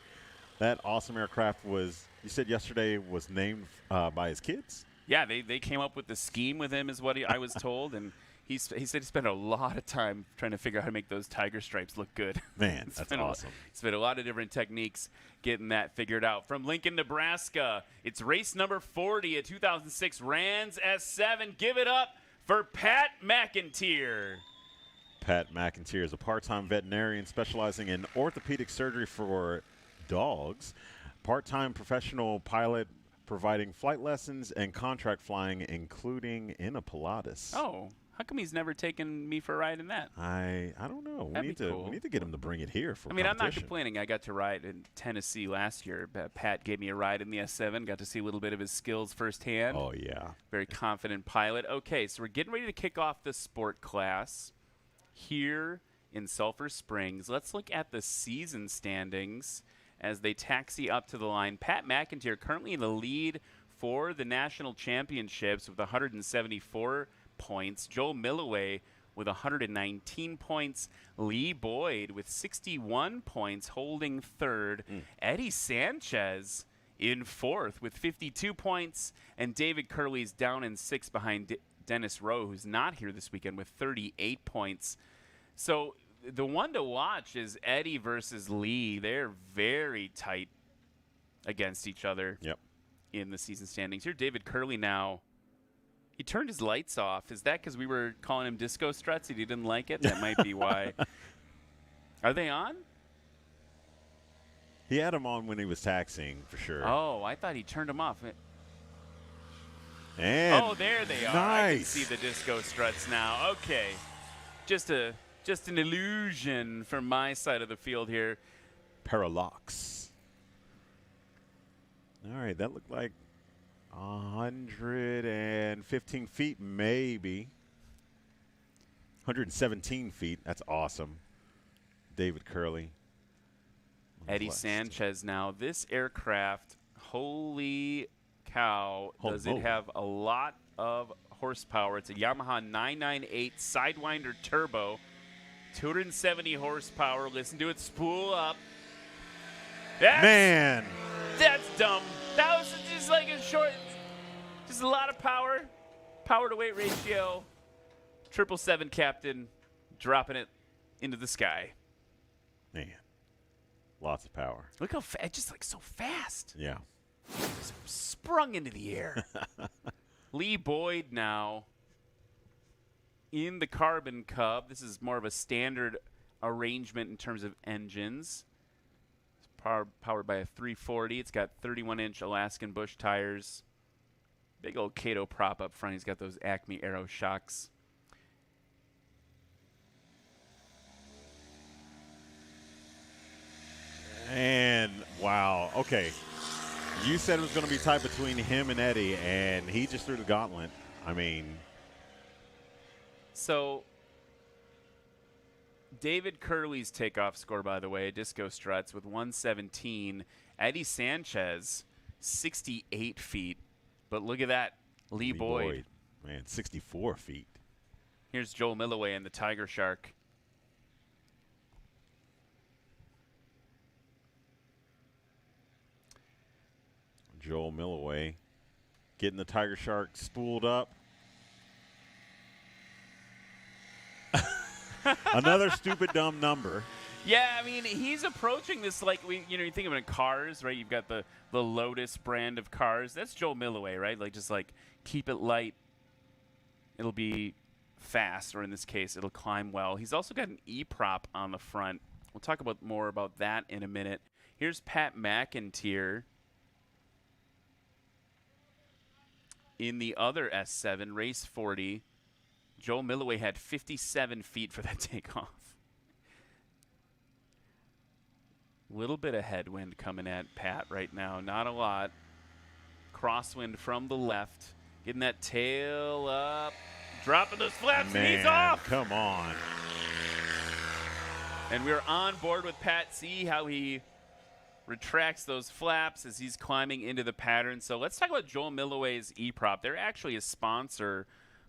That awesome aircraft was, you said yesterday, was named by his kids? Yeah, they came up with the scheme with him is what I was told, and he said he spent a lot of time trying to figure out how to make those tiger stripes look good. Man, that's awesome. He spent a lot of different techniques getting that figured out. From Lincoln, Nebraska, it's race number 40, a 2006 Rans S7. Give it up for Pat McIntyre. Pat McIntyre is a part-time veterinarian specializing in orthopedic surgery for dogs, part-time professional pilot providing flight lessons and contract flying, including in a Pilatus. Oh, how come he's never taken me for a ride in that? I don't know. We need to get him to bring it here for I'm not complaining. I got to ride in Tennessee last year. Pat gave me a ride in the S7. Got to see a little bit of his skills firsthand. Oh, yeah. Very confident pilot. Okay, so we're getting ready to kick off the sport class here in Sulphur Springs. Let's look at the season standings as they taxi up to the line. Pat McIntyre currently in the lead for the national championships with 174 points. Joel Milloway with 119 points. Lee Boyd with 61 points holding third. Eddie Sanchez in fourth with 52 points. And David Curley's down in sixth behind Dennis Rowe, who's not here this weekend, with 38 points. So the one to watch is Eddie versus Lee. They're very tight against each other in the season standings. Here, David Curley now. He turned his lights off. Is that because we were calling him Disco Struts and he didn't like it? That might be why. Are they on? He had them on when he was taxiing, for sure. Oh, I thought he turned them off. And oh, there they are. nice. I can see the Disco Struts now. Okay. Just an illusion from my side of the field here. Parallax. All right, that looked like 115 feet, maybe. 117 feet. That's awesome. David Curley. Eddie Sanchez now. This aircraft, holy cow, does it have a lot of horsepower. It's a Yamaha 998 Sidewinder Turbo. 270 horsepower. Listen to it spool up. Man. That's dumb. That was just like a short, just a lot of power. Power to weight ratio. 777 Captain dropping it into the sky. Man. Lots of power. Look how just like so fast. Yeah. Just sprung into the air. Lee Boyd now in the Carbon Cub. This is more of a standard arrangement in terms of engines. powered by a 340. It's got 31-inch Alaskan Bush tires. Big old Kato prop up front. He's got those Acme Aero shocks. And wow, okay. You said it was going to be tight between him and Eddie, and he just threw the gauntlet. I mean, so David Curley's takeoff score, by the way, Disco Struts with 117. Eddie Sanchez, 68 feet. But look at that, Lee Boyd. Man, 64 feet. Here's Joel Milloway and the Tiger Shark. Joel Milloway getting the Tiger Shark spooled up. Another stupid dumb number. Yeah, I mean, he's approaching this like you think of it in cars, right? You've got the Lotus brand of cars. That's Joel Milloway, right? Like just like keep it light. It'll be fast, or in this case, it'll climb well. He's also got an E-prop on the front. We'll talk more about that in a minute. Here's Pat McIntyre in the other S7, race 40. Joel Milloway had 57 feet for that takeoff. Little bit of headwind coming at Pat right now. Not a lot. Crosswind from the left. Getting that tail up. Dropping those flaps, and he's off. Come on. And we're on board with Pat. See how he retracts those flaps as he's climbing into the pattern. So let's talk about Joel Milloway's E-prop. They're actually a sponsor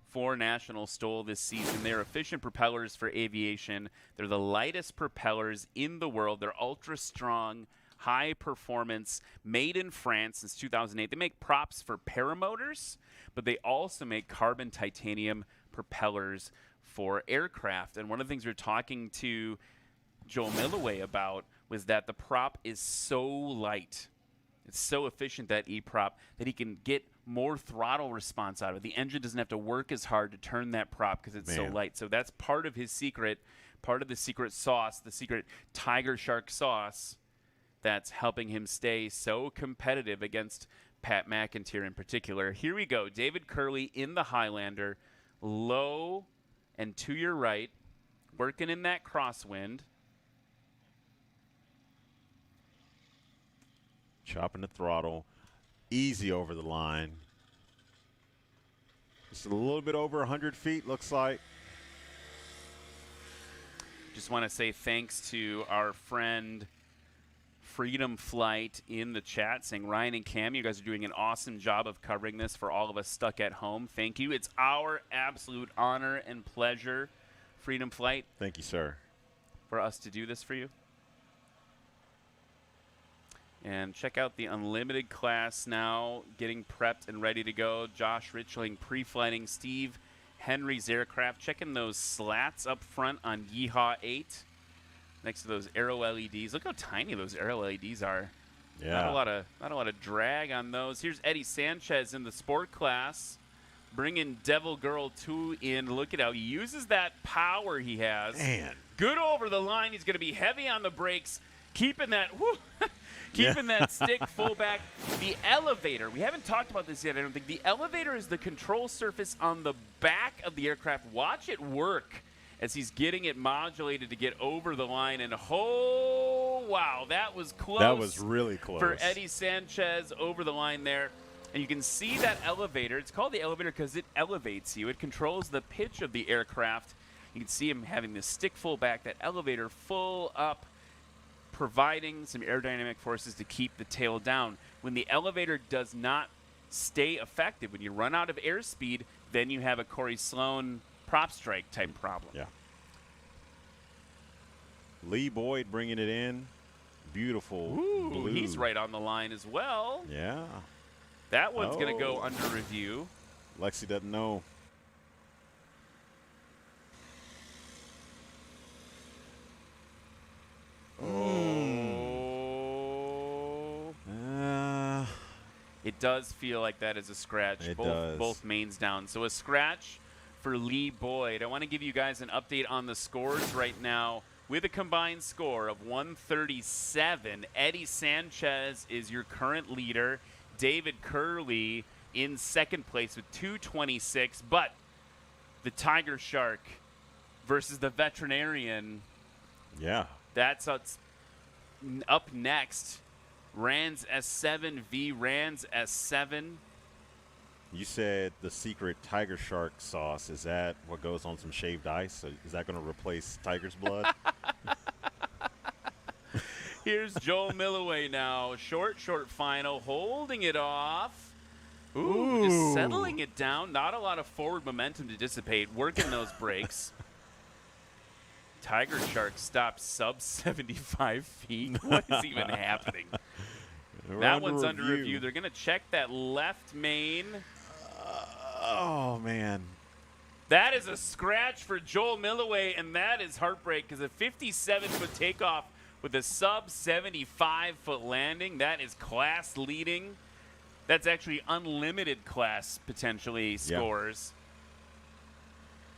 for National STOL this season. They're efficient propellers for aviation. They're the lightest propellers in the world. They're ultra strong, high performance, made in France since 2008. They make props for paramotors, but they also make carbon titanium propellers for aircraft. And one of the things we were talking to Joel Milloway about was that the prop is so light. It's so efficient, that E-prop, that he can get more throttle response out of it. The engine doesn't have to work as hard to turn that prop because it's so light. So that's part of his secret, part of the secret sauce, the secret Tiger Shark sauce that's helping him stay so competitive against Pat McIntyre in particular. Here we go. David Curley in the Highlander, low and to your right, working in that crosswind. Chopping the throttle. Easy over the line. Just a little bit over 100 feet, looks like. Just want to say thanks to our friend Freedom Flight in the chat, saying, Ryan and Cam, you guys are doing an awesome job of covering this for all of us stuck at home. Thank you. It's our absolute honor and pleasure, Freedom Flight. Thank you, sir. For us to do this for you. And check out the Unlimited class now, getting prepped and ready to go. Josh Richling pre-flighting Steve Henry's aircraft. Checking those slats up front on Yeehaw 8 next to those Aero LEDs. Look how tiny those Aero LEDs are. Yeah. Not a lot of drag on those. Here's Eddie Sanchez in the sport class, bringing Devil Girl 2 in. Look at how he uses that power he has. Man. Good over the line. He's going to be heavy on the brakes, keeping that... Whoo, keeping that stick full back. The elevator, we haven't talked about this yet, I don't think. The elevator is the control surface on the back of the aircraft. Watch it work as he's getting it modulated to get over the line. And oh, wow, that was close. That was really close. For Eddie Sanchez over the line there. And you can see that elevator. It's called the elevator because it elevates you. It controls the pitch of the aircraft. You can see him having this stick full back, that elevator full up, providing some aerodynamic forces to keep the tail down. When the elevator does not stay effective, when you run out of airspeed, then you have a Corey Sloan prop strike type problem. Yeah. Lee Boyd bringing it in. Beautiful. Ooh, blue. He's right on the line as well. Yeah. That one's going to go under review. Lexi doesn't know. It does feel like that is a scratch. It does. Both mains down. So a scratch for Lee Boyd. I want to give you guys an update on the scores right now. with a combined score of 137. Eddie Sanchez is your current leader. David Curley in second place with 226. But the Tiger Shark versus the Veterinarian. Yeah. That's up next. Rands S7 v. Rands S7. You said the secret Tiger Shark sauce. Is that what goes on some shaved ice? So is that going to replace Tiger's blood? Here's Joel Milloway now. Short final. Holding it off. Ooh, just settling it down. Not a lot of forward momentum to dissipate. Working those brakes. Tiger Shark stopped sub 75 feet. What is even happening? That one's under review. They're going to check that left main. Oh, man. That is a scratch for Joel Milloway, and that is heartbreak because a 57-foot takeoff with a sub 75-foot landing, that is class leading. That's actually unlimited class potentially scores.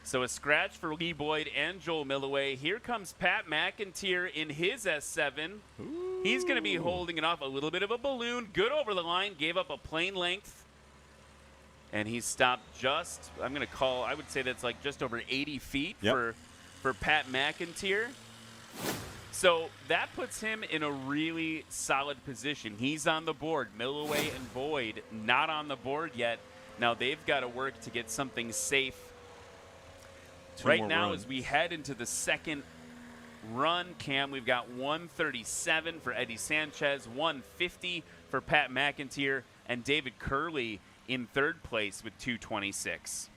So a scratch for Lee Boyd and Joel Milloway. Here comes Pat McIntyre in his S7. Ooh. He's going to be holding it off a little bit of a balloon. Good over the line. Gave up a plane length. And he stopped just, I would say that's like just over 80 feet for Pat McIntyre. So that puts him in a really solid position. He's on the board. Milloway and Boyd not on the board yet. Now they've got to work to get something safe. Right now, as we head into the second run, Cam, we've got 137 for Eddie Sanchez, 150 for Pat McIntyre, and David Curley in third place with 226.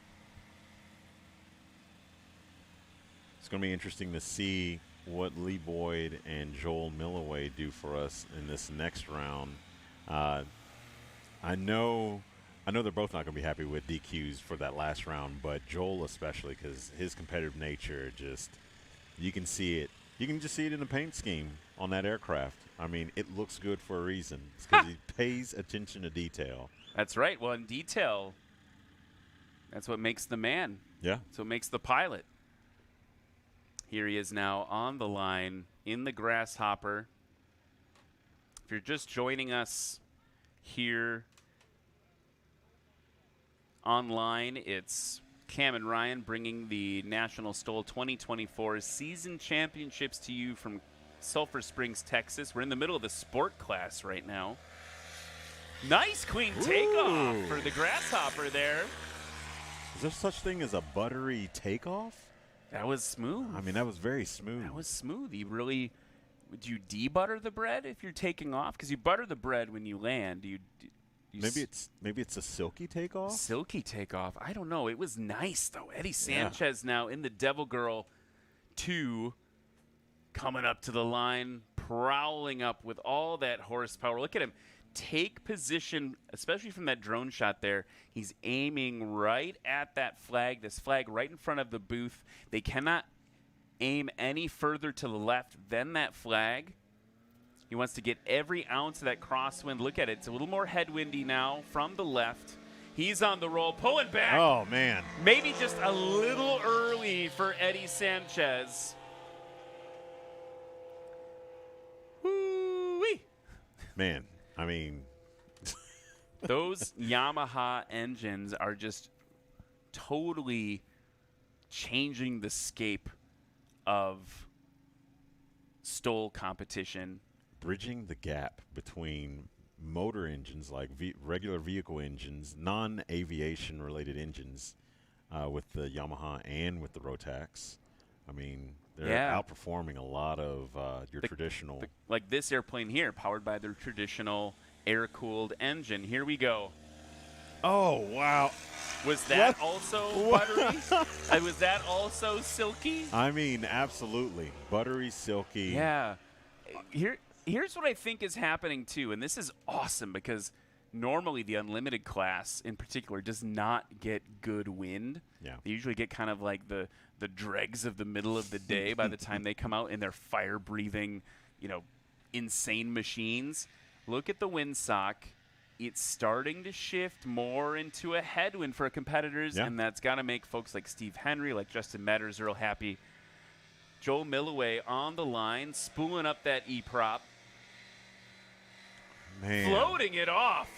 It's going to be interesting to see what Lee Boyd and Joel Milloway do for us in this next round. I know they're both not going to be happy with DQs for that last round, but Joel especially because his competitive nature you can see it. You can just see it in the paint scheme on that aircraft. I mean, it looks good for a reason. It's because he pays attention to detail. That's right. Well, in detail, that's what makes the man. Yeah. That's what makes the pilot. Here he is now on the line in the Grasshopper. If you're just joining us here online, it's Cam and Ryan bringing the National STOL 2024 season championships to you from Sulphur Springs, Texas. We're in the middle of the sport class right now. Nice clean takeoff for the Grasshopper there. Is there such thing as a buttery takeoff? That was smooth. I mean, that was very smooth. That was smooth. Would you debutter the bread if you're taking off? Because you butter the bread when you land. Maybe it's a silky takeoff? Silky takeoff. I don't know. It was nice, though. Eddie Sanchez now in the Devil Girl 2 coming up to the line, prowling up with all that horsepower. Look at him. Take position, especially from that drone shot there. He's aiming right at that flag, this flag right in front of the booth. They cannot aim any further to the left than that flag. He wants to get every ounce of that crosswind. Look at it. It's a little more headwindy now from the left. He's on the roll, pulling back. Oh, man. Maybe just a little early for Eddie Sanchez. Woo-wee. Man, I mean. Those Yamaha engines are just totally changing the scape of STOL competition. Bridging the gap between motor engines like regular vehicle engines, non-aviation related engines with the Yamaha and with the Rotax. I mean, they're outperforming a lot of your traditional. Like this airplane here, powered by their traditional air-cooled engine. Here we go. Oh, wow. Was that also buttery? Was that also silky? I mean, absolutely. Buttery, silky. Yeah. Here's what I think is happening, too, and this is awesome because normally the unlimited class in particular does not get good wind. Yeah. They usually get kind of like the dregs of the middle of the day by the time they come out in their fire-breathing, insane machines. Look at the windsock. It's starting to shift more into a headwind for competitors, and that's got to make folks like Steve Henry, like Justin Metters, real happy. Joel Milloway on the line, spooling up that E-prop. Man. Floating it off.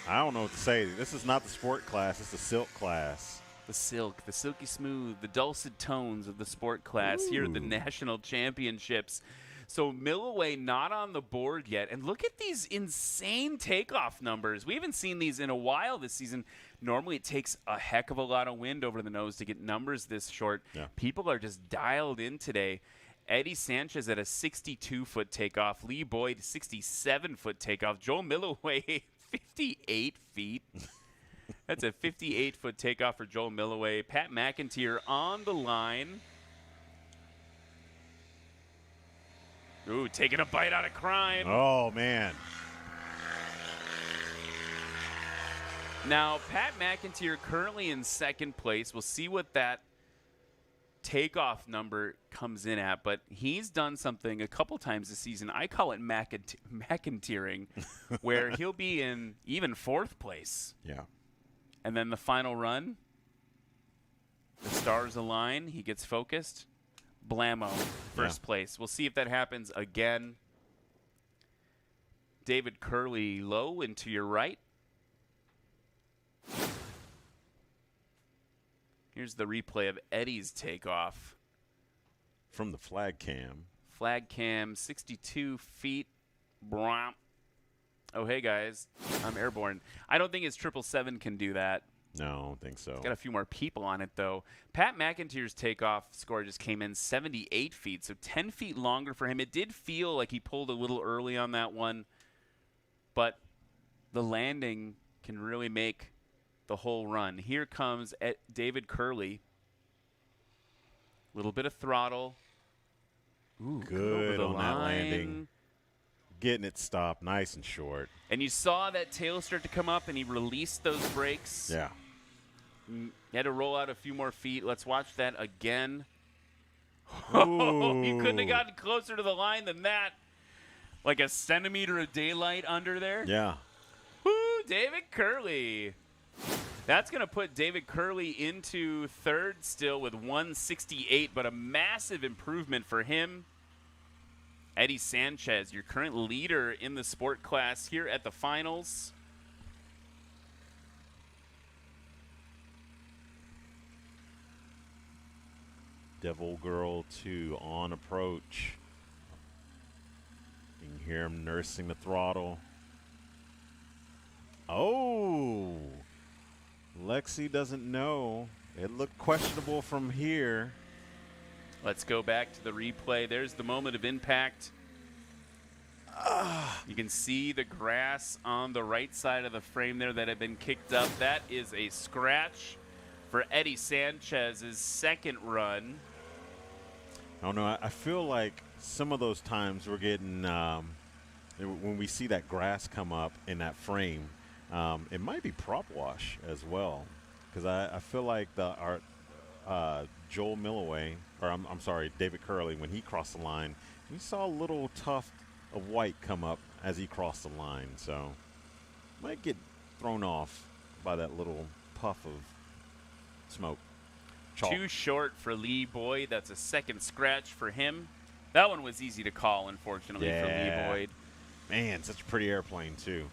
I don't know what to say. This is not the sport class. It's the silk class. The silk, the silky smooth, the dulcet tones of the sport class here at the National Championships. So Milloway not on the board yet. And look at these insane takeoff numbers. We haven't seen these in a while this season. Normally it takes a heck of a lot of wind over the nose to get numbers this short. Yeah. People are just dialed in today. Eddie Sanchez at a 62-foot takeoff. Lee Boyd, 67-foot takeoff. Joel Milloway, 58 feet. That's a 58-foot takeoff for Joel Milloway. Pat McIntyre on the line. Ooh, taking a bite out of crime. Oh, man. Now, Pat McIntyre currently in second place. We'll see what that takeoff number comes in at, but he's done something a couple times this season. I call it McIntyring, where he'll be in even fourth place. Yeah. And then the final run, the stars align, he gets focused. Blammo, first place. We'll see if that happens again. David Curley low and to your right. Here's the replay of Eddie's takeoff. From the flag cam. Flag cam, 62 feet. Brom. Oh, hey, guys. I'm airborne. I don't think his 777 can do that. No, I don't think so. It's got a few more people on it, though. Pat McIntyre's takeoff score just came in 78 feet, so 10 feet longer for him. It did feel like he pulled a little early on that one, but the landing can really make the whole run. Here comes David Curley. Little bit of throttle. Ooh, good on line. That landing. Getting it stopped nice and short. And you saw that tail start to come up, and he released those brakes. Yeah. He had to roll out a few more feet. Let's watch that again. Ooh. You couldn't have gotten closer to the line than that. Like a centimeter of daylight under there. Yeah. Woo, David Curley. That's going to put David Curley into third still with 168, but a massive improvement for him. Eddie Sanchez, your current leader in the sport class here at the finals. Devil Girl 2 on approach. You can hear him nursing the throttle. Oh! Lexi doesn't know. It looked questionable from here. Let's go back to the replay. There's the moment of impact. You can see the grass on the right side of the frame there that had been kicked up. That is a scratch for Eddie Sanchez's second run. I don't know. I feel like some of those times we're getting, when we see that grass come up in that frame, it might be prop wash as well. Because I feel like our Joel Milloway, or I'm sorry, David Curley, when he crossed the line, we saw a little tuft of white come up as he crossed the line. So might get thrown off by that little puff of smoke. Chalk. Too short for Lee Boyd. That's a second scratch for him. That one was easy to call, unfortunately, for Lee Boyd. Man, such a pretty airplane, too.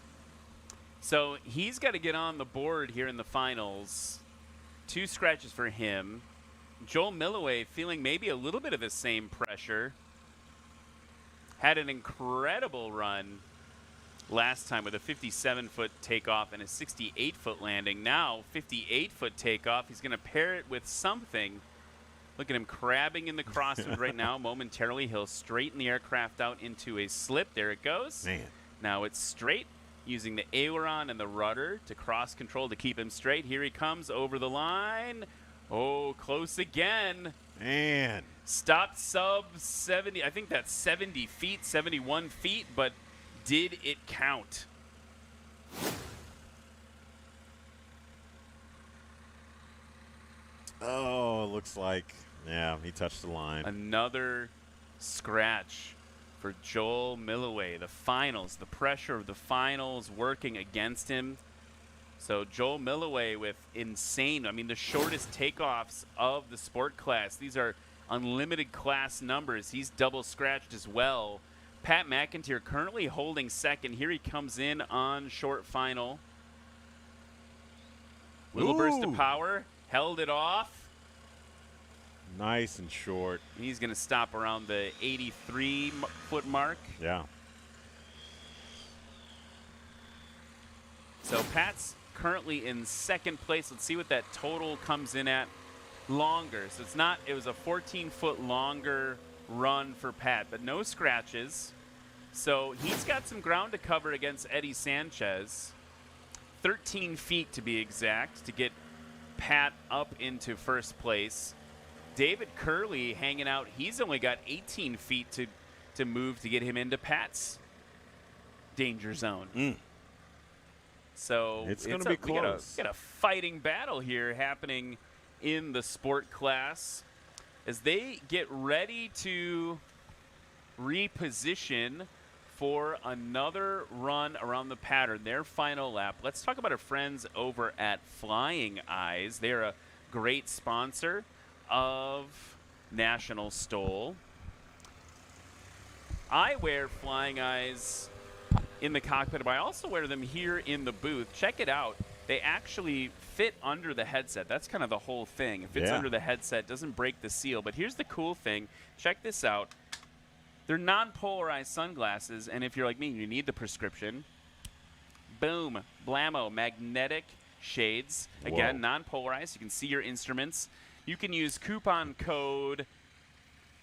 So he's got to get on the board here in the finals. 2 scratches for him. Joel Milloway feeling maybe a little bit of the same pressure. Had an incredible run last time with a 57-foot takeoff and a 68-foot landing. Now, 58-foot takeoff. He's going to pair it with something. Look at him crabbing in the crosswind right now. Momentarily, he'll straighten the aircraft out into a slip. There it goes. Man. Now it's straight, using the aileron and the rudder to cross control to keep him straight. Here he comes over the line. Oh, close again. Man. Stopped sub 70. I think that's 70 feet, 71 feet, but did it count? Oh, looks like, yeah, he touched the line. Another scratch for Joel Milloway. The finals, the pressure of the finals working against him. So Joel Milloway with insane, I mean, the shortest takeoffs of the sport class. These are unlimited class numbers. He's double scratched as well. Pat McIntyre currently holding second. Here he comes in on short final. Little burst of power, held it off. Nice and short. He's going to stop around the 83-foot mark. Yeah. So Pat's currently in second place. Let's see what that total comes in at longer. So it was a 14-foot longer run for Pat, but no scratches. So he's got some ground to cover against Eddie Sanchez. 13 feet to be exact to get Pat up into first place. David Curley hanging out. He's only got 18 feet to move to get him into Pat's danger zone. So it's going to be close. We got a fighting battle here happening in the sport class as they get ready to reposition for another run around the pattern, their final lap. Let's talk about our friends over at Flying Eyes. They're a great sponsor of National STOL. I wear Flying Eyes in the cockpit, but I also wear them here in the booth. Check it out. They actually fit under the headset. That's kind of the whole thing. It fits under the headset, doesn't break the seal. But here's the cool thing. Check this out. They're non-polarized sunglasses, and if you're like me, you need the prescription. Boom. Blammo. Magnetic shades. Again, non-polarized. You can see your instruments. You can use coupon code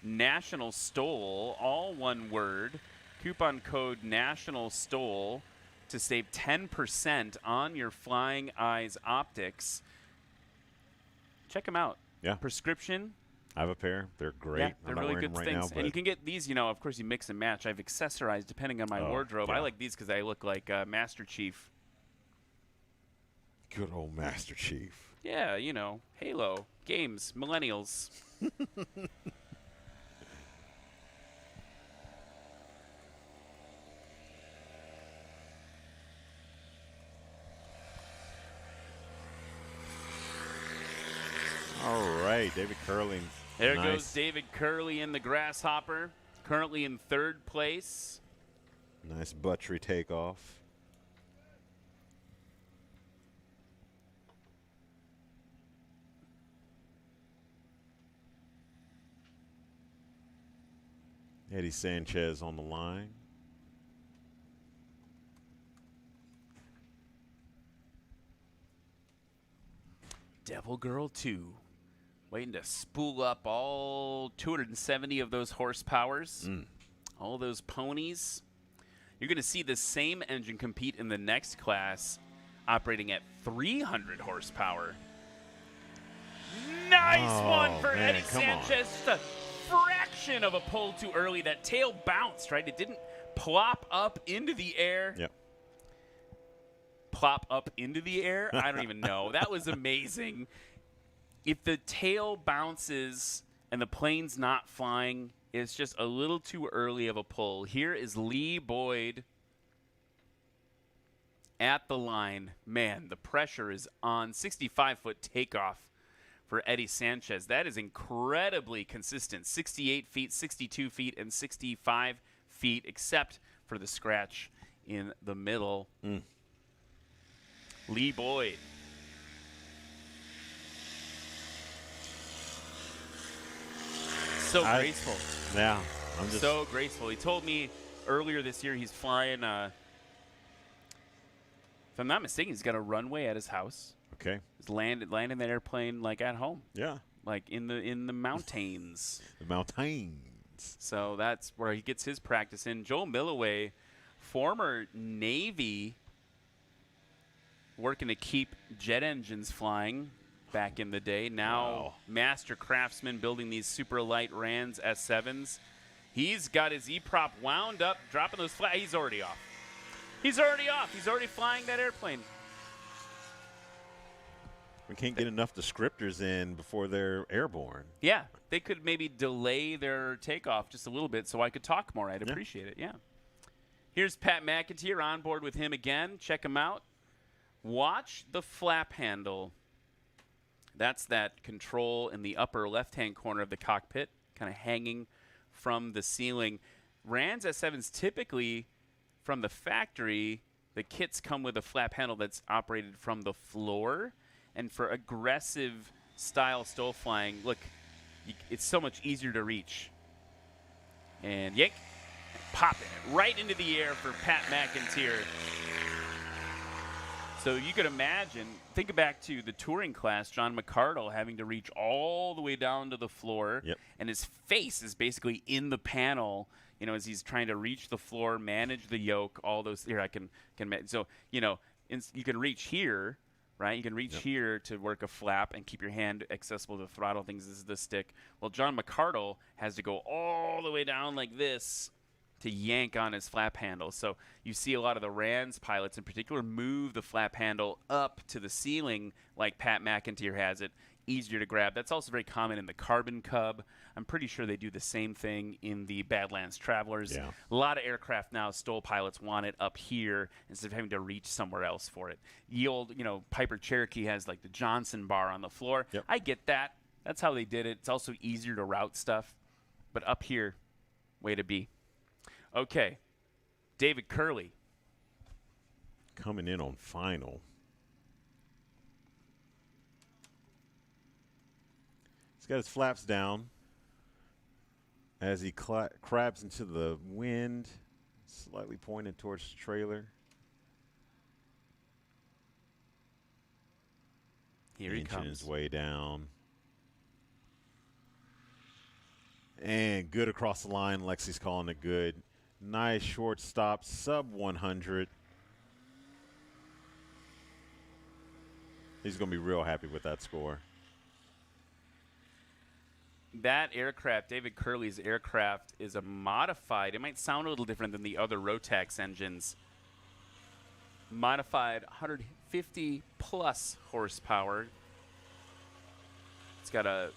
National STOL, all one word. Coupon code National STOL to save 10% on your Flying Eyes optics. Check them out. Yeah. Prescription. I have a pair. They're great. Yeah, they're really good right things. Now, and you can get these, of course, you mix and match. I've accessorized depending on my wardrobe. Yeah. I like these because I look like Master Chief. Good old Master Chief. Yeah, Halo, games, millennials. All right, David Curley. There goes David Curley in the Grasshopper, currently in third place. Nice buttery takeoff. Eddie Sanchez on the line. Devil Girl 2. Waiting to spool up all 270 of those horsepowers. All those ponies. You're going to see the same engine compete in the next class, operating at 300 horsepower. Nice one for Eddie Sanchez. Just a fraction of a pull too early. That tail bounced, right? It didn't plop up into the air. Yep. Plop up into the air? I don't even know. That was amazing. If the tail bounces and the plane's not flying, it's just a little too early of a pull. Here is Lee Boyd at the line. Man, the pressure is on. 65-foot takeoff for Eddie Sanchez. That is incredibly consistent. 68 feet, 62 feet, and 65 feet, except for the scratch in the middle. Lee Boyd. So graceful. Yeah. I'm just so graceful. He told me earlier this year he's flying, if I'm not mistaken, he's got a runway at his house. Okay. He's landing that airplane like at home. Yeah. Like in the mountains. The mountains. So that's where he gets his practice in. Joel Milloway, former Navy, working to keep jet engines flying back in the day. Now master craftsman building these super light Rands S7s. He's got his E-prop wound up, dropping those flags. He's already off. He's already off. He's already flying that airplane. We can't get enough descriptors in before they're airborne. Yeah, they could maybe delay their takeoff just a little bit so I could talk more. I'd appreciate it, yeah. Here's Pat McIntyre on board with him again. Check him out. Watch the flap handle. That's that control in the upper left-hand corner of the cockpit, kind of hanging from the ceiling. Rans S7s typically, from the factory, the kits come with a flap handle that's operated from the floor. And for aggressive style STOL flying, look, it's so much easier to reach. And yank, pop it right into the air for Pat McIntyre. So you could imagine, think back to the touring class, John McArdle having to reach all the way down to the floor. Yep. And his face is basically in the panel, you know, as he's trying to reach the floor, manage the yoke, all those. Here, I can so, you know, you can reach here, right? You can reach here to work a flap and keep your hand accessible to throttle things. This is the stick. Well, John McArdle has to go all the way down like this to yank on his flap handle. So you see a lot of the RANS pilots in particular move the flap handle up to the ceiling like Pat McIntyre has it, easier to grab. That's also very common in the Carbon Cub. I'm pretty sure they do the same thing in the Badlands Travelers. Yeah. A lot of aircraft now, STOL pilots want it up here instead of having to reach somewhere else for it. The old, you know, Piper Cherokee has like the Johnson bar on the floor. Yep. I get that. That's how they did it. It's also easier to route stuff. But up here, way to be. Okay, David Curley. Coming in on final. He's got his flaps down as he crabs into the wind, slightly pointed towards the trailer. Here he comes. His way down. And good across the line. Lexi's calling it good. Nice short stop, sub 100. He's going to be real happy with that score. That aircraft, David Curley's aircraft, is a modified. It might sound a little different than the other Rotax engines. Modified 150 plus horsepower. It's got a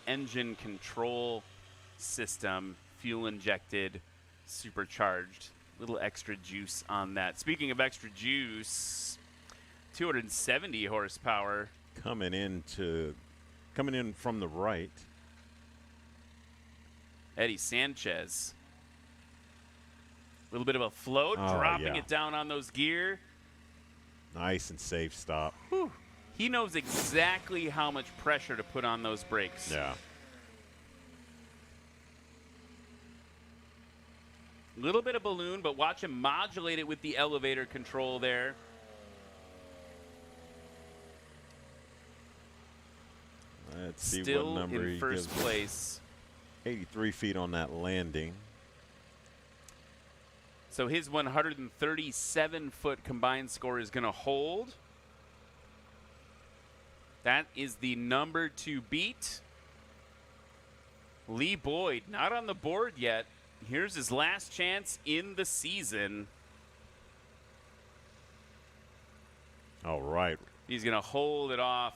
engine control system, fuel injected, supercharged. Little extra juice on that. Speaking of extra juice, 270 horsepower. Coming in from the right. Eddie Sanchez. A little bit of a float, dropping it down on those gear. Nice and safe stop. Whew. He knows exactly how much pressure to put on those brakes. Yeah. A little bit of balloon, but watch him modulate it with the elevator control there. Let's see Still what number in first place. 83 feet on that landing. So his 137-foot combined score is going to hold. That is the number to beat. Lee Boyd, not on the board yet. Here's his last chance in the season. All right. He's going to hold it off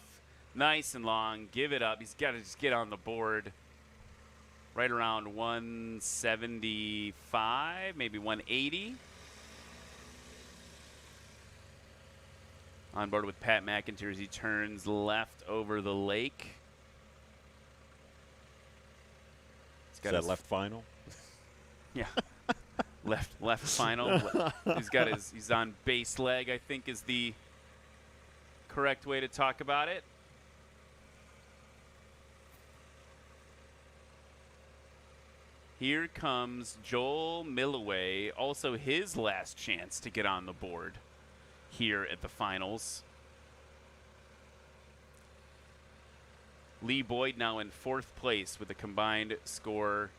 nice and long, give it up. He's got to just get on the board right around 175, maybe 180. On board with Pat McIntyre as he turns left over the lake. Is that left final? Yeah. left final. He's on base leg, I think is the correct way to talk about it. Here comes Joel Milloway, also his last chance to get on the board here at the finals. Lee Boyd now in fourth place with a combined score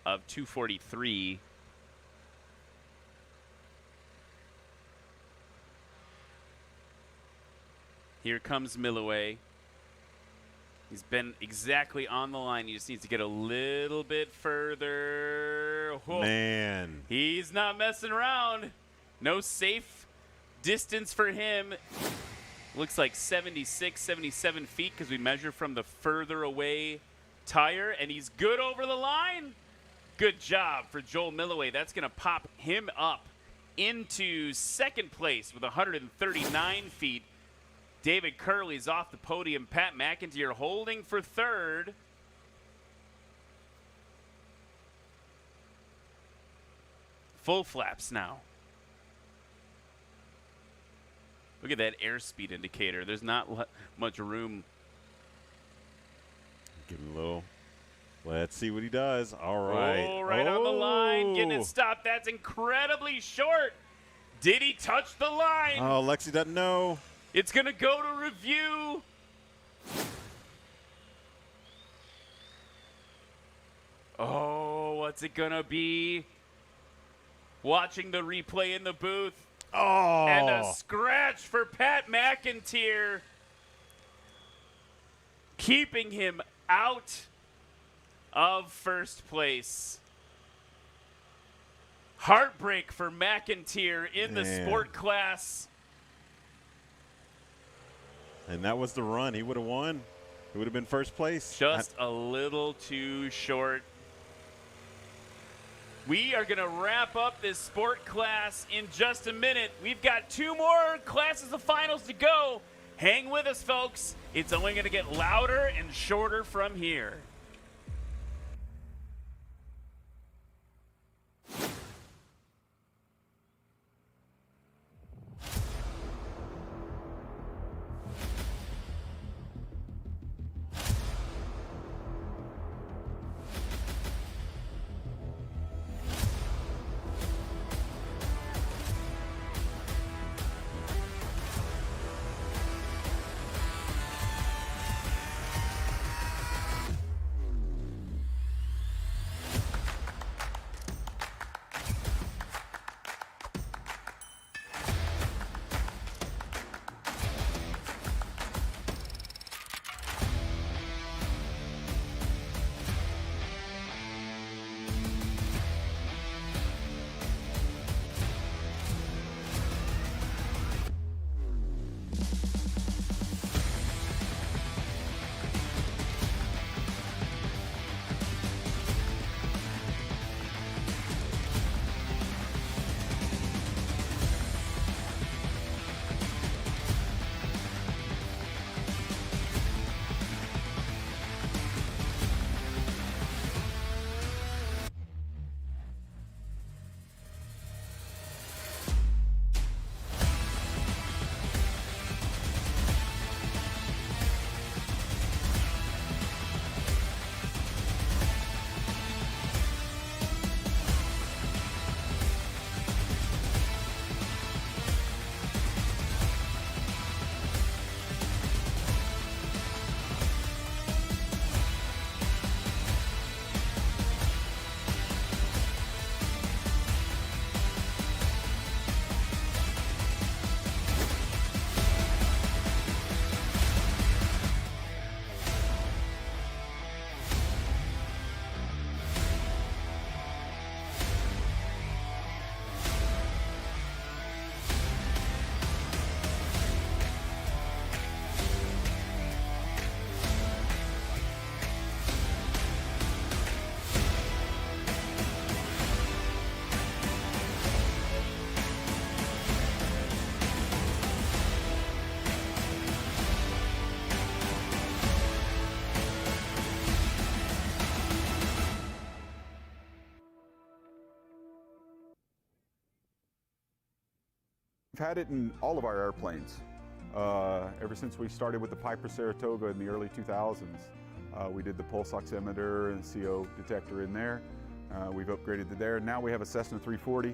of 243. Here comes Milloway. He's been exactly on the line. He just needs to get a little bit further. Whoa. Man. He's not messing around. No safe distance for him. Looks like 76, 77 feet because we measure from the further away tire, and he's good over the line. Good job for Joel Milloway. That's going to pop him up into second place with 139 feet. David Curley's off the podium. Pat McIntyre holding for third. Full flaps now. Look at that airspeed indicator. There's not much room. Give him a little. Let's see what he does. All right. Oh, right on the line. Getting it stopped. That's incredibly short. Did he touch the line? Oh, Lexi doesn't know. It's going to go to review. Oh, what's it going to be? Watching the replay in the booth. Oh. And a scratch for Pat McIntyre. Keeping him out of first place. Heartbreak for McIntyre in the sport class. And that was the run. He would have won. He would have been first place. Just a little too short. We are going to wrap up this sport class in just a minute. We've got 2 more classes of finals to go. Hang with us, folks. It's only going to get louder and shorter from here. We've had it in all of our airplanes. Ever since we started with the Piper Saratoga in the early 2000s. We did the pulse oximeter and CO detector in there. We've upgraded to there. Now we have a Cessna 340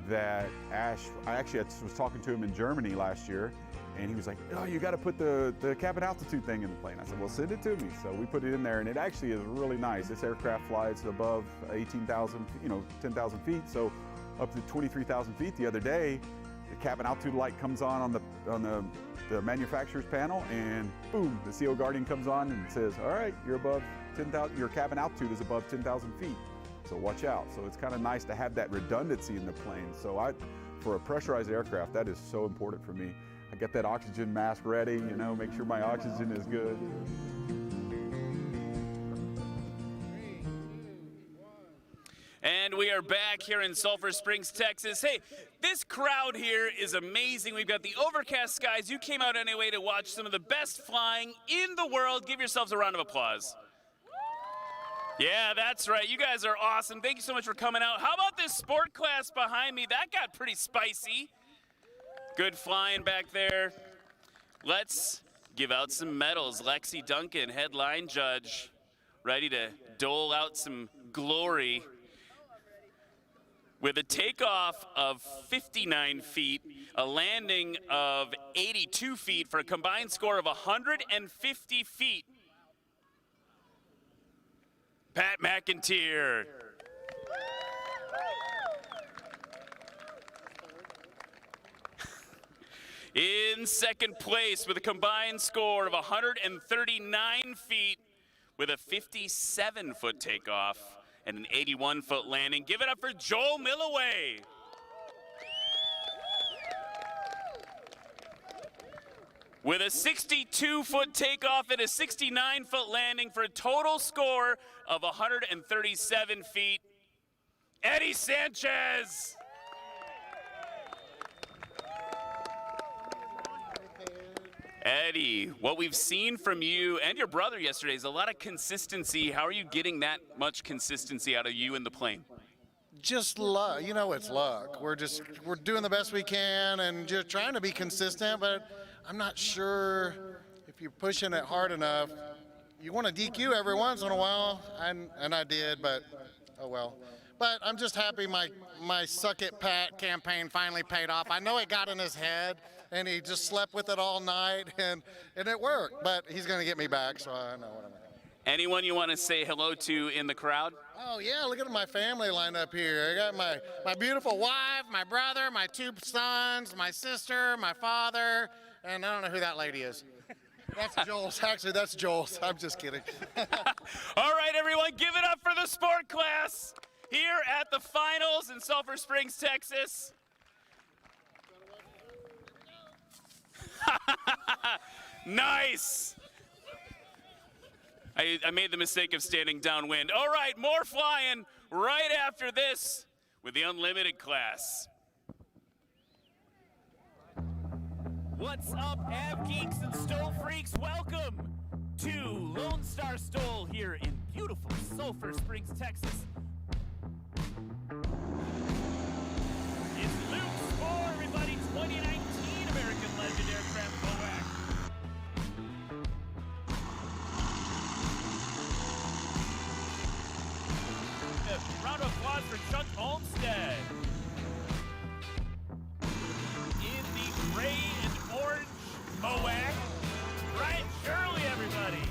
that I actually was talking to him in Germany last year, and he was like, oh, you got to put the cabin altitude thing in the plane. I said, well, send it to me. So we put it in there, and it actually is really nice. This aircraft flies above 18,000, 10,000 feet, so up to 23,000 feet. The other day, the cabin altitude light comes on the manufacturer's panel, and boom, the CO Guardian comes on and says, all right, you're above 10,000, your cabin altitude is above 10,000 feet. So watch out. So it's kind of nice to have that redundancy in the plane. So for a pressurized aircraft, that is so important for me. I get that oxygen mask ready, make sure my oxygen is good. And we are back here in Sulphur Springs, Texas. Hey, this crowd here is amazing. We've got the overcast skies. You came out anyway to watch some of the best flying in the world. Give yourselves a round of applause. Yeah, that's right. You guys are awesome. Thank you so much for coming out. How about this sport class behind me? That got pretty spicy. Good flying back there. Let's give out some medals. Lexi Duncan, headline judge, ready to dole out some glory. With a takeoff of 59 feet, a landing of 82 feet for a combined score of 150 feet. Pat McIntyre. In second place with a combined score of 139 feet with a 57-foot takeoff and an 81-foot landing. Give it up for Joel Milloway. With a 62-foot takeoff and a 69-foot landing for a total score of 137 feet. Eddie Sanchez. Eddie, what we've seen from you and your brother yesterday is a lot of consistency. How are you getting that much consistency out of you in the plane? Just luck. You know, it's luck. We're doing the best we can and just trying to be consistent, but I'm not sure if you're pushing it hard enough. You want to DQ every once in a while, and I did, but oh well. But I'm just happy my Suck It Pat campaign finally paid off. I know it got in his head, and he just slept with it all night, and it worked. But he's going to get me back, so I know what I'm doing. Anyone you want to say hello to in the crowd? Oh, yeah, look at my family lined up here. I got my beautiful wife, my brother, my 2 sons, my sister, my father, and I don't know who that lady is. That's Joel's. Actually, that's Joel's. I'm just kidding. All right, everyone, give it up for the sport class here at the finals in Sulphur Springs, Texas. Nice. I made the mistake of standing downwind. All right, more flying right after this with the unlimited class. What's up, Av Geeks and Stole Freaks? Welcome to Lone Star Stole here in beautiful Sulphur Springs, Texas. It's Luke's for everybody, 2019 American Legend Aircraft BOAC. A round of applause for Chuck Olmstead. In the gray and orange BOAC, Brian Shirley, everybody.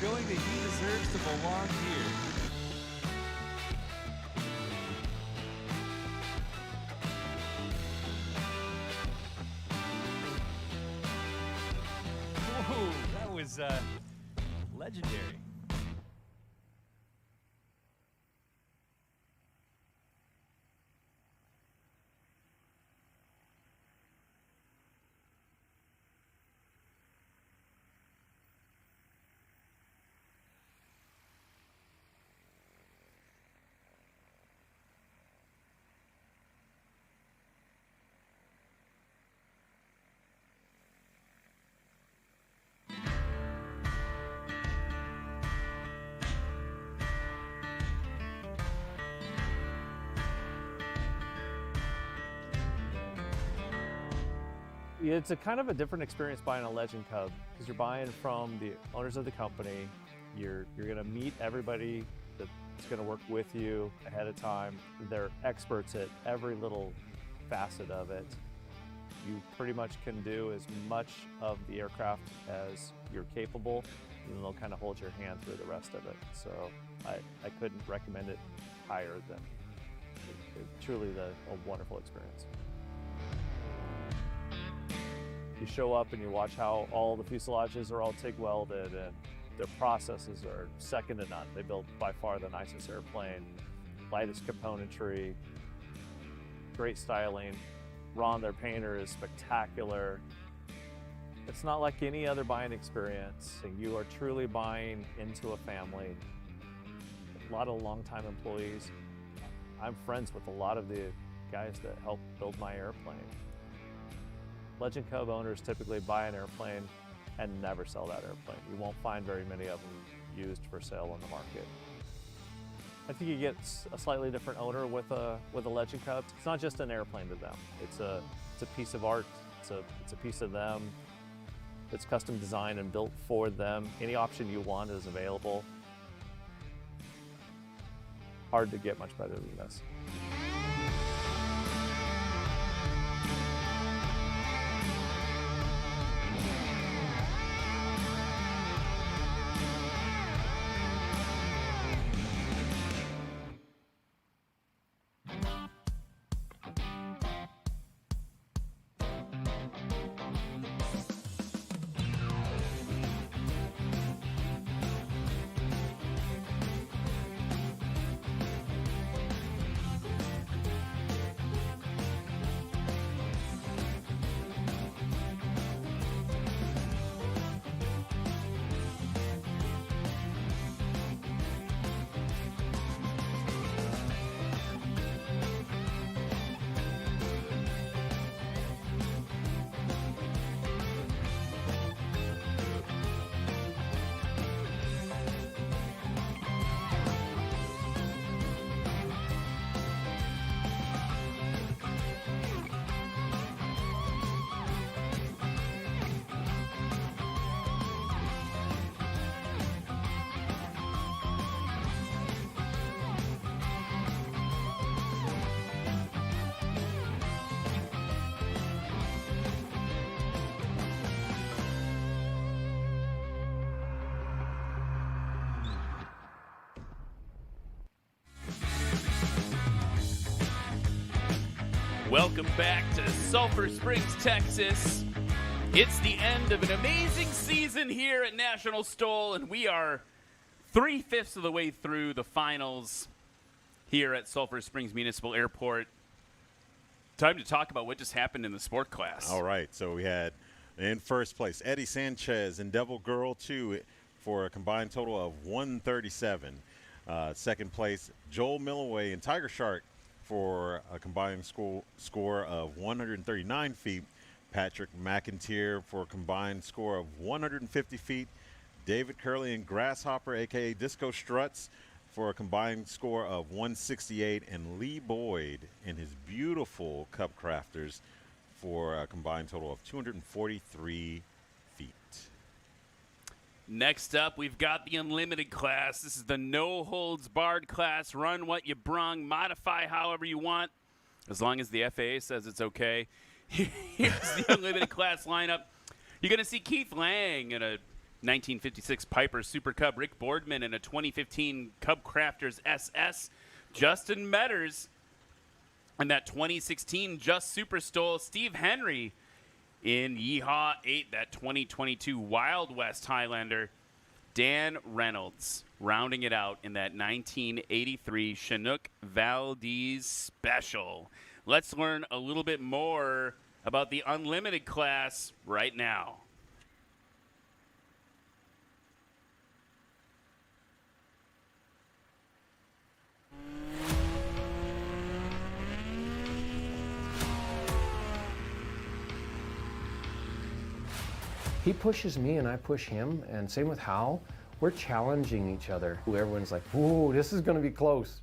showing that he deserves to belong here. Whoa, that was legendary. It's a kind of a different experience buying a Legend Cub because you're buying from the owners of the company. You're going to meet everybody that's going to work with you ahead of time. They're experts at every little facet of it. You pretty much can do as much of the aircraft as you're capable, and they'll kind of hold your hand through the rest of it. So I couldn't recommend it higher than truly a wonderful experience. You show up and you watch how all the fuselages are all TIG welded, and their processes are second to none. They build by far the nicest airplane, lightest componentry, great styling. Ron, their painter, is spectacular. It's not like any other buying experience. You are truly buying into a family. A lot of longtime employees. I'm friends with a lot of the guys that helped build my airplane. Legend Cub owners typically buy an airplane and never sell that airplane. You won't find very many of them used for sale on the market. I think you get a slightly different owner with a Legend Cub. It's not just an airplane to them. It's a piece of art. It's a piece of them. It's custom designed and built for them. Any option you want is available. Hard to get much better than this. Welcome back to Sulphur Springs, Texas. It's the end of an amazing season here at National STOL, and we are 3/5 of the way through the finals here at Sulphur Springs Municipal Airport. Time to talk about what just happened in the sport class. All right, so we had in first place Eddie Sanchez and Devil Girl 2 for a combined total of 137. Second place, Joel Milloway and Tiger Shark for a combined score of 139 feet. Patrick McIntyre for a combined score of 150 feet. David Curley and Grasshopper, a.k.a. Disco Struts, for a combined score of 168. And Lee Boyd and his beautiful Cub Crafters for a combined total of 243 feet. Next up, we've got the Unlimited class. This is the no-holds-barred class. Run what you brung, modify however you want, as long as the FAA says it's okay. Here's the Unlimited class lineup. You're going to see Keith Lang in a 1956 Piper Super Cub, Rick Boardman, and a 2015 Cub Crafters SS, Justin Metters, and that 2016 Just Super Stole, Steve Henry in Yeehaw 8, that 2022 Wild West Highlander, Dan Reynolds, rounding it out in that 1983 Chinook Valdez Special. Let's learn a little bit more about the Unlimited class right now. He pushes me and I push him, and same with Hal. We're challenging each other. Everyone's like, whoa, this is gonna be close.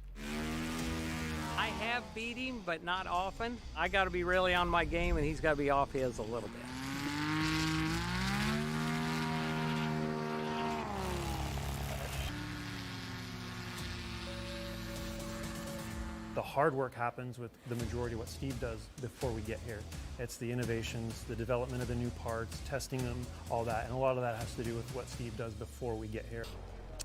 I have beat him, but not often. I gotta be really on my game and he's gotta be off his a little bit. The hard work happens with the majority of what Steve does before we get here. It's the innovations, the development of the new parts, testing them, all that. And a lot of that has to do with what Steve does before we get here.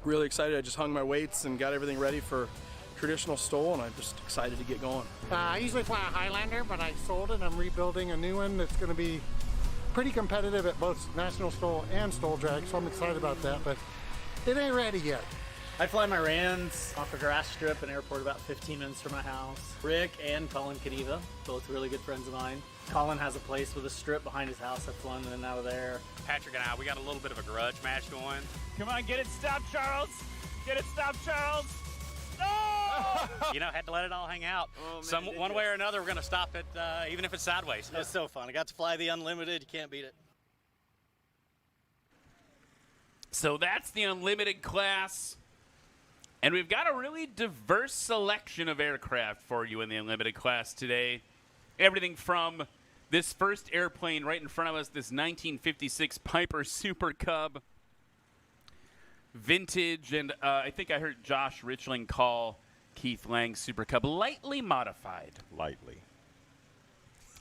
Really excited. I just hung my weights and got everything ready for traditional STOL, and I'm just excited to get going. I usually fly a Highlander, but I sold it. I'm rebuilding a new one that's going to be pretty competitive at both National STOL and STOL Drag, so I'm excited about that, but it ain't ready yet. I fly my Rands off a grass strip in airport about 15 minutes from my house. Rick and Colin Kadiva, both really good friends of mine. Colin has a place with a strip behind his house. I've flown in and out of there. Patrick and I, we got a little bit of a grudge match going. Come on, get it stopped, Charles. Get it stopped, Charles. No! You know, had to let it all hang out. Oh, man, One way or another, we're going to stop it, even if it's sideways. It was so fun. I got to fly the Unlimited. You can't beat it. So that's the Unlimited class. And we've got a really diverse selection of aircraft for you in the Unlimited class today. Everything from this first airplane right in front of us, this 1956 Piper Super Cub. Vintage, and I think I heard Josh Richling call Keith Lang's Super Cub lightly modified. Lightly.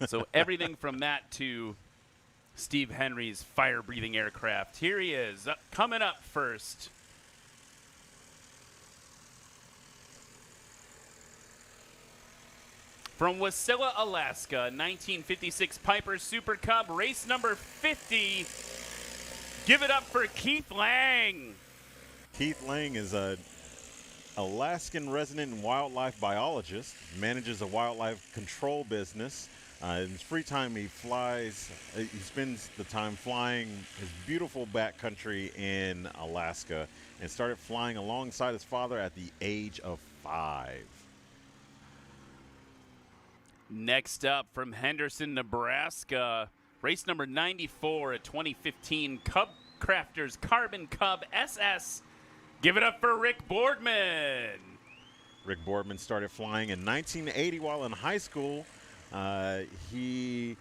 So everything from that to Steve Henry's fire-breathing aircraft. Here he is, coming up first. From Wasilla, Alaska, 1956 Piper Super Cub, race number 50. Give it up for Keith Lang. Keith Lang is an Alaskan resident and wildlife biologist, manages a wildlife control business. In his free time, he spends the time flying his beautiful backcountry in Alaska, and started flying alongside his father at the age of 5. Next up from Henderson, Nebraska, race number 94 at 2015 Cub Crafters Carbon Cub SS. Give it up for Rick Boardman. Rick Boardman started flying in 1980 while in high school. He's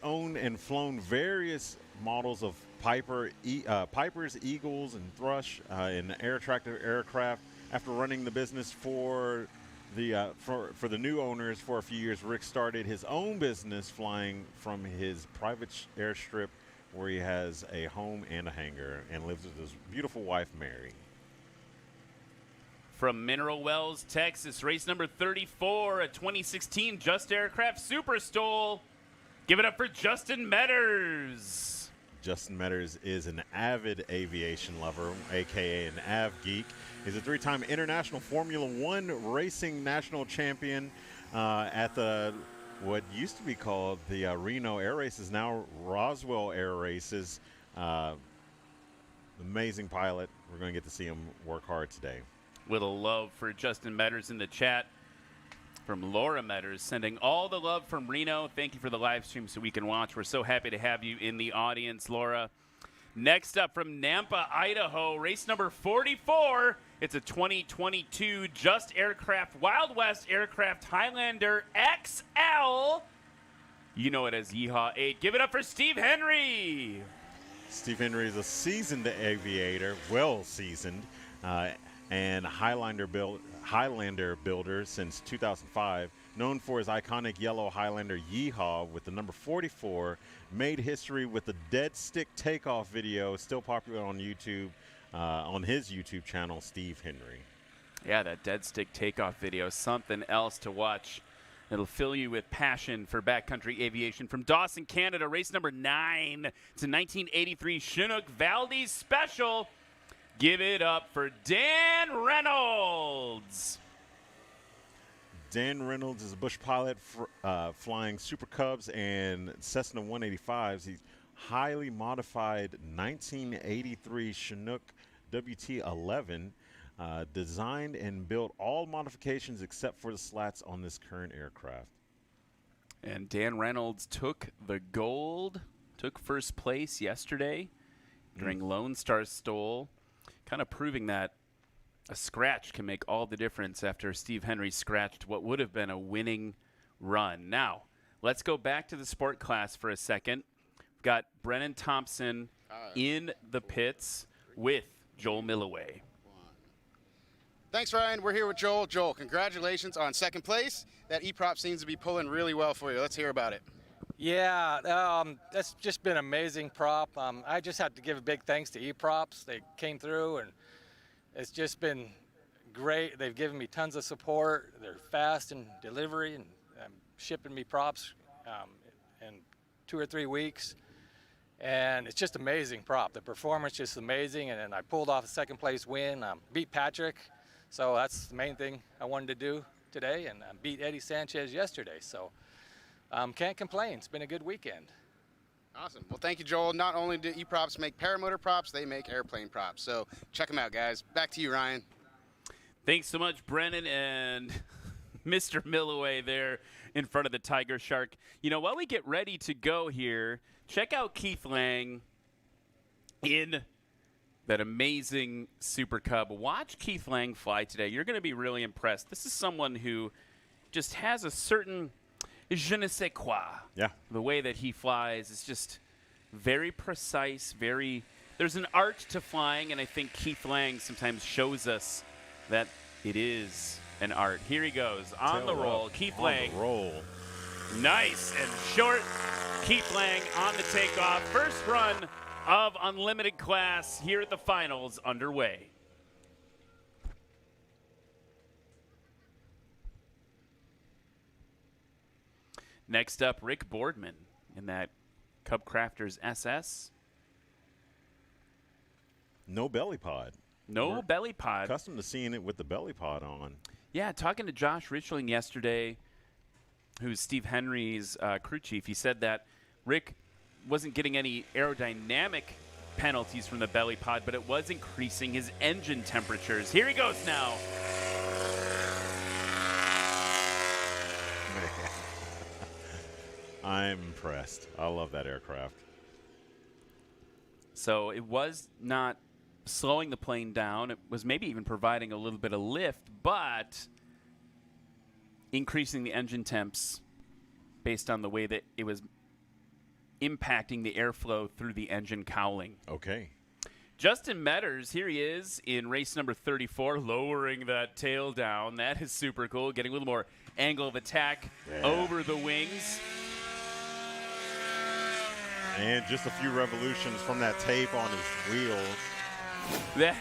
owned and flown various models of Pipers, Eagles, and Thrush in air tractor aircraft. After running the business for the new owners for a few years, Rick started his own business flying from his private airstrip, where he has a home and a hangar and lives with his beautiful wife, Mary. From Mineral Wells, Texas, race number 34 at 2016 Just Aircraft Super STOL. Give it up for Justin Metters. Justin Metters is an avid aviation lover, a.k.a. an Av geek. He's a 3-time international Formula One racing national champion at what used to be called the Reno Air Races, now Roswell Air Races. Amazing pilot. We're going to get to see him work hard today. Little love for Justin Metters in the chat from Laura Metters, sending all the love from Reno. Thank you for the live stream so we can watch. We're so happy to have you in the audience, Laura. Next up from Nampa, Idaho, race number 44. It's a 2022 Just Aircraft Wild West Aircraft Highlander XL. You know it as Yeehaw 8. Give it up for Steve Henry. Steve Henry is a seasoned aviator, well-seasoned, and Highlander builder since 2005. known for his iconic yellow Highlander Yeehaw with the number 44, made history with the dead stick takeoff video, still popular on YouTube, on his YouTube channel, Steve Henry. Yeah, that dead stick takeoff video, something else to watch. It'll fill you with passion for backcountry aviation. From Dawson, Canada, race number 9 to 1983 Chinook Valdez Special. Give it up for Dan Reynolds. Dan Reynolds is a bush pilot flying Super Cubs and Cessna 185s. He's highly modified 1983 Chinook WT-11. Designed and built all modifications except for the slats on this current aircraft. And Dan Reynolds took the gold, took first place yesterday during Lone Star STOL, kind of proving that a scratch can make all the difference after Steve Henry scratched what would have been a winning run. Now, let's go back to the sport class for a second. We've got Brennan Thompson in the pits with Joel Milloway. Thanks, Ryan. We're here with Joel. Joel, congratulations on second place. That E-prop seems to be pulling really well for you. Let's hear about it. Yeah, that's just been an amazing prop. I just have to give a big thanks to E-props. They came through, and it's just been great. They've given me tons of support. They're fast in delivery and shipping me props in 2 or 3 weeks. And it's just amazing prop. The performance just amazing, and then I pulled off a second place win, beat Patrick. So that's the main thing I wanted to do today, and beat Eddie Sanchez yesterday. So can't complain. It's been a good weekend. Awesome. Well, thank you, Joel. Not only do E-props make paramotor props, they make airplane props. So check them out, guys. Back to you, Ryan. Thanks so much, Brennan and Mr. Milloway there in front of the Tiger Shark. You know, while we get ready to go here, check out Keith Lang in that amazing Super Cub. Watch Keith Lang fly today. You're going to be really impressed. This is someone who just has a certain je ne sais quoi. Yeah. The way that he flies is just very precise, there's an art to flying, and I think Keith Lang sometimes shows us that it is an art. Here he goes, on the roll. Keith Lang. On the roll. Nice and short. Keith Lang on the takeoff. First run of Unlimited class here at the finals underway. Next up, Rick Boardman in that Cub Crafters SS. No belly pod. No belly pod. Accustomed to seeing it with the belly pod on. Yeah, talking to Josh Richling yesterday, who's Steve Henry's crew chief, he said that Rick wasn't getting any aerodynamic penalties from the belly pod, but it was increasing his engine temperatures. Here he goes now. I'm impressed. I love that aircraft. So it was not slowing the plane down. It was maybe even providing a little bit of lift, but increasing the engine temps based on the way that it was impacting the airflow through the engine cowling. Okay. Justin Metters, here he is in race number 34, lowering that tail down. That is super cool, getting a little more angle of attack over the wings. And just a few revolutions from that tape on his wheels. That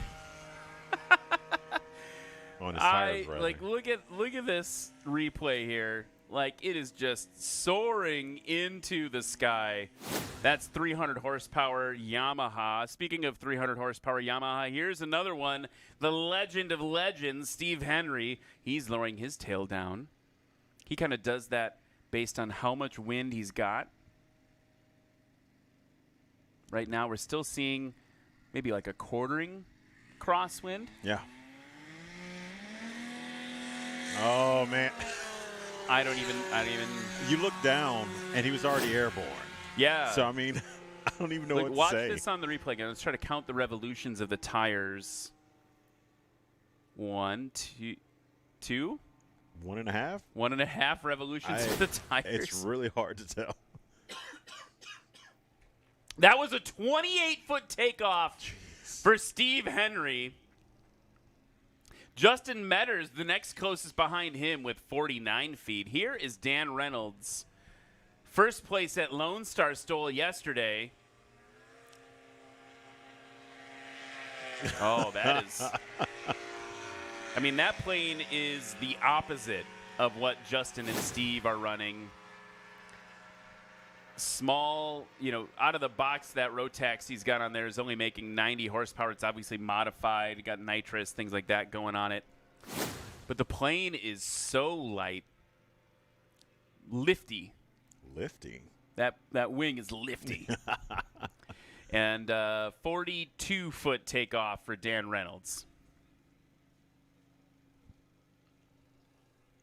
on his tires, like look at this replay here. Like, it is just soaring into the sky. That's 300 horsepower Yamaha. Speaking of 300 horsepower Yamaha, here's another one. The legend of legends, Steve Henry. He's lowering his tail down. He kind of does that based on how much wind he's got. Right now, we're still seeing maybe like a quartering crosswind. Yeah. Oh, man. I don't even. You look down, and he was already airborne. Yeah. So, I mean, I don't even know what to watch say. This on the replay again. Let's try to count the revolutions of the tires. 1, 2. 1.5? 1.5 revolutions of the tires. It's really hard to tell. That was a 28-foot takeoff for Steve Henry. Justin Metters, the next closest behind him with 49 feet. Here is Dan Reynolds. First place at Lone Star STOL yesterday. Oh, that is... I mean, that plane is the opposite of what Justin and Steve are running. Small, out of the box, that Rotax he's got on there is only making 90 horsepower. It's obviously modified. Got nitrous, things like that going on it. But the plane is so light. Lifty. Lifty? That wing is lifty. And 42-foot takeoff for Dan Reynolds.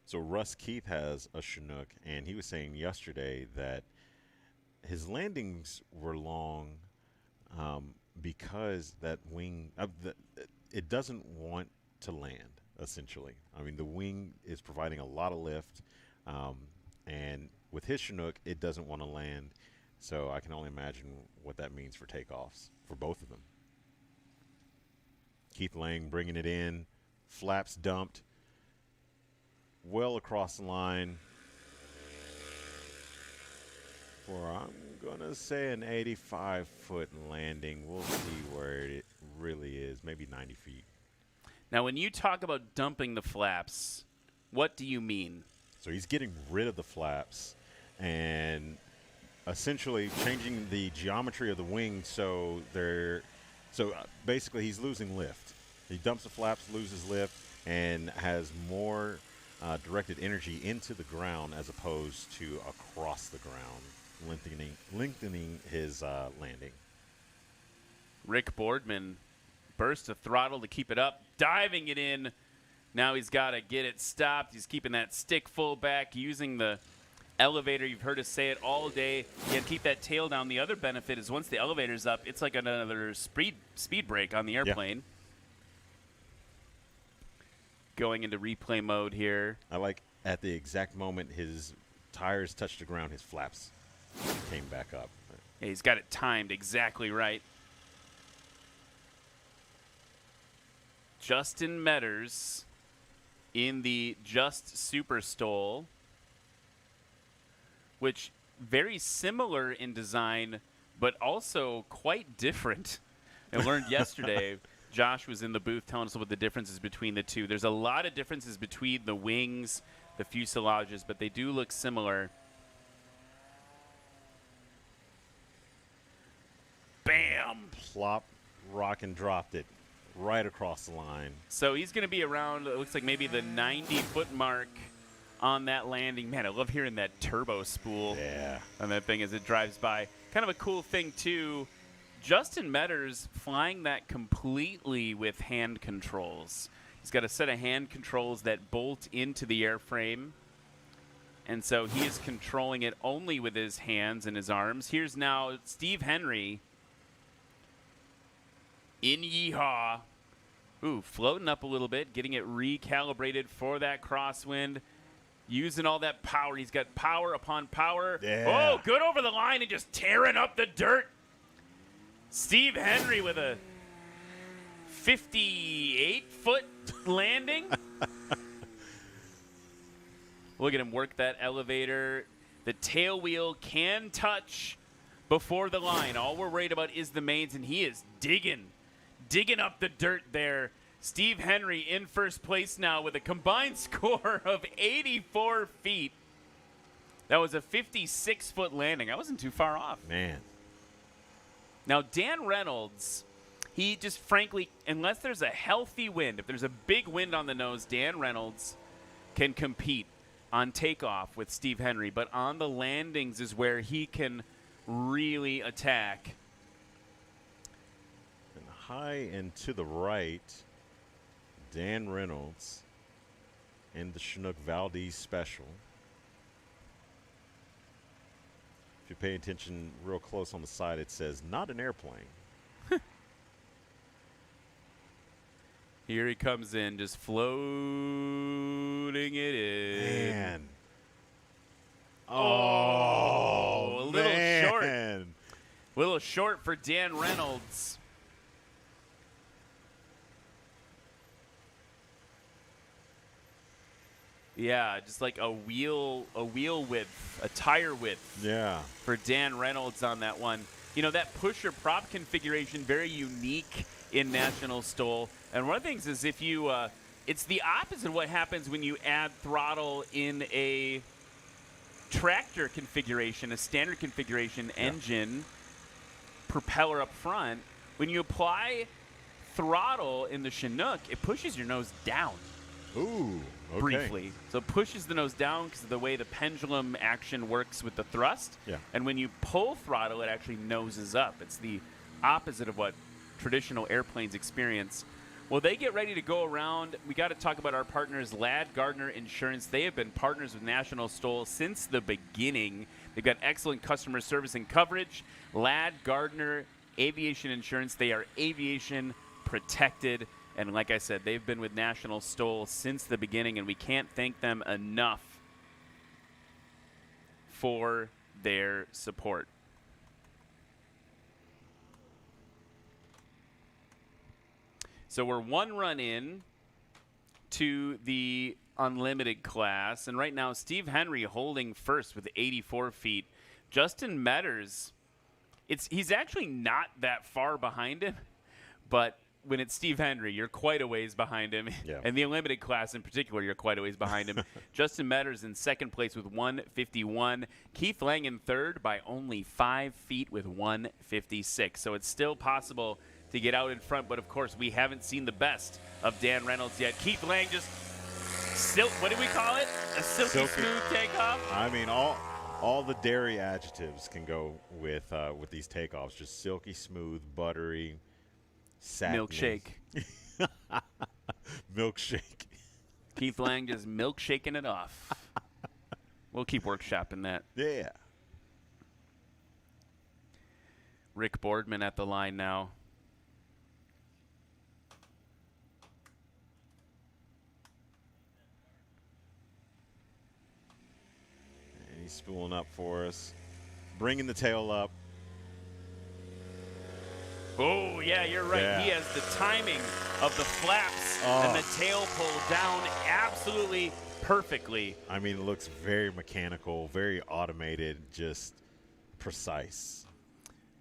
So Russ Keith has a Chinook, and he was saying yesterday that his landings were long because that wing, it doesn't want to land, essentially. I mean, the wing is providing a lot of lift, and with his Chinook, it doesn't want to land. So I can only imagine what that means for takeoffs for both of them. Keith Lang bringing it in, flaps dumped, well across the line for, I'm going to say, an 85-foot landing. We'll see where it really is, maybe 90 feet. Now, when you talk about dumping the flaps, what do you mean? So he's getting rid of the flaps and essentially changing the geometry of the wing so basically he's losing lift. He dumps the flaps, loses lift, and has more directed energy into the ground as opposed to across the ground, lengthening his landing. Rick Boardman burst the throttle to keep it up, diving it in. Now he's got to get it stopped. He's keeping that stick full back, using the elevator. You've heard us say it all day. You have to keep that tail down. The other benefit is once the elevator's up, it's like another speed brake on the airplane. Yeah. Going into replay mode here. I like at the exact moment his tires touched the ground, his flaps came back up. Yeah, he's got it timed exactly right. Justin Metters in the Just Super STOL, which very similar in design, but also quite different. I learned yesterday, Josh was in the booth telling us what the differences between the two. There's a lot of differences between the wings, the fuselages, but they do look similar. Bam! Plop, rock, and dropped it right across the line. So he's going to be around, it looks like maybe the 90-foot mark on that landing. Man, I love hearing that turbo spool on that thing as it drives by. Kind of a cool thing, too. Justin Metters flying that completely with hand controls. He's got a set of hand controls that bolt into the airframe. And so he is controlling it only with his hands and his arms. Here's now Steve Henry in Yeehaw. Ooh, floating up a little bit, getting it recalibrated for that crosswind. Using all that power. He's got power upon power. Yeah. Oh, good over the line and just tearing up the dirt. Steve Henry with a 58-foot landing. Look at him work that elevator. The tail wheel can touch before the line. All we're worried about is the mains, and he is digging up the dirt there. Steve Henry in first place now with a combined score of 84 feet. That was a 56-foot landing. I wasn't too far off. Man. Now, Dan Reynolds, he just frankly, unless there's a healthy wind, if there's a big wind on the nose, Dan Reynolds can compete on takeoff with Steve Henry. But on the landings is where he can really attack. And high and to the right, Dan Reynolds in the Chinook Valdez Special. If you pay attention real close on the side, it says, not an airplane. Here he comes in, just floating it in. Man. Oh, a little man. short. A little short for Dan Reynolds. Yeah, just like a wheel width, a tire width. Yeah. For Dan Reynolds on that one. You know, that pusher prop configuration, very unique in National STOL. And one of the things is if you, it's the opposite of what happens when you add throttle in a tractor configuration, a standard configuration, engine, propeller up front. When you apply throttle in the Chinook, it pushes your nose down. Ooh, okay. Briefly. So it pushes the nose down because of the way the pendulum action works with the thrust. Yeah. And when you pull throttle, it actually noses up. It's the opposite of what traditional airplanes experience. Well, they get ready to go around. We got to talk about our partners, Ladd Gardner Insurance. They have been partners with National STOL since the beginning. They've got excellent customer service and coverage. Ladd Gardner Aviation Insurance. They are aviation protected. And like I said, they've been with National STOL since the beginning, and we can't thank them enough for their support. So we're one run in to the unlimited class, and right now Steve Henry holding first with 84 feet. Justin Metters, he's actually not that far behind him, but when it's Steve Henry, you're quite a ways behind him. Yeah. And the unlimited class in particular, you're quite a ways behind him. Justin Metters in second place with 151. Keith Lang in third by only 5 feet with 156. So it's still possible to get out in front, but of course we haven't seen the best of Dan Reynolds yet. Keith Lang just what do we call it? A silky smooth takeoff? I mean, all the dairy adjectives can go with these takeoffs. Just silky smooth, buttery, satiny. Milkshake. Milkshake. Keith Lang just milkshaking it off. We'll keep workshopping that. Yeah. Rick Boardman at the line now. And he's spooling up for us. Bringing the tail up. Oh, yeah, you're right. Yeah. He has the timing of the flaps and the tail pull down absolutely perfectly. I mean, it looks very mechanical, very automated, just precise.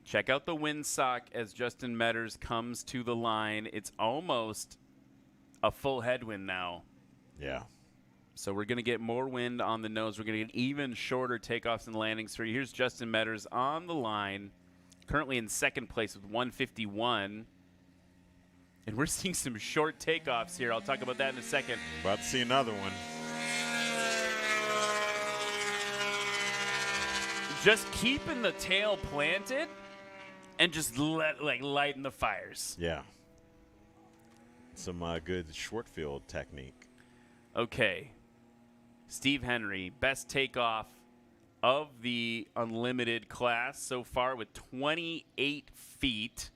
Check out the windsock as Justin Metters comes to the line. It's almost a full headwind now. Yeah. So we're going to get more wind on the nose. We're going to get even shorter takeoffs and landings for you. Here's Justin Metters on the line. Currently in second place with 151. And we're seeing some short takeoffs here. I'll talk about that in a second. About to see another one. Just keeping the tail planted and just lighten the fires. Yeah. Some good short field technique. Okay. Steve Henry, best takeoff of the unlimited class so far with 28 feet.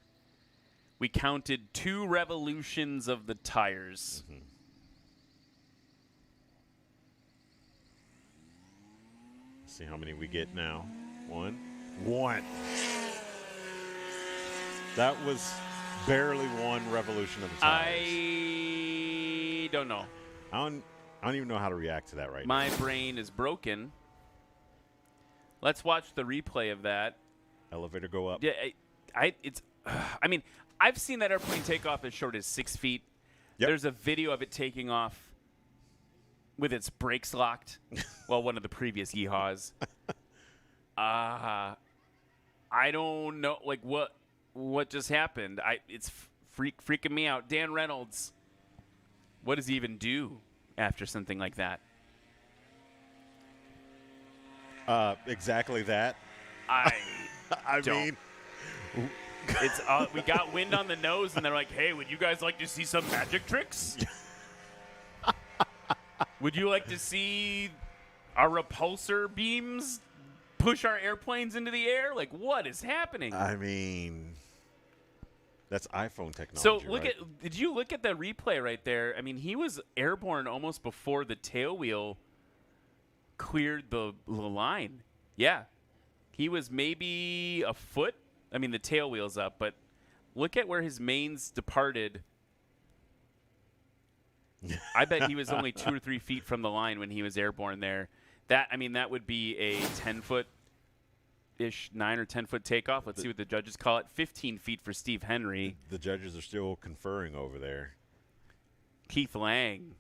We counted 2 revolutions of the tires. Mm-hmm. See how many we get now. One. That was barely 1 revolution of the tires. I don't know. I don't even know how to react to that right now. My brain is broken. Let's watch the replay of that. Elevator go up. Yeah, I mean, I've seen that airplane take off as short as 6 feet. Yep. There's a video of it taking off with its brakes locked. Well, one of the previous yeehaws. I don't know, like what just happened. It's freaking me out. Dan Reynolds, what does he even do after something like that? Exactly that. I mean, it's we got wind on the nose, and they're like, "Hey, would you guys like to see some magic tricks? Would you like to see our repulsor beams push our airplanes into the air? Like, what is happening?" I mean, that's iPhone technology. So did you look at the replay right there? I mean, he was airborne almost before the tail wheel cleared the line. Yeah. He was maybe a foot. I mean, the tail wheel's up, but look at where his mains departed I bet he was only 2 or 3 feet from the line when he was airborne there. That would be a 10-foot-ish, 9 or 10-foot takeoff. Let's see what the judges call it. 15 feet for Steve Henry. The judges are still conferring over there. Keith Lang.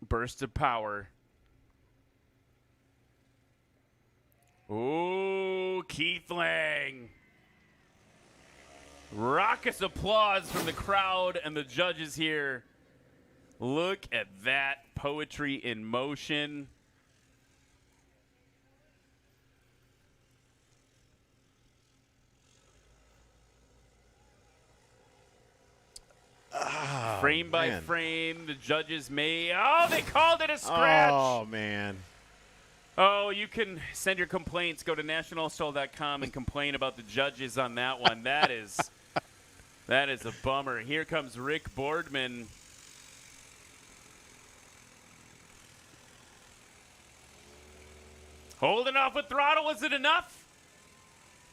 Burst of power. Ooh, Keith Lang. Raucous applause from the crowd and the judges here. Look at that poetry in motion. Frame by frame, the judges may. Oh, they called it a scratch. Oh, man. Oh, you can send your complaints. Go to nationalstol.com and complain about the judges on that one. That is a bummer. Here comes Rick Boardman. Holding off with throttle. Was it enough?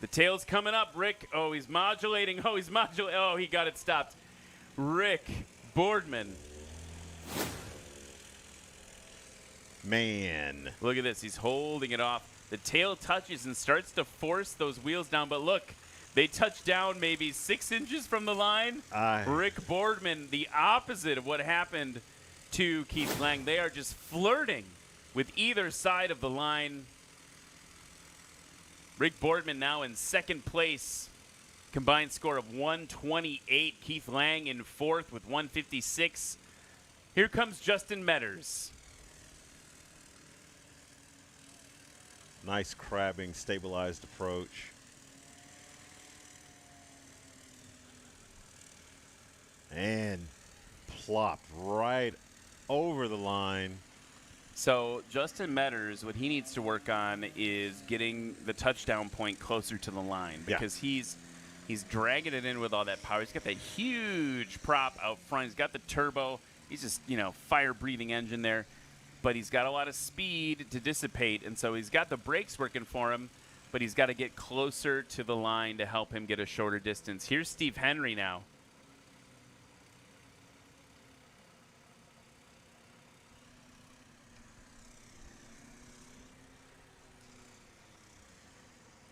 The tail's coming up. Rick. Oh, he's modulating. Oh, he got it stopped. Rick Boardman. Man. Look at this. He's holding it off. The tail touches and starts to force those wheels down. But look, they touch down maybe 6 inches from the line. Rick Boardman, the opposite of what happened to Keith Lang. They are just flirting with either side of the line. Rick Boardman now in second place. Combined score of 128. Keith Lang in fourth with 156. Here comes Justin Metters. Nice crabbing, stabilized approach. And plopped right over the line. So Justin Metters, what he needs to work on is getting the touchdown point closer to the line because he's dragging it in with all that power. He's got that huge prop out front. He's got the turbo. He's just, fire-breathing engine there. But he's got a lot of speed to dissipate, and so he's got the brakes working for him, but he's got to get closer to the line to help him get a shorter distance. Here's Steve Henry now.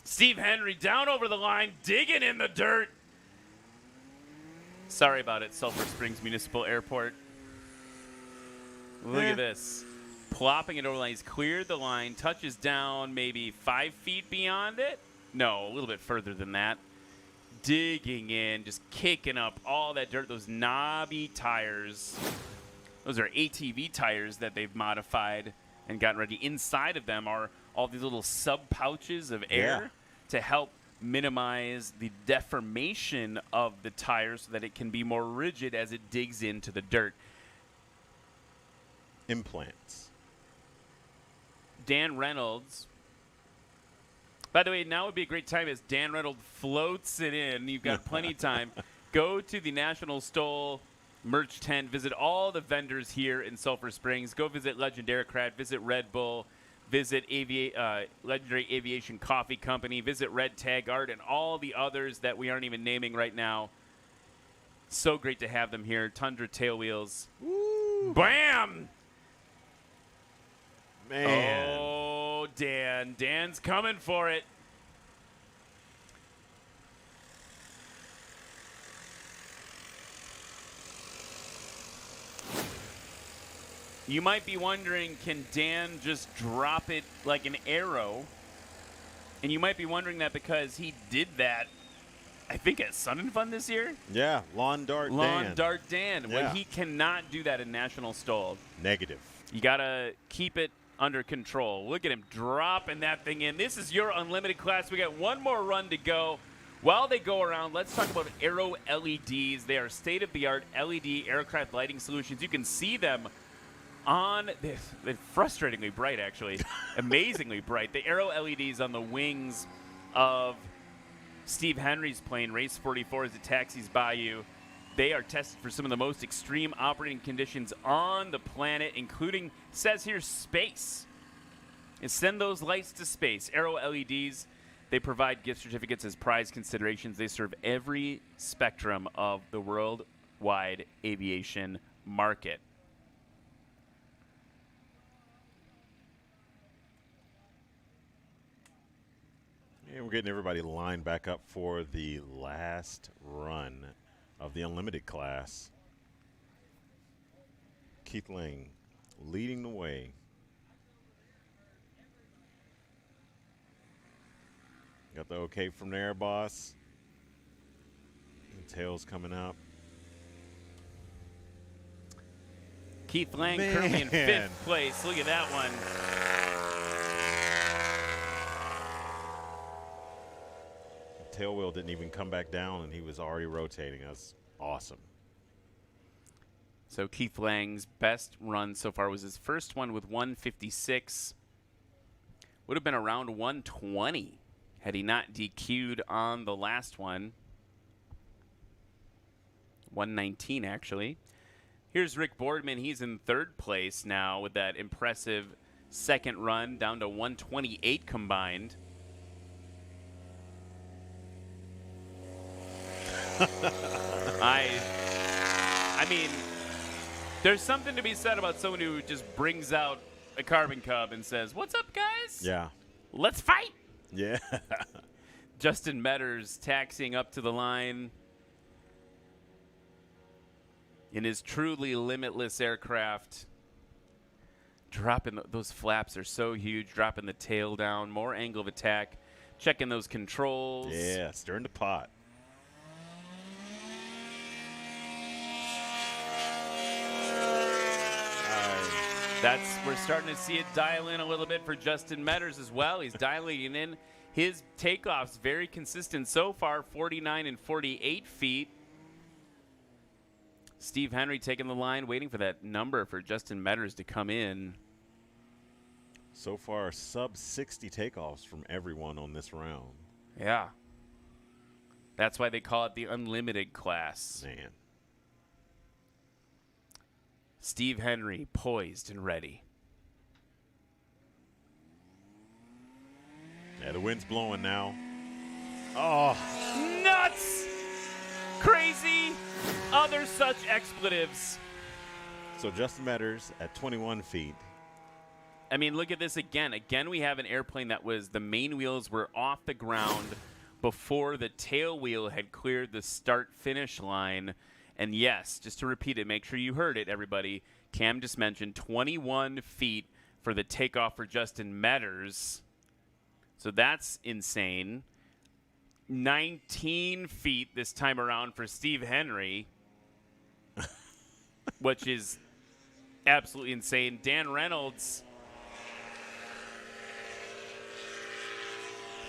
Steve Henry down over the line, digging in the dirt. Sorry about it, Sulphur Springs Municipal Airport. Look at this. Plopping it over the line. He's cleared the line, touches down maybe 5 feet beyond it. No, a little bit further than that. Digging in, just kicking up all that dirt, those knobby tires. Those are ATV tires that they've modified and gotten ready. Inside of them are all these little sub-pouches of air to help minimize the deformation of the tire so that it can be more rigid as it digs into the dirt. Implants. Dan Reynolds. By the way, now would be a great time as Dan Reynolds floats it in. You've got plenty of time. Go to the National STOL merch tent. Visit all the vendors here in Sulphur Springs. Go visit Legend Aircraft. Visit Red Bull. Visit Legendary Aviation Coffee Company. Visit Red Tag Art and all the others that we aren't even naming right now. So great to have them here. Tundra tail wheels. Woo. Bam! Man. Oh, Dan. Dan's coming for it. You might be wondering, can Dan just drop it like an arrow? And you might be wondering that because he did that, I think, at Sun and Fun this year. Yeah, Lawn Dart Dan. Lawn Dart Dan. Yeah. Well, he cannot do that in National STOL. Negative. You got to keep it under control. Look at him dropping that thing in. This is your unlimited class. We got one more run to go. While they go around, let's talk about Aero LEDs. They are state-of-the-art LED aircraft lighting solutions. You can see them on this. They're frustratingly bright, actually. Amazingly bright. The Aero LEDs on the wings of Steve Henry's plane, Race 44, as it taxis by you. They are tested for some of the most extreme operating conditions on the planet, including, says here, space. And send those lights to space. Aero LEDs, They provide gift certificates as prize considerations. They serve every spectrum of the worldwide aviation market. And we're getting everybody lined back up for the last run of the Unlimited class. Keith Lang leading the way. Got the okay from there, boss. And tails coming up. Keith Lang currently in 5th place. Look at that one. The tail wheel didn't even come back down, and he was already rotating. That's awesome. So Keith Lang's best run so far was his first one with 156. Would have been around 120 had he not DQ'd on the last one. 119, actually. Here's Rick Boardman. He's in 3rd place now with that impressive second run, down to 128 combined. I mean, there's something to be said about someone who just brings out a Carbon Cub and says, "What's up, guys? Yeah. Let's fight." Yeah. Justin Metters taxiing up to the line in his truly limitless aircraft. Dropping those flaps are so huge, dropping the tail down, more angle of attack, checking those controls. Yeah, stirring the pot. We're starting to see it dial in a little bit for Justin Metters as well. He's dialing in his takeoffs, very consistent so far, 49 and 48 feet. Steve Henry taking the line, waiting for that number for Justin Metters to come in. So far, sub 60 takeoffs from everyone on this round. Yeah. That's why they call it the Unlimited class. Man. Steve Henry poised and ready. Yeah, the wind's blowing now. Oh. Nuts! Crazy! Other such expletives. So Justin Metters at 21 feet. I mean, look at this again. Again, we have an airplane that was, the main wheels were off the ground before the tail wheel had cleared the start-finish line. And yes, just to repeat it, make sure you heard it, everybody. Cam just mentioned 21 feet for the takeoff for Justin Metters. So that's insane. 19 feet this time around for Steve Henry, which is absolutely insane. Dan Reynolds.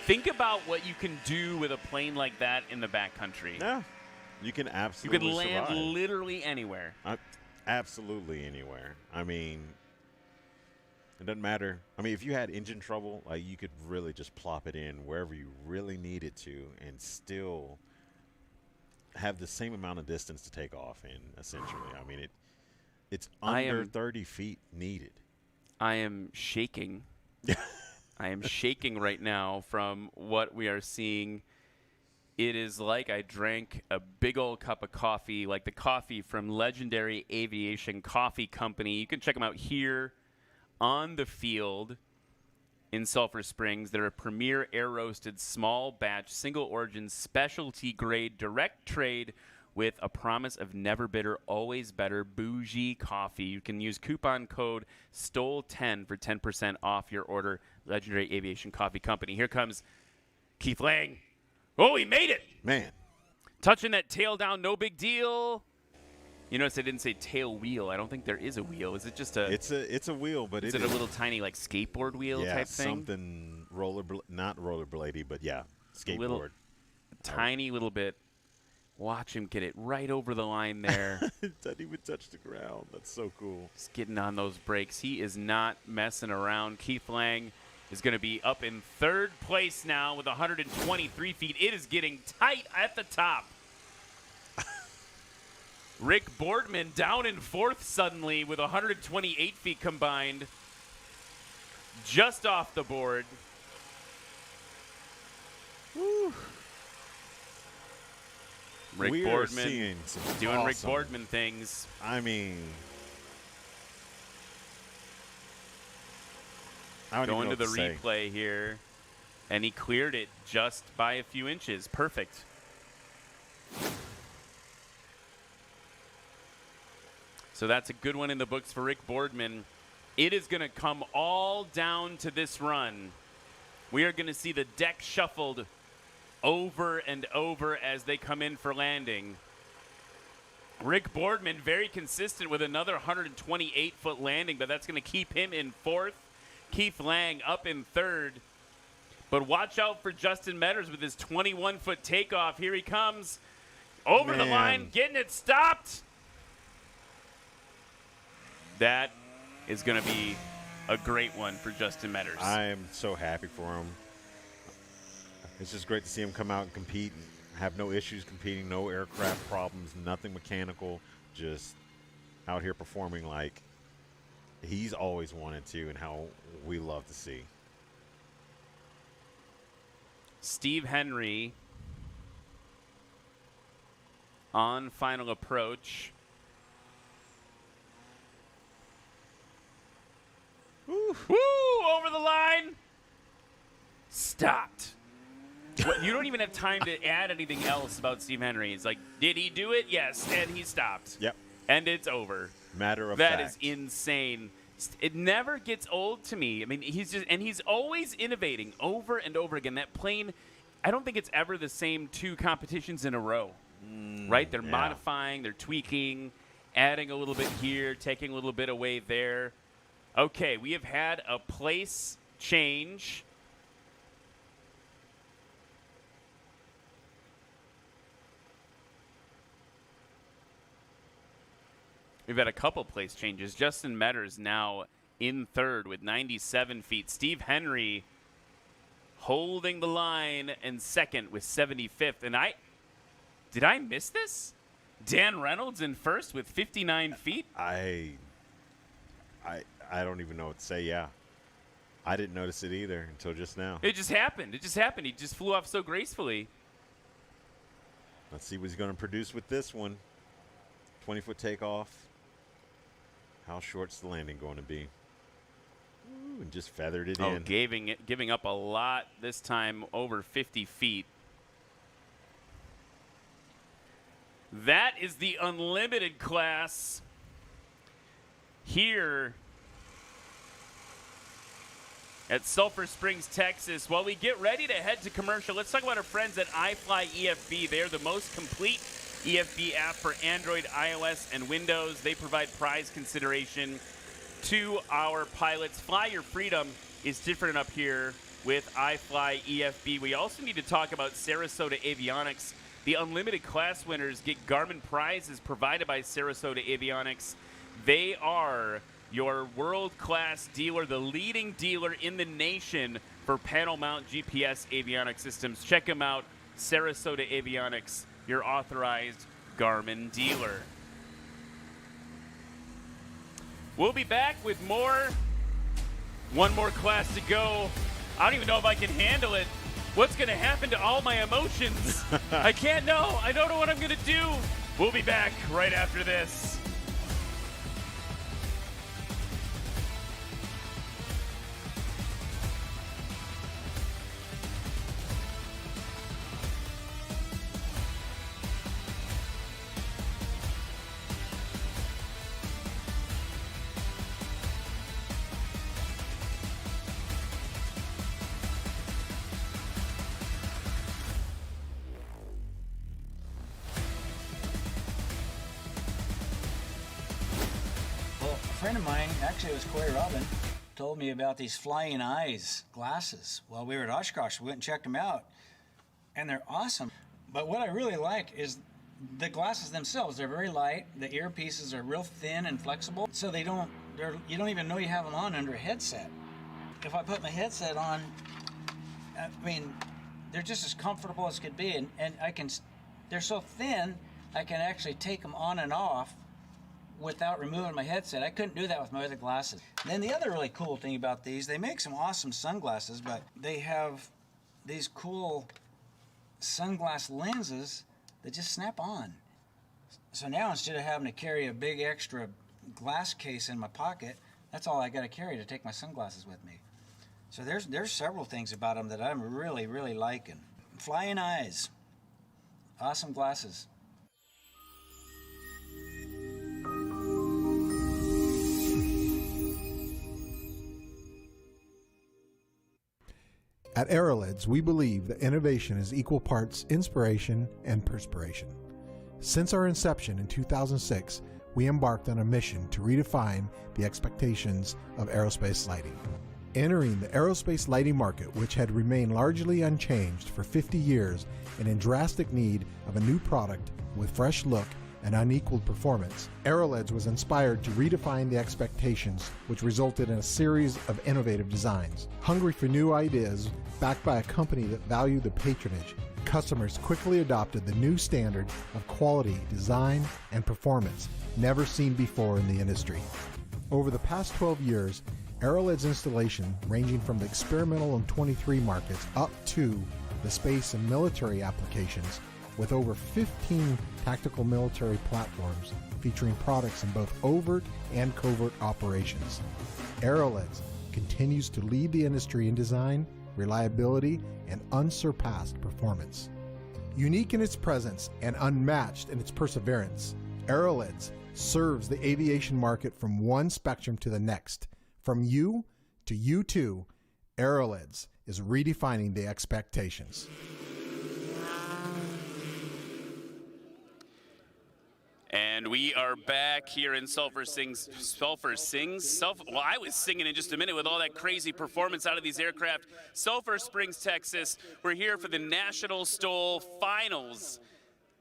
Think about what you can do with a plane like that in the backcountry. Yeah. You can absolutely You could land survive. literally anywhere. Absolutely anywhere. I mean, it doesn't matter. I mean, if you had engine trouble, like, you could really just plop it in wherever you really needed to and still have the same amount of distance to take off in, essentially. I mean, it's under 30 feet needed. I am shaking. I am shaking right now from what we are seeing. It is like I drank a big old cup of coffee, like the coffee from legendary Aviation Coffee Company. You can check them out here on the field in Sulphur Springs. They're a premier air-roasted, small batch, single origin, specialty grade, direct trade with a promise of never bitter, always better, bougie coffee. You can use coupon code STOL10 for 10% off your order. Legendary Aviation Coffee Company. Here comes Keith Lang. Oh, he made it. Man. Touching that tail down, no big deal. You notice I didn't say tail wheel. I don't think there is a wheel. Is it just a... It's a wheel, but is it a little tiny, like, skateboard wheel type thing? Yeah, something not rollerbladey, but yeah, skateboard. Tiny little bit. Watch him get it right over the line there. It doesn't even touch the ground. That's so cool. Just getting on those brakes. He is not messing around. Keith Lang is going to be up in 3rd place now with 123 feet. It is getting tight at the top. Rick Boardman down in 4th suddenly with 128 feet combined. Just off the board. Woo. Rick We are Boardman seeing some doing Rick awesome- Boardman things. I mean, I don't even Going know to the what say. replay here, and he cleared it just by a few inches. Perfect. So that's a good one in the books for Rick Boardman. It is going to come all down to this run. We are going to see the deck shuffled over and over as they come in for landing. Rick Boardman very consistent with another 128-foot landing, but that's going to keep him in fourth. Keith Lang up in third. But watch out for Justin Metters with his 21-foot takeoff. Here he comes. Over the line, getting it stopped. That is going to be a great one for Justin Metters. I am so happy for him. It's just great to see him come out and compete and have no issues competing, no aircraft problems, nothing mechanical, just out here performing like he's always wanted to and how we love to see. Steve Henry on final approach. Woo, over the line. Stopped. You don't even have time to add anything else about Steve Henry. It's like, did he do it? Yes, and he stopped. Yep. And it's over. Matter of That fact. is insane. It never gets old to me. I mean, he's always innovating over and over again. That plane, I don't think it's ever the same two competitions in a row. Right? They're modifying, they're tweaking, adding a little bit here, taking a little bit away there. Okay, we have had a place change. We've had a couple place changes. Justin Metters now in third with 97 feet. Steve Henry holding the line and second with 75th. And did I miss this? Dan Reynolds in first with 59 feet? I don't even know what to say. Yeah. I didn't notice it either until just now. It just happened. It just happened. He just flew off so gracefully. Let's see what he's going to produce with this one. 20-foot takeoff. How short's the landing going to be? Ooh, and just feathered it in. Giving up a lot this time, over 50 feet. That is the unlimited class here at Sulphur Springs, Texas. While we get ready to head to commercial, let's talk about our friends at iFly EFB. They are the most complete EFB app for Android, iOS, and Windows. They provide prize consideration to our pilots. Fly Your Freedom is different up here with iFly EFB. We also need to talk about Sarasota Avionics. The unlimited class winners get Garmin prizes provided by Sarasota Avionics. They are your world-class dealer, the leading dealer in the nation for panel mount GPS avionics systems. Check them out, Sarasota Avionics, your authorized Garmin dealer. We'll be back with more. One more class to go. I don't even know if I can handle it. What's going to happen to all my emotions? I can't know. I don't know what I'm going to do. We'll be back right after this. Well, a friend of mine, actually it was Corey Robin, told me about these flying eyes glasses while we were at Oshkosh. We went and checked them out, and they're awesome. But what I really like is the glasses themselves. They're very light. The earpieces are real thin and flexible, so you don't even know you have them on under a headset. If I put my headset on, I mean, they're just as comfortable as could be, and they're so thin, I can actually take them on and off without removing my headset. I couldn't do that with my other glasses. And then the other really cool thing about these, they make some awesome sunglasses, but they have these cool sunglass lenses that just snap on. So now instead of having to carry a big extra glass case in my pocket, that's all I got to carry to take my sunglasses with me. So there's several things about them that I'm really, really liking. Flying eyes. Awesome glasses. At Aerolids, we believe that innovation is equal parts inspiration and perspiration. Since our inception in 2006, we embarked on a mission to redefine the expectations of aerospace lighting. Entering the aerospace lighting market, which had remained largely unchanged for 50 years and in drastic need of a new product with fresh look and unequaled performance, Aerolids was inspired to redefine the expectations, which resulted in a series of innovative designs. Hungry for new ideas, backed by a company that valued the patronage, customers quickly adopted the new standard of quality, design, and performance never seen before in the industry. Over the past 12 years, Aerolids installation, ranging from the experimental and 23 markets up to the space and military applications, with over 15 tactical military platforms featuring products in both overt and covert operations. Aerolids continues to lead the industry in design, reliability, and unsurpassed performance. Unique in its presence and unmatched in its perseverance, Aerolids serves the aviation market from one spectrum to the next. From you to you too, Aerolids is redefining the expectations. And we are back here in Sulphur Springs. Well, I was singing in just a minute with all that crazy performance out of these aircraft. Sulphur Springs, Texas. We're here for the National STOL Finals.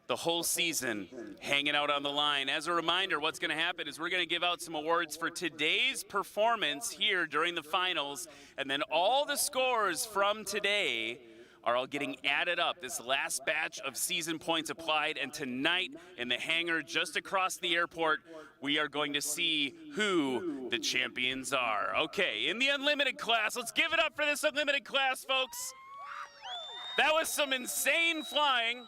The whole season hanging out on the line. As a reminder, what's going to happen is we're going to give out some awards for today's performance here during the finals, and then all the scores from today are all getting added up. This last batch of season points applied, and tonight in the hangar just across the airport, we are going to see who the champions are. Okay, in the unlimited class, let's give it up for this unlimited class, folks. That was some insane flying.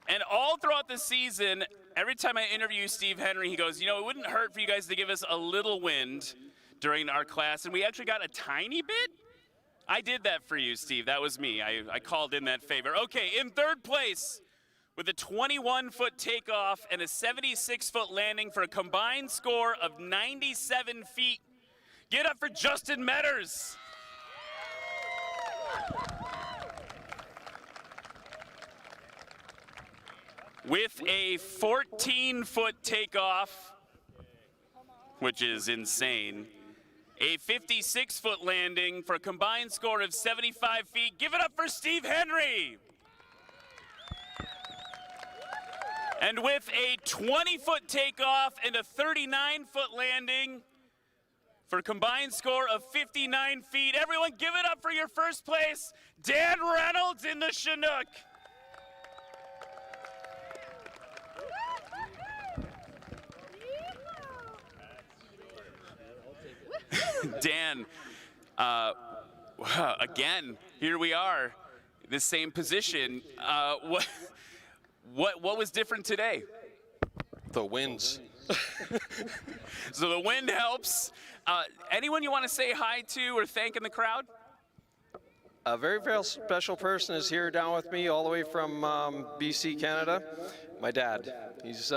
And all throughout the season, every time I interview Steve Henry, he goes, you know, it wouldn't hurt for you guys to give us a little wind during our class. And we actually got a tiny bit. I did that for you, Steve. That was me. I called in that favor. Okay, in third place with a 21-foot takeoff and a 76-foot landing for a combined score of 97 feet. Get up for Justin Metters. With a 14-foot takeoff, which is insane, a 56-foot landing for a combined score of 75 feet. Give it up for Steve Henry. And with a 20-foot takeoff and a 39-foot landing for a combined score of 59 feet. Everyone give it up for your first place, Dan Reynolds in the Chinook. Dan, again, here we are, the same position. What was different today? The winds. So the wind helps. Anyone you want to say hi to or thank in the crowd? A very, very special person is here down with me all the way from BC, Canada. My dad. He's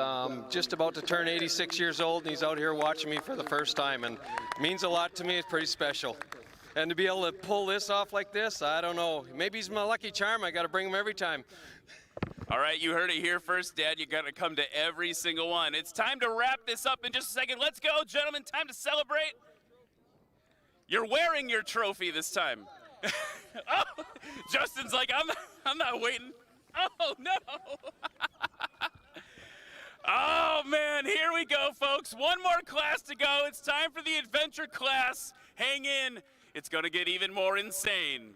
just about to turn 86 years old, and he's out here watching me for the first time, and it means a lot to me. It's pretty special. And to be able to pull this off like this, I don't know. Maybe he's my lucky charm. I got to bring him every time. All right, you heard it here first, Dad. You got to come to every single one. It's time to wrap this up in just a second. Let's go, gentlemen. Time to celebrate. You're wearing your trophy this time. Oh, Justin's like, I'm not waiting. Oh, no. Oh, man, here we go, folks. One more class to go. It's time for the adventure class. Hang in. It's going to get even more insane.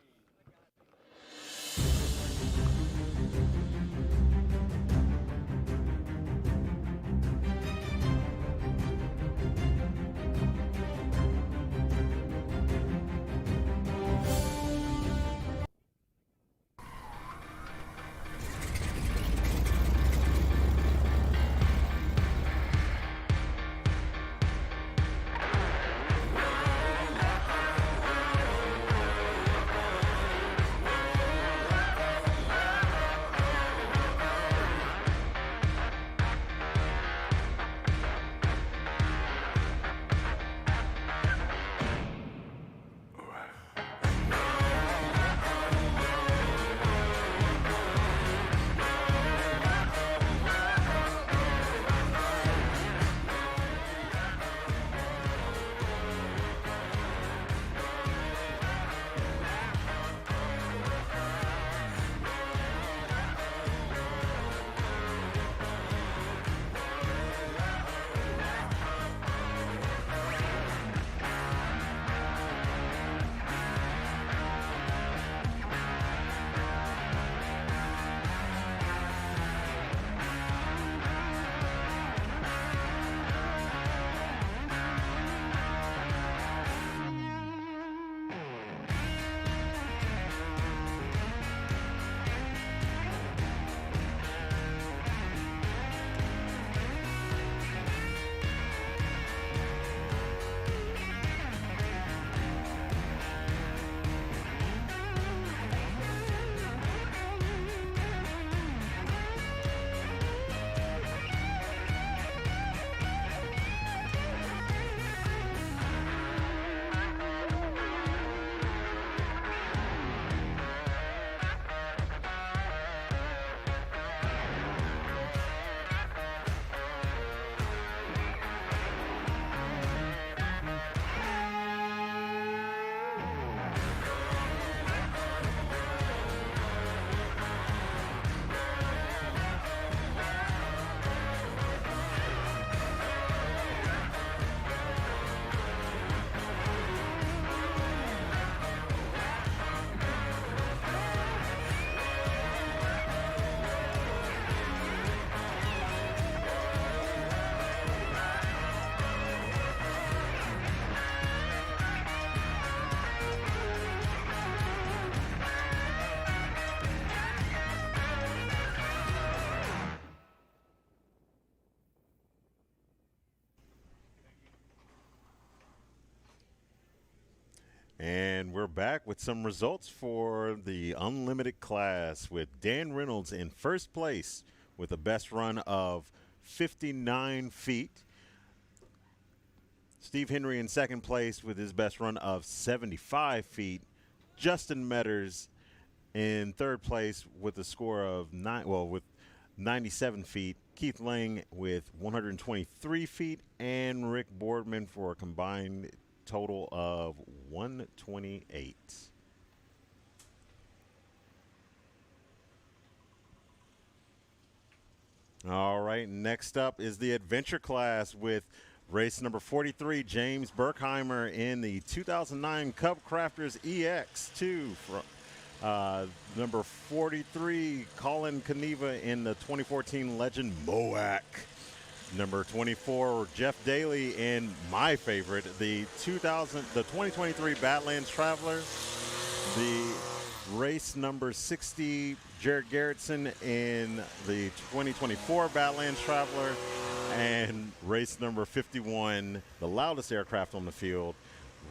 And we're back with some results for the unlimited class with Dan Reynolds in first place with a best run of 59 feet. Steve Henry in second place with his best run of 75 feet. Justin Metters in third place with a score of 97 feet. Keith Lang with 123 feet, and Rick Boardman for a combined total of 128. All right, next up is the adventure class with race number 43, James Berkheimer in the 2009 Cub Crafters EX2. Number 43, Colin Caneva in the 2014 Legend Moac. Number 24, Jeff Daly in my favorite, the 2023 Badlands Traveler. The race number 60, Jared Garrettson in the 2024 Badlands Traveler. And race number 51, the loudest aircraft on the field.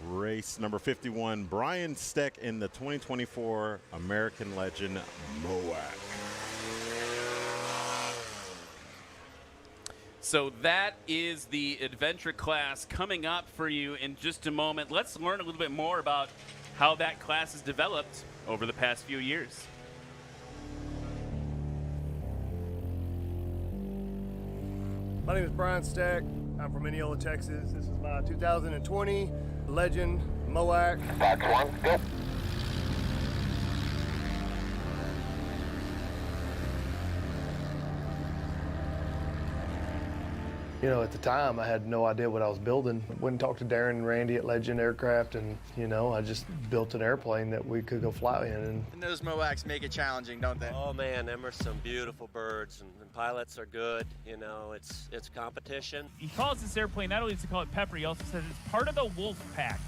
Race number 51, Brian Steck in the 2024 American Legend Moac. So that is the adventure class coming up for you in just a moment. Let's learn a little bit more about how that class has developed over the past few years. My name is Brian Steck. I'm from Mineola, Texas. This is my 2020 Legend Moac. Box 1, go. You know, at the time, I had no idea what I was building. Went and talked to Darren and Randy at Legend Aircraft, and, you know, I just built an airplane that we could go fly in. And those Moacs make it challenging, don't they? Oh, man, them are some beautiful birds, and pilots are good. You know, it's competition. He calls this airplane, not only does he call it Pepper, he also says it's part of the wolf pack.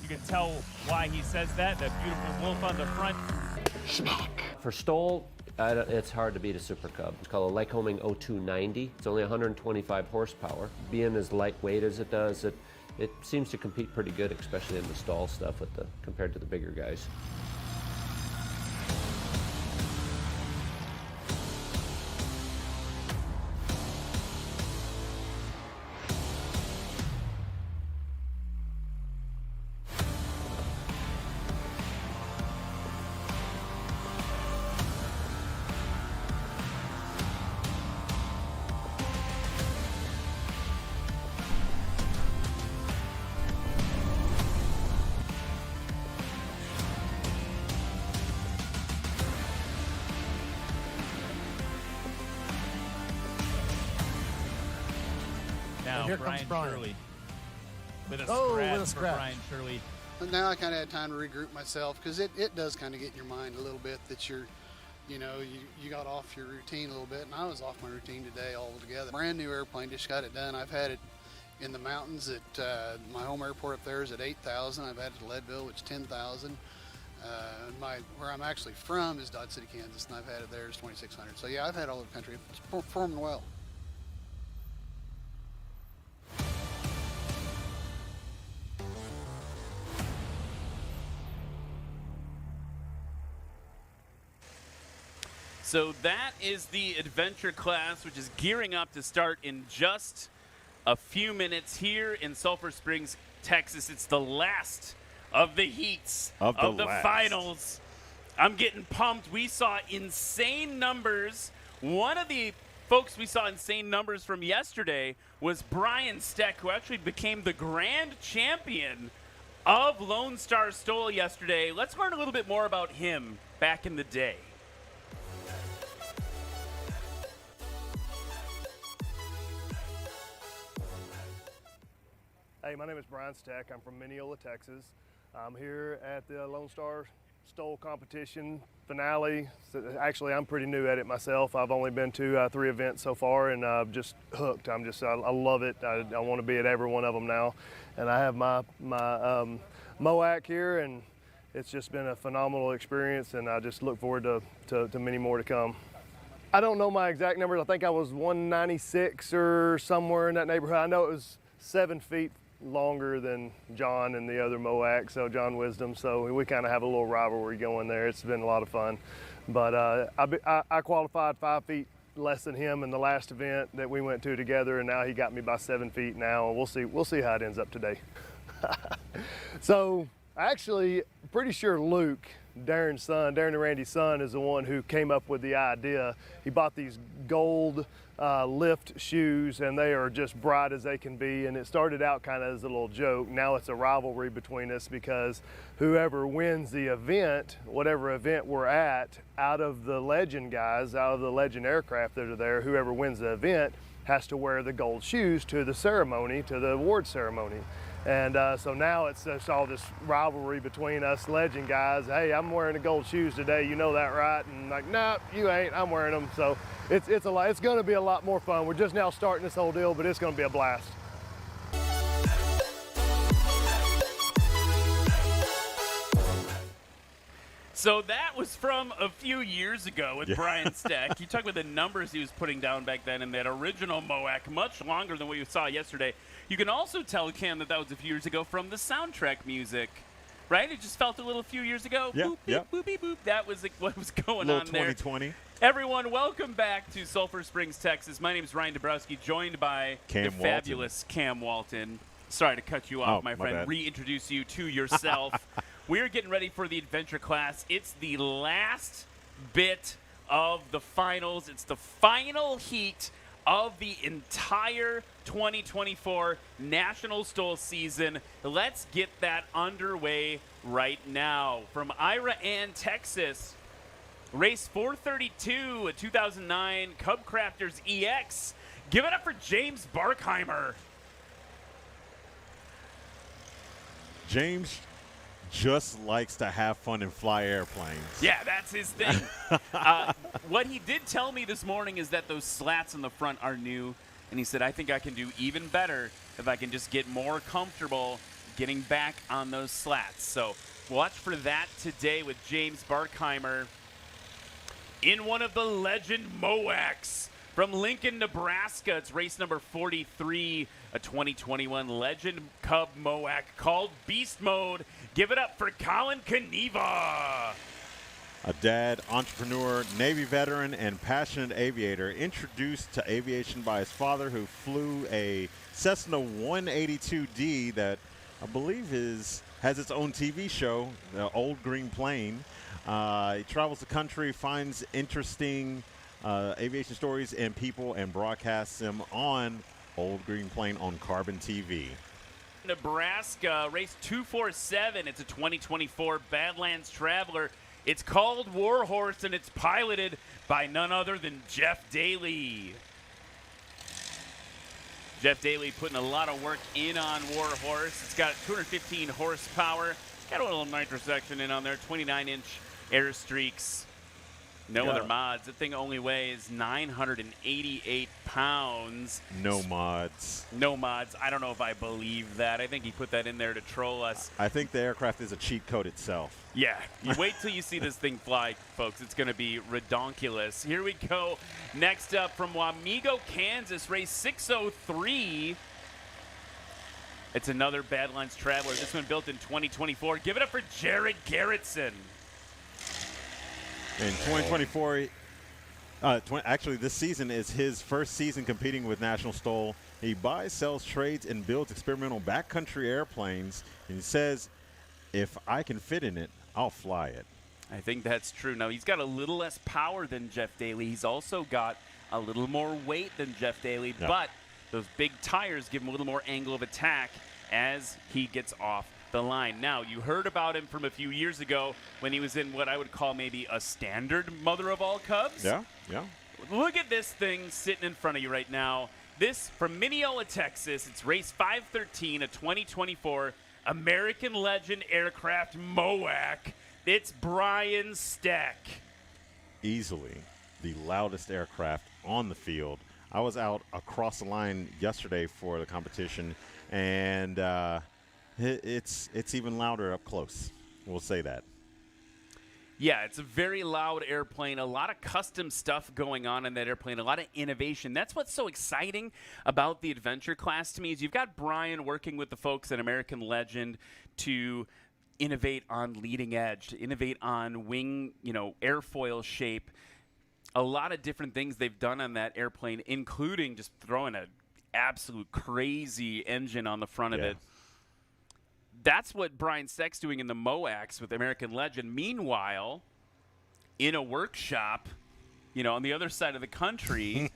You can tell why he says that beautiful wolf on the front. Schmack. For STOL, it's hard to beat a Super Cub. It's called a Lycoming 0290. It's only 125 horsepower. Being as lightweight as it does, it seems to compete pretty good, especially in the STOL stuff compared to the bigger guys. Now, here Brian comes Brian. Shirley with a with a scratch for scratch. Brian Shirley. Now I kind of had time to regroup myself because it does kind of get in your mind a little bit that you got off your routine a little bit, and I was off my routine today altogether. Brand new airplane, just got it done. I've had it in the mountains at my home airport up there is at 8,000. I've had it at Leadville, which is 10,000. Where I'm actually from is Dodge City, Kansas, and I've had it there is 2,600. So yeah, I've had all over the country. It's performing well. So that is the adventure class, which is gearing up to start in just a few minutes here in Sulphur Springs, Texas. It's the last of the heats of the finals. I'm getting pumped. We saw insane numbers. One of the folks we saw insane numbers from yesterday was Brian Steck, who actually became the grand champion of Lone Star STOL yesterday. Let's learn a little bit more about him back in the day. Hey, my name is Brian Steck. I'm from Mineola, Texas. I'm here at the Lone Star STOL competition finale. So actually, I'm pretty new at it myself. I've only been to 3 events so far, and I'm just hooked. I love it. I want to be at every one of them now. And I have my Moac here, and it's just been a phenomenal experience, and I just look forward to many more to come. I don't know my exact numbers. I think I was 196 or somewhere in that neighborhood. I know it was 7 feet longer than John and the other MOAC, so John Wisdom. So we kind of have a little rivalry going there. It's been a lot of fun. But I qualified 5 feet less than him in the last event that we went to together, and now he got me by 7 feet now. And we'll see how it ends up today. So actually, pretty sure Luke, Darren and Randy's son, is the one who came up with the idea. He bought these gold lift shoes, and they are just bright as they can be, and it started out kind of as a little joke. Now it's a rivalry between us because whoever wins the event, whatever event we're at, out of the Legend guys, out of the Legend aircraft that are there, whoever wins the event has to wear the gold shoes to the ceremony, to the award ceremony. And so now it's all this rivalry between us Legend guys. Hey, I'm wearing the gold shoes today, you know that, right? And like, no, you ain't, I'm wearing them. So it's going to be a lot more fun. We're just now starting this whole deal, but it's going to be a blast. So that was from a few years ago with Brian Steck. You talk about the numbers he was putting down back then in that original MOAC, much longer than what you saw yesterday. You can also tell, Cam, that was a few years ago from the soundtrack music, right? It just felt a little few years ago. Yeah, boop, beep, boop, beep, boop. That was what was going little on there. 2020. Everyone, welcome back to Sulphur Springs, Texas. My name is Ryan Dabrowski, joined by the fabulous Cam Walton. Sorry to cut you off, my friend. Bad. Reintroduce you to yourself. We're getting ready for the adventure class. It's the last bit of the finals. It's the final heat of the entire 2024 National STOL season. Let's get that underway right now. From Ira Ann, Texas, race 432, a 2009 Cub Crafters EX. Give it up for James Barkheimer. James just likes to have fun and fly airplanes. Yeah, that's his thing. What he did tell me this morning is that those slats in the front are new, and he said, I think I can do even better if I can just get more comfortable getting back on those slats. So watch for that today with James Barkheimer in one of the Legend MOACs from Lincoln, Nebraska. It's race number 43, a 2021 Legend Cub MOAC called Beast Mode. Give it up for Colin Kaniva. A dad, entrepreneur, Navy veteran, and passionate aviator, introduced to aviation by his father, who flew a Cessna 182D that I believe has its own TV show, the Old Green Plane. He travels the country, finds interesting aviation stories and people, and broadcasts them on Old Green Plane on Carbon TV. Nebraska, race 247. It's a 2024 Badlands Traveler. It's called Warhorse, and it's piloted by none other than Jeff Daly. Jeff Daly putting a lot of work in on Warhorse. It's got 215 horsepower. Got a little nitro section in on there, 29-inch air streaks. No other mods. The thing only weighs 988 pounds. No mods. No mods. I don't know if I believe that. I think he put that in there to troll us. I think the aircraft is a cheat code itself. Yeah. You wait till you see this thing fly, folks. It's going to be redonkulous. Here we go. Next up from Wamego, Kansas, race 603. It's another Badlands Traveler. This one built in 2024. Give it up for Jared Garrettson. In 2024, actually this season is his first season competing with National STOL. He buys, sells, trades, and builds experimental backcountry airplanes. And he says, if I can fit in it, I'll fly it. I think that's true. Now, he's got a little less power than Jeff Daly. He's also got a little more weight than Jeff Daly, but those big tires give him a little more angle of attack as he gets off the line. Now, you heard about him from a few years ago when he was in what I would call maybe a standard Mother of All Cubs. Yeah. Look at this thing sitting in front of you right now. This from Mineola, Texas. It's race 513, a 2024 American Legend Aircraft MOAC. It's Brian Steck. Easily the loudest aircraft on the field. I was out across the line yesterday for the competition, and it's even louder up close. We'll say that. Yeah, it's a very loud airplane, a lot of custom stuff going on in that airplane, a lot of innovation. That's what's so exciting about the adventure class to me is you've got Brian working with the folks at American Legend to innovate on leading edge, to innovate on wing, airfoil shape. A lot of different things they've done on that airplane, including just throwing an absolute crazy engine on the front of it. That's what Brian Steck's doing in the MOAX with American Legend. Meanwhile, in a workshop, on the other side of the country,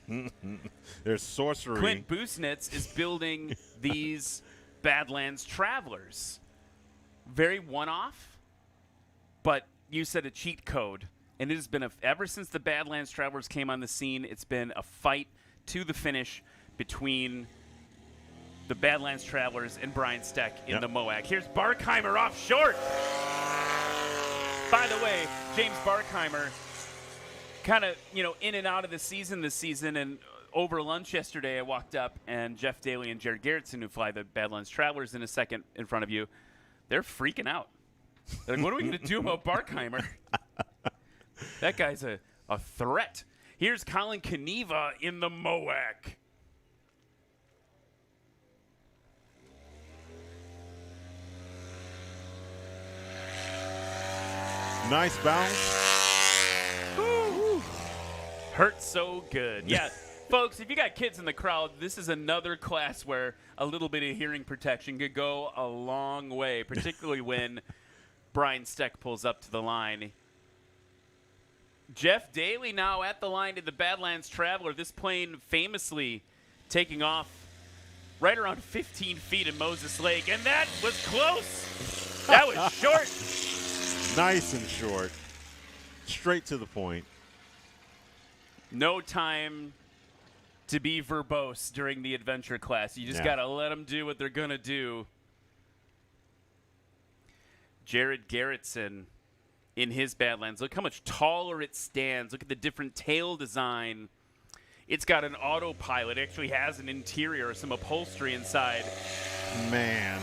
there's sorcery. Clint Busnitz is building these Badlands Travelers. Very one-off, but you said a cheat code. And it has been, ever since the Badlands Travelers came on the scene, it's been a fight to the finish between the Badlands Travelers and Brian Steck in the MOAC. Here's Barkheimer off short. By the way, James Barkheimer kind of, in and out of the season this season. And over lunch yesterday, I walked up, and Jeff Daly and Jared Garrettson, who fly the Badlands Travelers in a second in front of you, they're freaking out. They're like, what are we going to do about Barkheimer? That guy's a threat. Here's Colin Kaniva in the MOAC. Nice bounce. Woo. Hurts so good. Yeah, folks, if you got kids in the crowd, this is another class where a little bit of hearing protection could go a long way, particularly when Brian Steck pulls up to the line. Jeff Daly now at the line to the Badlands Traveler. This plane famously taking off right around 15 feet in Moses Lake, and that was close. That was short. Nice and short. Straight to the point. No time to be verbose during the adventure class. You just got to let them do what they're going to do. Jared Garrettson in his Badlands. Look how much taller it stands. Look at the different tail design. It's got an autopilot. It actually has an interior, some upholstery inside. Man.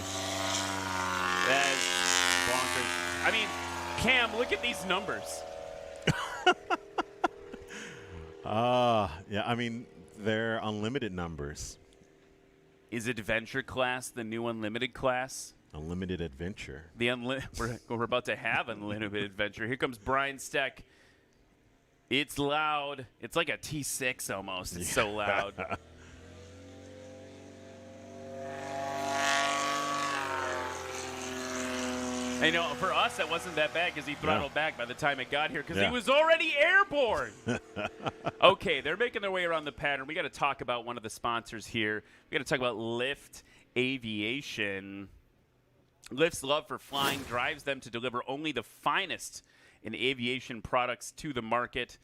That's bonkers. I mean, Cam, look at these numbers. Yeah, I mean, they're unlimited numbers. Is adventure class the new unlimited class? Unlimited adventure. We're about to have unlimited adventure. Here comes Brian Steck. It's loud. It's like a T6 almost. It's so loud. And, for us, that wasn't that bad because he throttled back by the time it got here because he was already airborne. Okay, they're making their way around the pattern. We got to talk about one of the sponsors here. We got to talk about Lift Aviation. Lift's love for flying drives them to deliver only the finest in aviation products to the market,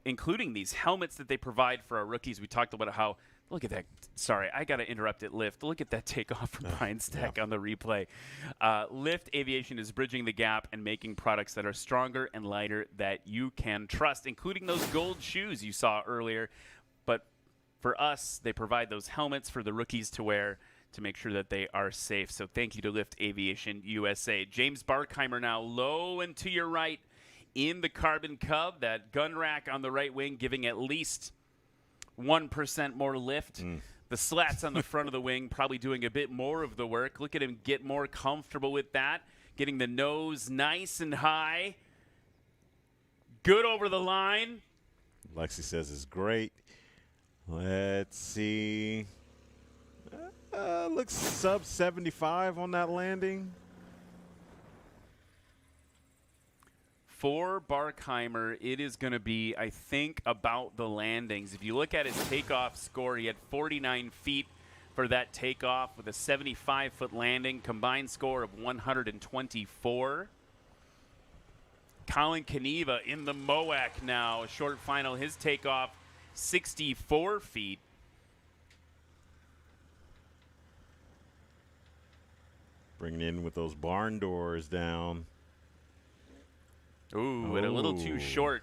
including these helmets that they provide for our rookies. We talked about how, look at that. Sorry, I got to interrupt at Lift. Look at that takeoff from Brian Steck on the replay. Lift Aviation is bridging the gap and making products that are stronger and lighter that you can trust, including those gold shoes you saw earlier. But for us, they provide those helmets for the rookies to wear to make sure that they are safe. So thank you to Lift Aviation USA. James Barkheimer now low and to your right in the Carbon Cub. That gun rack on the right wing giving at least 1% more lift. The slats on the front of the wing probably doing a bit more of the work. Look at him get more comfortable with that. Getting the nose nice and high. Good over the line. Lexi says is great. Let's see. Looks sub 75 on that landing. For Barkheimer, it is going to be, I think, about the landings. If you look at his takeoff score, he had 49 feet for that takeoff with a 75-foot landing, combined score of 124. Colin Kaniva in the MOAC now, a short final. His takeoff, 64 feet. Bringing in with those barn doors down. Ooh, and a little too short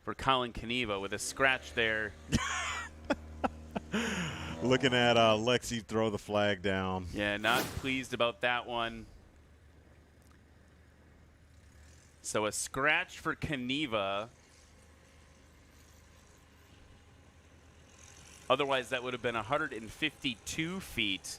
for Colin Kaniva with a scratch there. Looking at Lexi throw the flag down. Yeah, not pleased about that one. So a scratch for Kaniva. Otherwise, that would have been 152 feet.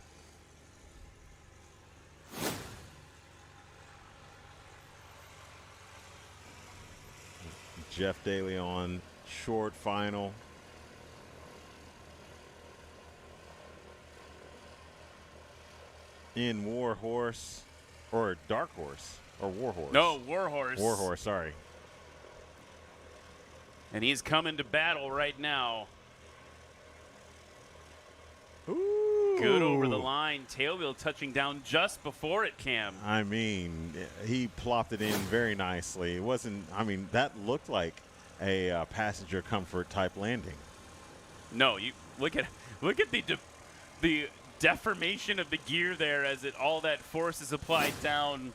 Jeff Daly on short final. In Warhorse, or Dark Horse, or Warhorse. No, Warhorse. Warhorse, sorry. And he's coming to battle right now. Ooh. Good over the line. Tail wheel touching down just before it, Cam. I mean, he plopped it in very nicely. It wasn't, I mean, that looked like a passenger comfort type landing. No, you look at the deformation of the gear there as all that force is applied down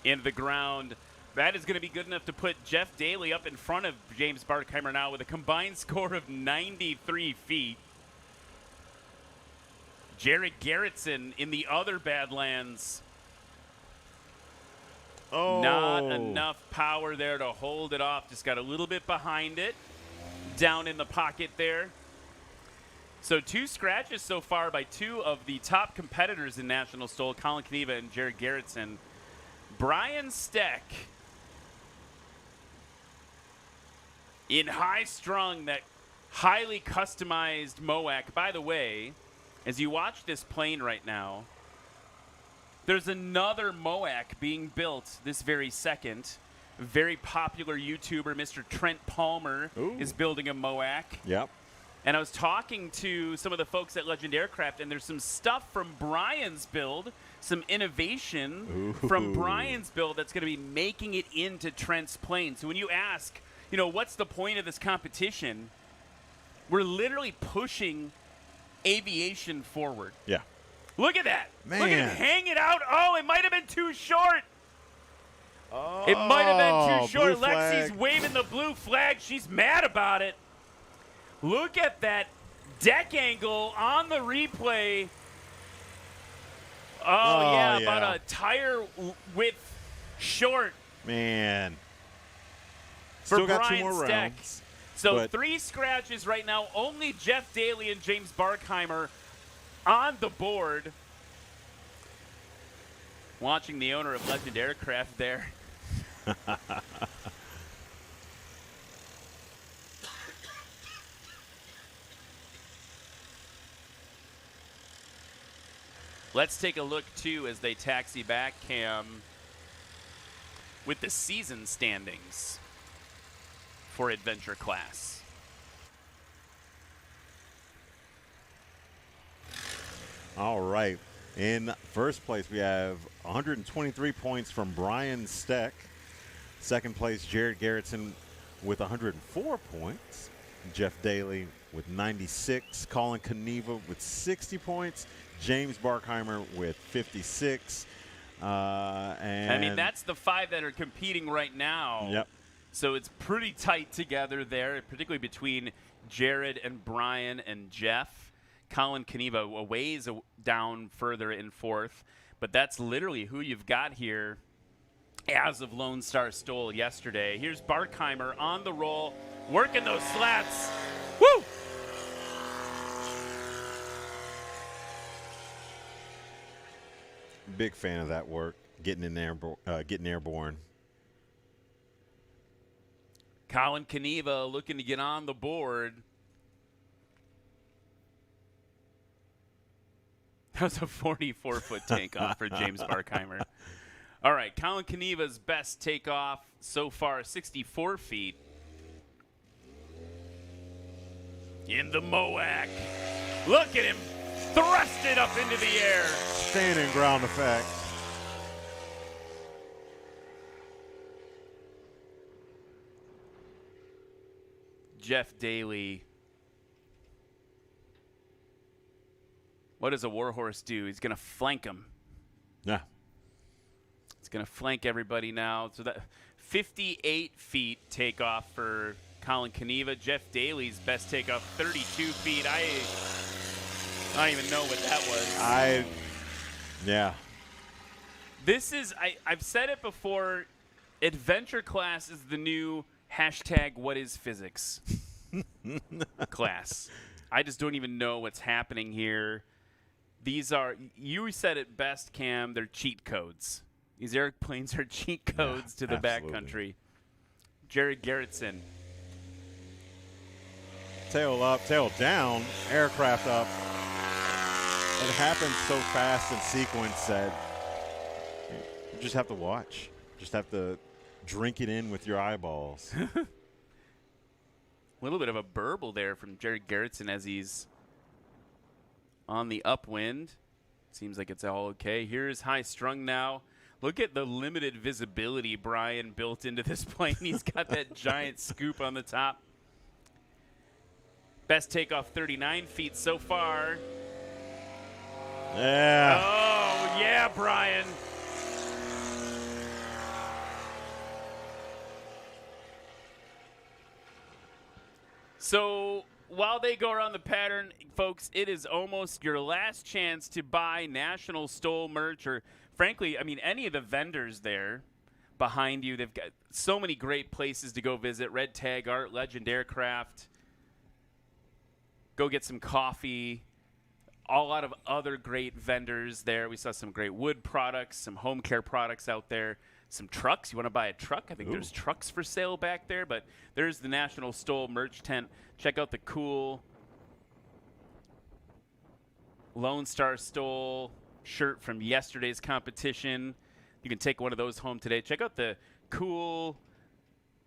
into the ground. That is going to be good enough to put Jeff Daly up in front of James Barkheimer now with a combined score of 93 feet. Jared Garrettson in the other Badlands. Oh. Not enough power there to hold it off. Just got a little bit behind it. Down in the pocket there. So 2 scratches so far by 2 of the top competitors in National STOL, Colin Kaniva and Jared Garrettson. Brian Steck in high strung, that highly customized MOAC. By the way, as you watch this plane right now, there's another MOAC being built this very second. A very popular YouTuber, Mr. Trent Palmer, is building a MOAC. Yep. And I was talking to some of the folks at Legend Aircraft, and there's some stuff from Brian's build, some innovation from Brian's build that's going to be making it into Trent's plane. So when you ask, you know, what's the point of this competition? We're literally pushing aviation forward. Yeah. Look at that. Man. Look at him hang it out. Oh, it might have been too short. It might have been too short. Lexi's waving the blue flag. She's mad about it. Look at that deck angle on the replay. Oh, yeah, about a tire width short. Man. For Still got Brian 2 more Steck. rounds. So 3 scratches right now. Only Jeff Daly and James Barkheimer on the board. Watching the owner of Legend Aircraft there. Let's take a look, too, as they taxi back, Cam, with the season standings for Adventure Class. All right. In first place, we have 123 points from Brian Steck. Second place, Jared Garrettson with 104 points. Jeff Daly with 96. Colin Kaniva with 60 points. James Barkheimer with 56. And I mean, that's the 5 that are competing right now. Yep. So it's pretty tight together there, particularly between Jared and Brian and Jeff. Colin Kaniva a ways down further in 4th. But that's literally who you've got here as of Lone Star STOL yesterday. Here's Barkheimer on the roll, working those slats. Woo! Big fan of that work, getting in there, getting airborne. Colin Kaniva looking to get on the board. That was a 44-foot takeoff for James Barkheimer. All right, Colin Kaniva's best takeoff so far, 64 feet. In the MOAC. Look at him thrust it up into the air. Standing ground effect. Jeff Daly. What does a warhorse do? He's going to flank him. Yeah. It's going to flank everybody now. So that 58 feet takeoff for Colin Kaniva. Jeff Daly's best takeoff, 32 feet. I don't even know what that was. Yeah. This is, I've said it before, Adventure class is the new hashtag what is physics class. I just don't even know what's happening here. These are, you said it best, Cam, they're cheat codes. These airplanes are cheat codes to the backcountry. Jared Garrettson. Tail up, tail down, aircraft up. It happens so fast in sequence that you just have to watch. Just have to drink it in with your eyeballs. A little bit of a burble there from Jared Garrettson as he's on the upwind. Seems like it's all okay. Here's High Strung now. Look at the limited visibility Brian built into this plane. He's got that giant scoop on the top. Best takeoff 39 feet so far. Yeah. Oh, yeah, Brian. So while they go around the pattern, folks, it is almost your last chance to buy National STOL merch or, frankly, I mean, any of the vendors there behind you. They've got so many great places to go visit. Red Tag Art, Legend Aircraft. Go get some coffee. A lot of other great vendors there. We saw some great wood products, some home care products out there. Some trucks. You want to buy a truck? I think there's trucks for sale back there, but there's the National STOL merch tent. Check out the cool Lone Star STOL shirt from yesterday's competition. You can take one of those home today. Check out the cool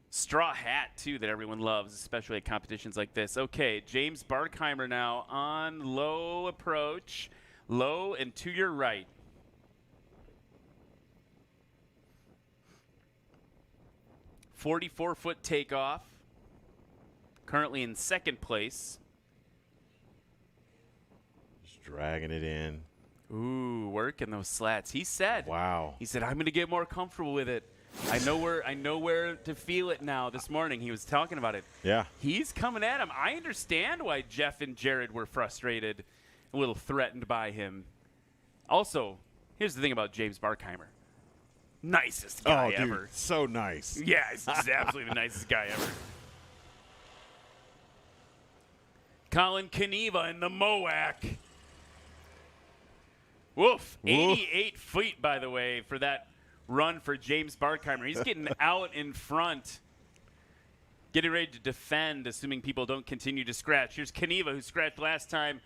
straw hat, too, that everyone loves, especially at competitions like this. Okay, James Barkheimer now on low approach. Low and to your right. .44-foot takeoff. Currently in second place. Just dragging it in. Ooh, working those slats. He said. Wow. He said, I'm going to get more comfortable with it. I know where to feel it now. This morning he was talking about it. Yeah. He's coming at him. I understand why Jeff and Jared were frustrated, a little threatened by him. Also, here's the thing about James Barkheimer. Nicest guy ever. Dude, so nice. Yeah, he's absolutely the nicest guy ever. Colin Kaniva in the MOAC. Woof. 88 feet, by the way, for that run for James Barkheimer. He's getting out in front, getting ready to defend, assuming people don't continue to scratch. Here's Kaniva, who scratched last time.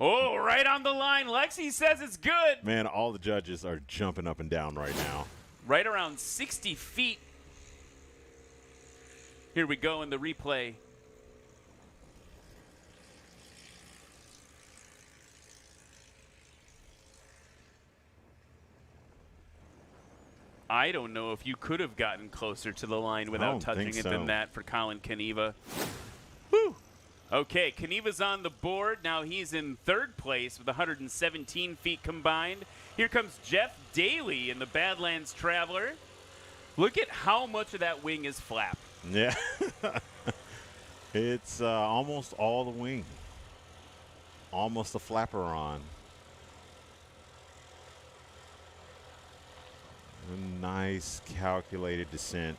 Oh, right on the line. Lexi says it's good. Man, all the judges are jumping up and down right now. Right around 60 feet. Here we go in the replay. I don't know if you could have gotten closer to the line without touching it than that for Colin Kaniva. Woo! Okay, Kaniva's on the board. Now he's in third place with 117 feet combined. Here comes Jeff Daly in the Badlands Traveler. Look at how much of that wing is flap. Yeah. It's almost all the wing. Almost a flapper on. A nice calculated descent.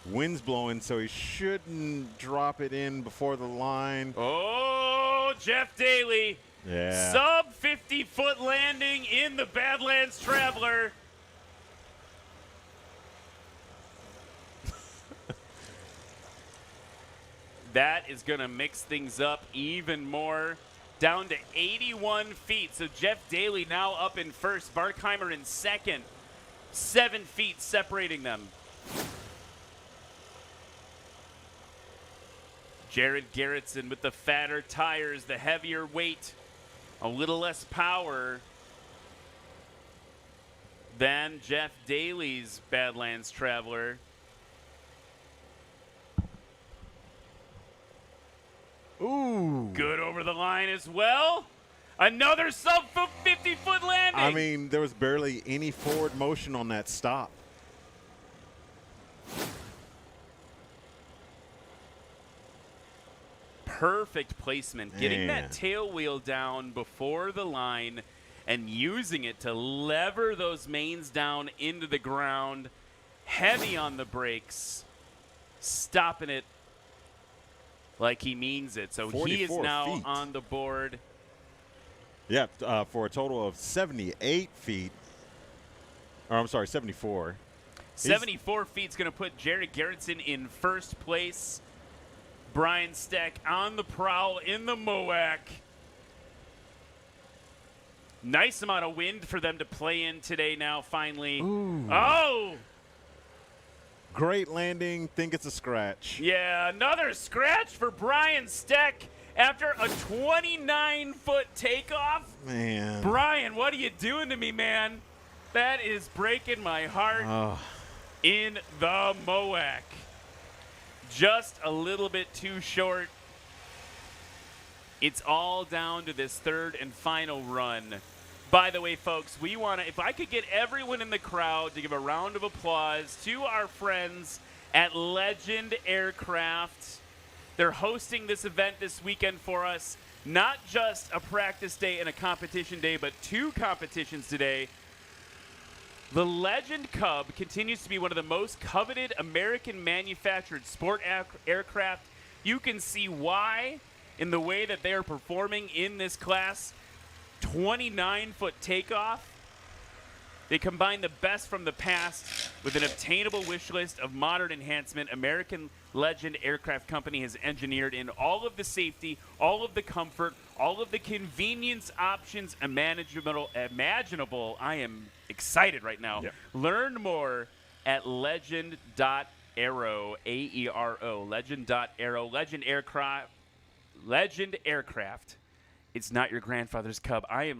Wind's blowing, so he shouldn't drop it in before the line. Oh, Jeff Daly. Yeah. Sub 50-foot landing in the Badlands Traveler. That is going to mix things up even more. Down to 81 feet. So Jeff Daly now up in first. Barkheimer in second. 7 feet separating them. Jared Garrettson with the fatter tires, the heavier weight, a little less power than Jeff Daly's Badlands Traveler. Ooh. Good over the line as well. Another sub 50-foot landing. I mean, there was barely any forward motion on that stop. Perfect placement. Getting that tail wheel down before the line and using it to lever those mains down into the ground, heavy on the brakes, stopping it like he means it. So he is now feet. on the board. Yeah, for a total of 78 feet. Or I'm sorry, 74. 74 feet is going to put Jared Gerritsen in first place. Brian Steck on the prowl in the MOAC. Nice amount of wind for them to play in today now, finally. Ooh. Oh! Great landing. Think it's a scratch. Yeah, another scratch for Brian Steck after a 29-foot takeoff. Man. Brian, what are you doing to me, man? That is breaking my heart in the MOAC. Just a little bit too short. It's all down to this third and final run. By the way, folks, we want to, if I could get everyone in the crowd to give a round of applause to our friends at Legend Aircraft. They're hosting this event this weekend for us. Not just a practice day and a competition day, but 2 competitions today. The Legend Cub continues to be one of the most coveted American-manufactured sport aircraft. You can see why in the way that they are performing in this class. 29-foot takeoff. They combine the best from the past with an obtainable wish list of modern enhancement. American Legend Aircraft Company has engineered in all of the safety, all of the comfort, all of the convenience options imaginable. I am excited right now. Yep. Learn more at legend.aero, A-E-R-O, legend.aero, Legend Aircraft. It's not your grandfather's Cub. I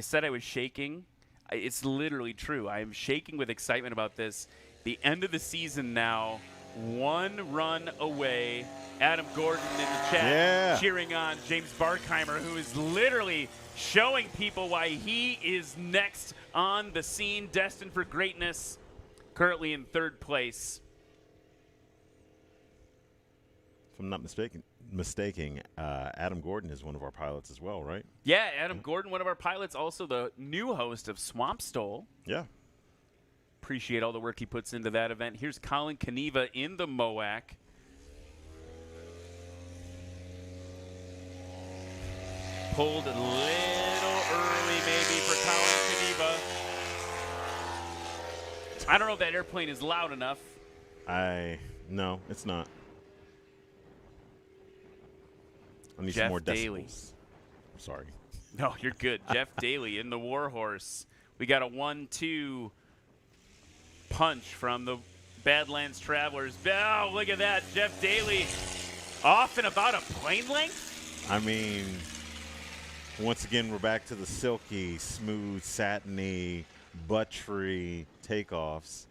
said I was shaking. It's literally true. I am shaking with excitement about this. The end of the season now, 1 run away. Adam Gordon in the chat cheering on James Barkheimer, who is literally showing people why he is next on the scene, destined for greatness, currently in 3rd place. If I'm not mistaken, Adam Gordon is one of our pilots as well, right? Yeah, Adam Gordon, one of our pilots, also the new host of Swamp STOL. Yeah. Appreciate all the work he puts into that event. Here's Colin Kaniva in the MOAC. Pulled a little early maybe for Colin Kaniva. I don't know if that airplane is loud enough. No, it's not. I need Jeff some more Daly. decibels. I'm sorry. No, you're good. Jeff Daly in the Warhorse. We got a 1-2 punch from the Badlands Travelers. Oh, look at that. Jeff Daly off in about a plane length. I mean, once again, we're back to the silky, smooth, satiny, buttery takeoffs.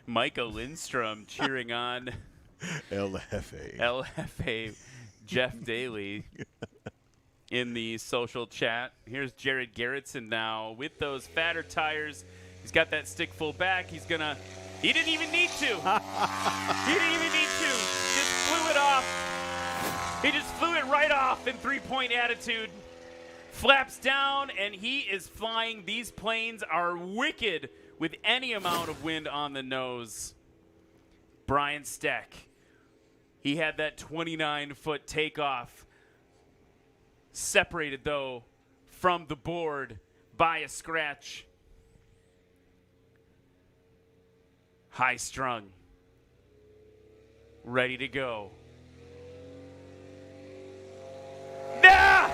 Michael Lindstrom cheering on LFA Jeff Daly in the social chat. Here's Jared Gerritsen now with those fatter tires. He's got that stick full back. He didn't even need to. He didn't even need to. Just flew it off. He just flew it right off in 3-point attitude. Flaps down, and he is flying. These planes are wicked with any amount of wind on the nose. Brian Steck. He had that 29-foot takeoff. Separated, though, from the board by a scratch. High strung. Ready to go. Nah!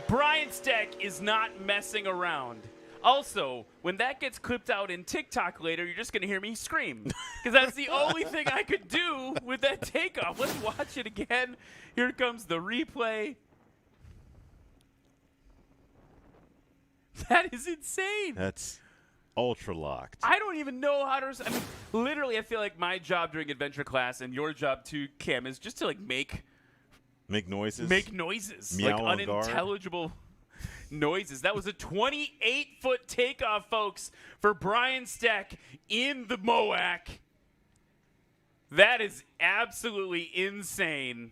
Brian Steck is not messing around. Also, when that gets clipped out in TikTok later, you're just going to hear me scream. Because that's the only thing I could do with that takeoff. Let's watch it again. Here comes the replay. That is insane. That's ultra locked. I don't even know how to. I mean, literally, I feel like my job during adventure class and your job too, Cam, is just to like make noises. Make noises. Meow like on guard. unintelligible noises. That was a 28-foot takeoff, folks, for Brian Steck in the MOAC. That is absolutely insane.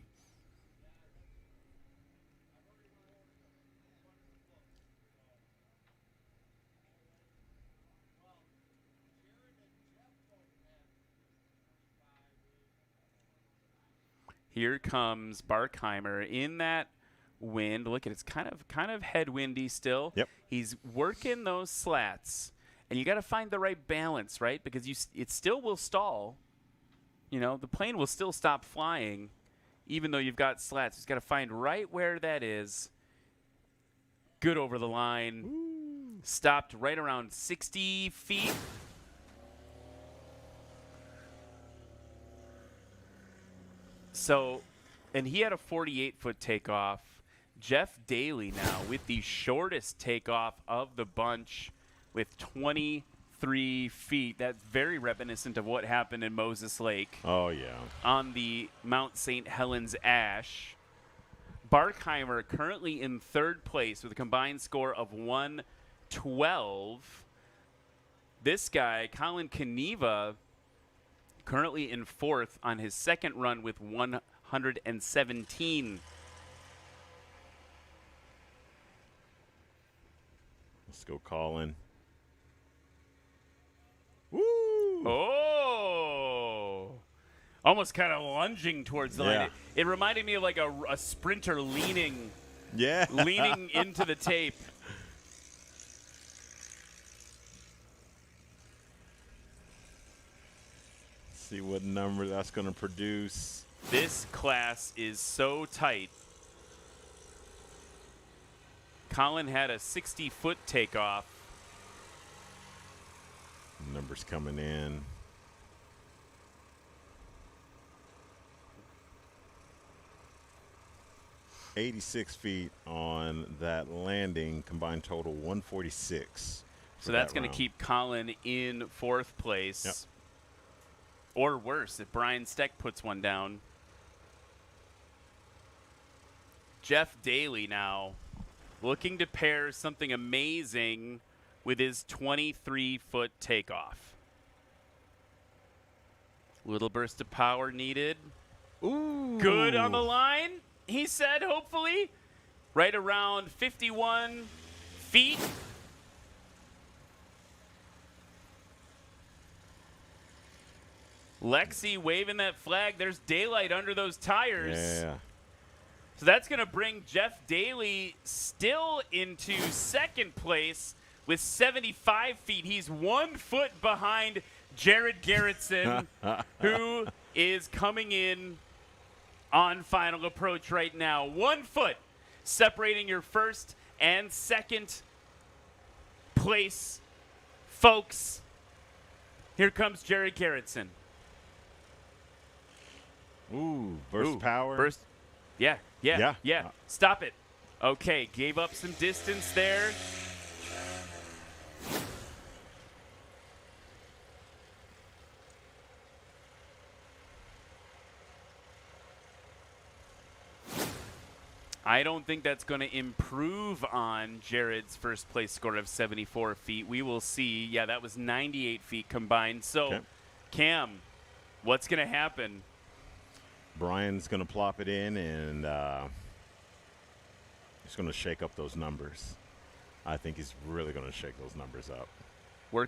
Here comes Barkheimer in that wind. Look at it's kind of headwindy still. Yep. He's working those slats, and you got to find the right balance, right? Because it still will stall. You know, the plane will still stop flying, even though you've got slats. You've got to find right where that is. Good over the line. Ooh. Stopped right around 60 feet. So, and he had a 48-foot takeoff. Jeff Daly now with the shortest takeoff of the bunch with 23 feet. That's very reminiscent of what happened in Moses Lake. Oh, yeah. On the Mount St. Helens Ash. Barkheimer currently in third place with a combined score of 112. This guy, Colin Kaniva, currently in fourth on his second run with 117. Let's go, Colin. Woo! Oh! Almost kind of lunging towards the line. It reminded me of like a sprinter leaning. Yeah. Leaning into the tape. See what number that's going to produce. This class is so tight. Colin had a 60-foot takeoff. Numbers coming in. $86 feet on that landing, combined total 146. So that's going to keep Colin in fourth place. Yep. Or worse, if Brian Steck puts one down. Jeff Daly now looking to pair something amazing with his 23-foot takeoff. Little burst of power needed. Ooh. Good on the line, he said, hopefully. Right around 51 feet. Lexi waving that flag. There's daylight under those tires. Yeah. So that's going to bring Jeff Daly still into second place with 75 feet. He's 1 foot behind Jared Garrettson, who is coming in on final approach right now. 1 foot separating your first and second place, folks. Here comes Jared Garrettson. Ooh, burst power. Burst. Yeah. Stop it. Okay, gave up some distance there. I don't think that's going to improve on Jared's first place score of 74 feet. We will see. Yeah, that was 98 feet combined. So, okay. Cam, what's going to happen? Brian's going to plop it in, and he's going to shake up those numbers. I think he's really going to shake those numbers up.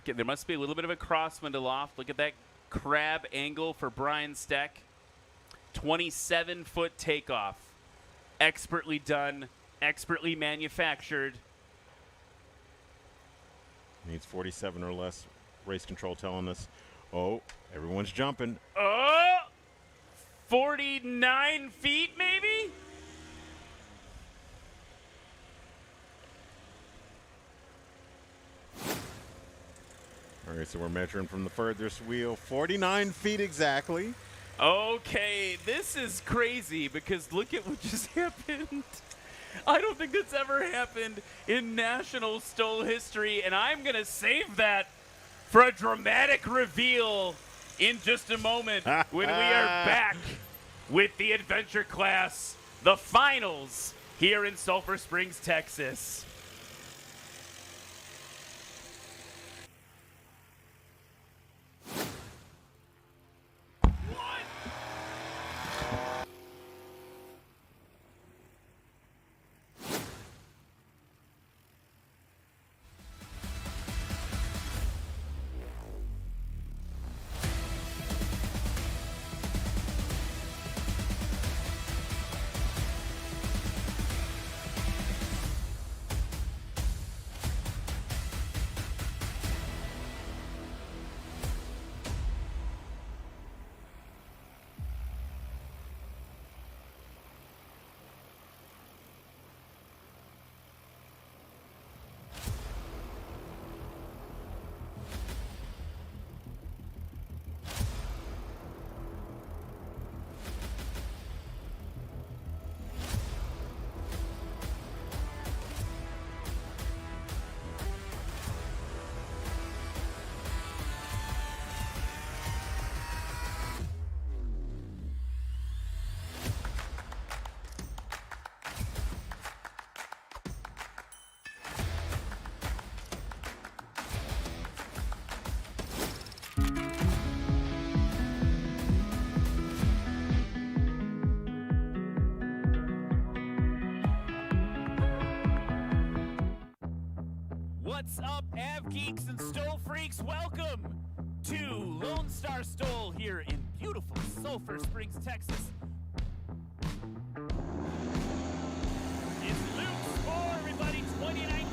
There must be a little bit of a crosswind aloft. Look at that crab angle for Brian Steck. 27-foot takeoff. Expertly done, expertly manufactured. Needs 47 or less. Race control telling us, oh, everyone's jumping. 49 feet, maybe? All right, so we're measuring from the furthest wheel. 49 feet exactly. Okay, this is crazy because look at what just happened. I don't think that's ever happened in National STOL history, and I'm going to save that for a dramatic reveal in just a moment when we are back with the adventure class, the finals here in Sulphur Springs, Texas. One, What's up, Av Geeks and Stole Freaks? Welcome to Lone Star Stole here in beautiful Sulphur Springs, Texas. It's Luke's for everybody, 2019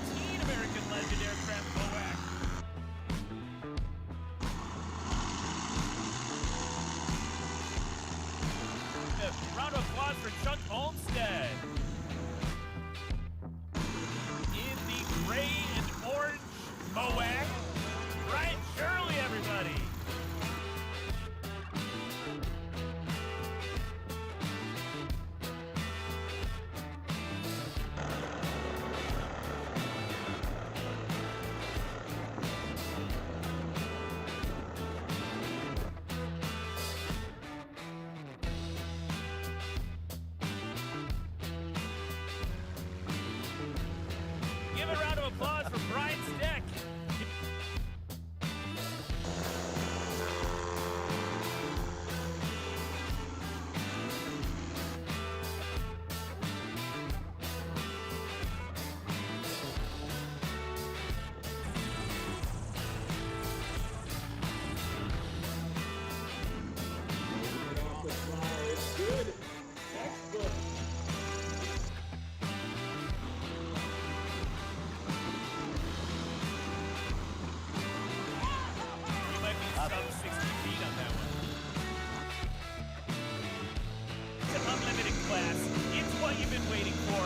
American Legend Aircraft MOAC. A round of applause for Chuck Olmstead. In the gray and orange MOAC, Brian Shirley, everybody. Give a round of applause for Brian Steck. You might be sub 60 feet on that one. It's an unlimited class. It's what you've been waiting for.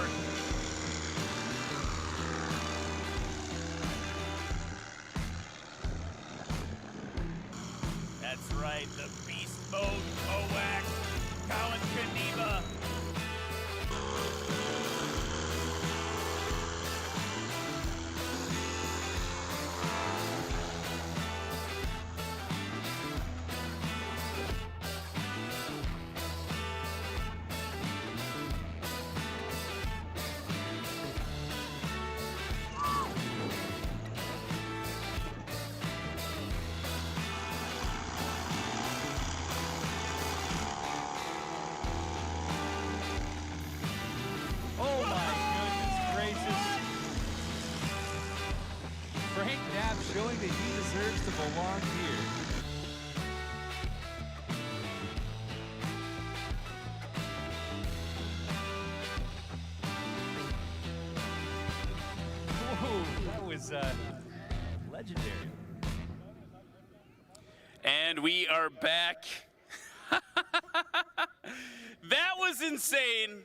That's right, the Beast Mode MOAC, Colin Kaniva. Oh my goodness gracious. Frank Knapp showing that he deserves to belong here. Whoa, that was legendary. And we are back. That was insane.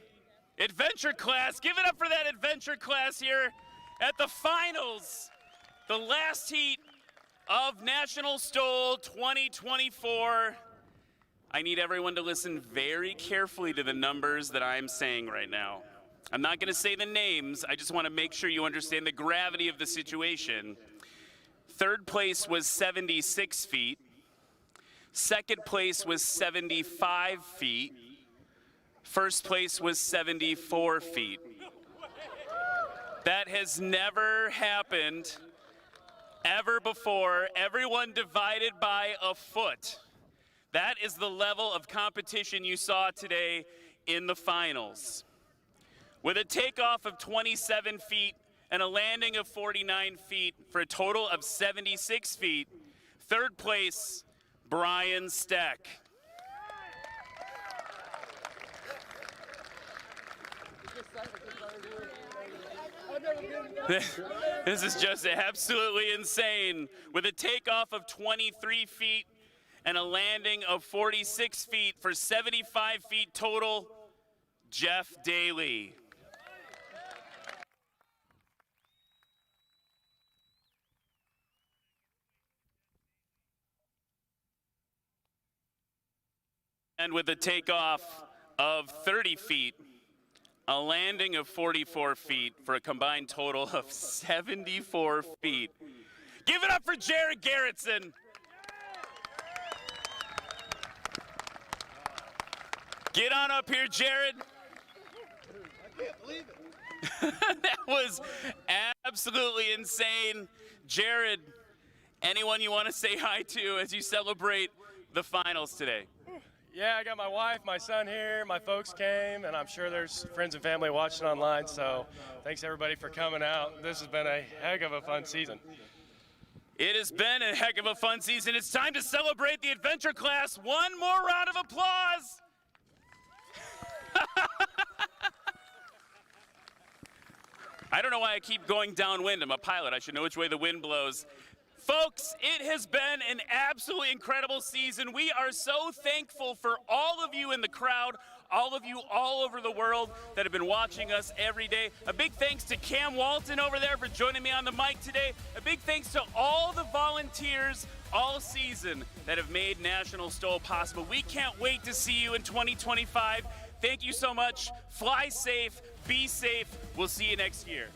Adventure class, give it up for that adventure class here at the finals, the last heat of National STOL 2024. I need everyone to listen very carefully to the numbers that I'm saying right now. I'm not going to say the names, I just want to make sure you understand the gravity of the situation. Third place was 76 feet. Second place was 75 feet. First place was 74 feet. That has never happened ever before. Everyone divided by a foot. That is the level of competition you saw today in the finals. With a takeoff of 27 feet and a landing of 49 feet for a total of 76 feet, third place, Brian Steck. This is just absolutely insane. With a takeoff of 23 feet and a landing of 46 feet for 75 feet total, Jeff Daly. And with a takeoff of 30 feet, a landing of 44 feet for a combined total of 74 feet. Give it up for Jared Garrettson. Get on up here, Jared. I can't believe it. That was absolutely insane. Jared, anyone you want to say hi to as you celebrate the finals today? Yeah, I got my wife, my son here, my folks came, and I'm sure there's friends and family watching online, so thanks everybody for coming out. This has been a heck of a fun season. It has been a heck of a fun season. It's time to celebrate the adventure class. One more round of applause. I don't know why I keep going downwind. I'm a pilot. I should know which way the wind blows. Folks, it has been an absolutely incredible season. We are so thankful for all of you in the crowd, all of you all over the world that have been watching us every day. A big thanks to Cam Walton over there for joining me on the mic today. A big thanks to all the volunteers all season that have made National STOL possible. We can't wait to see you in 2025. Thank you so much. Fly safe, be safe. We'll see you next year.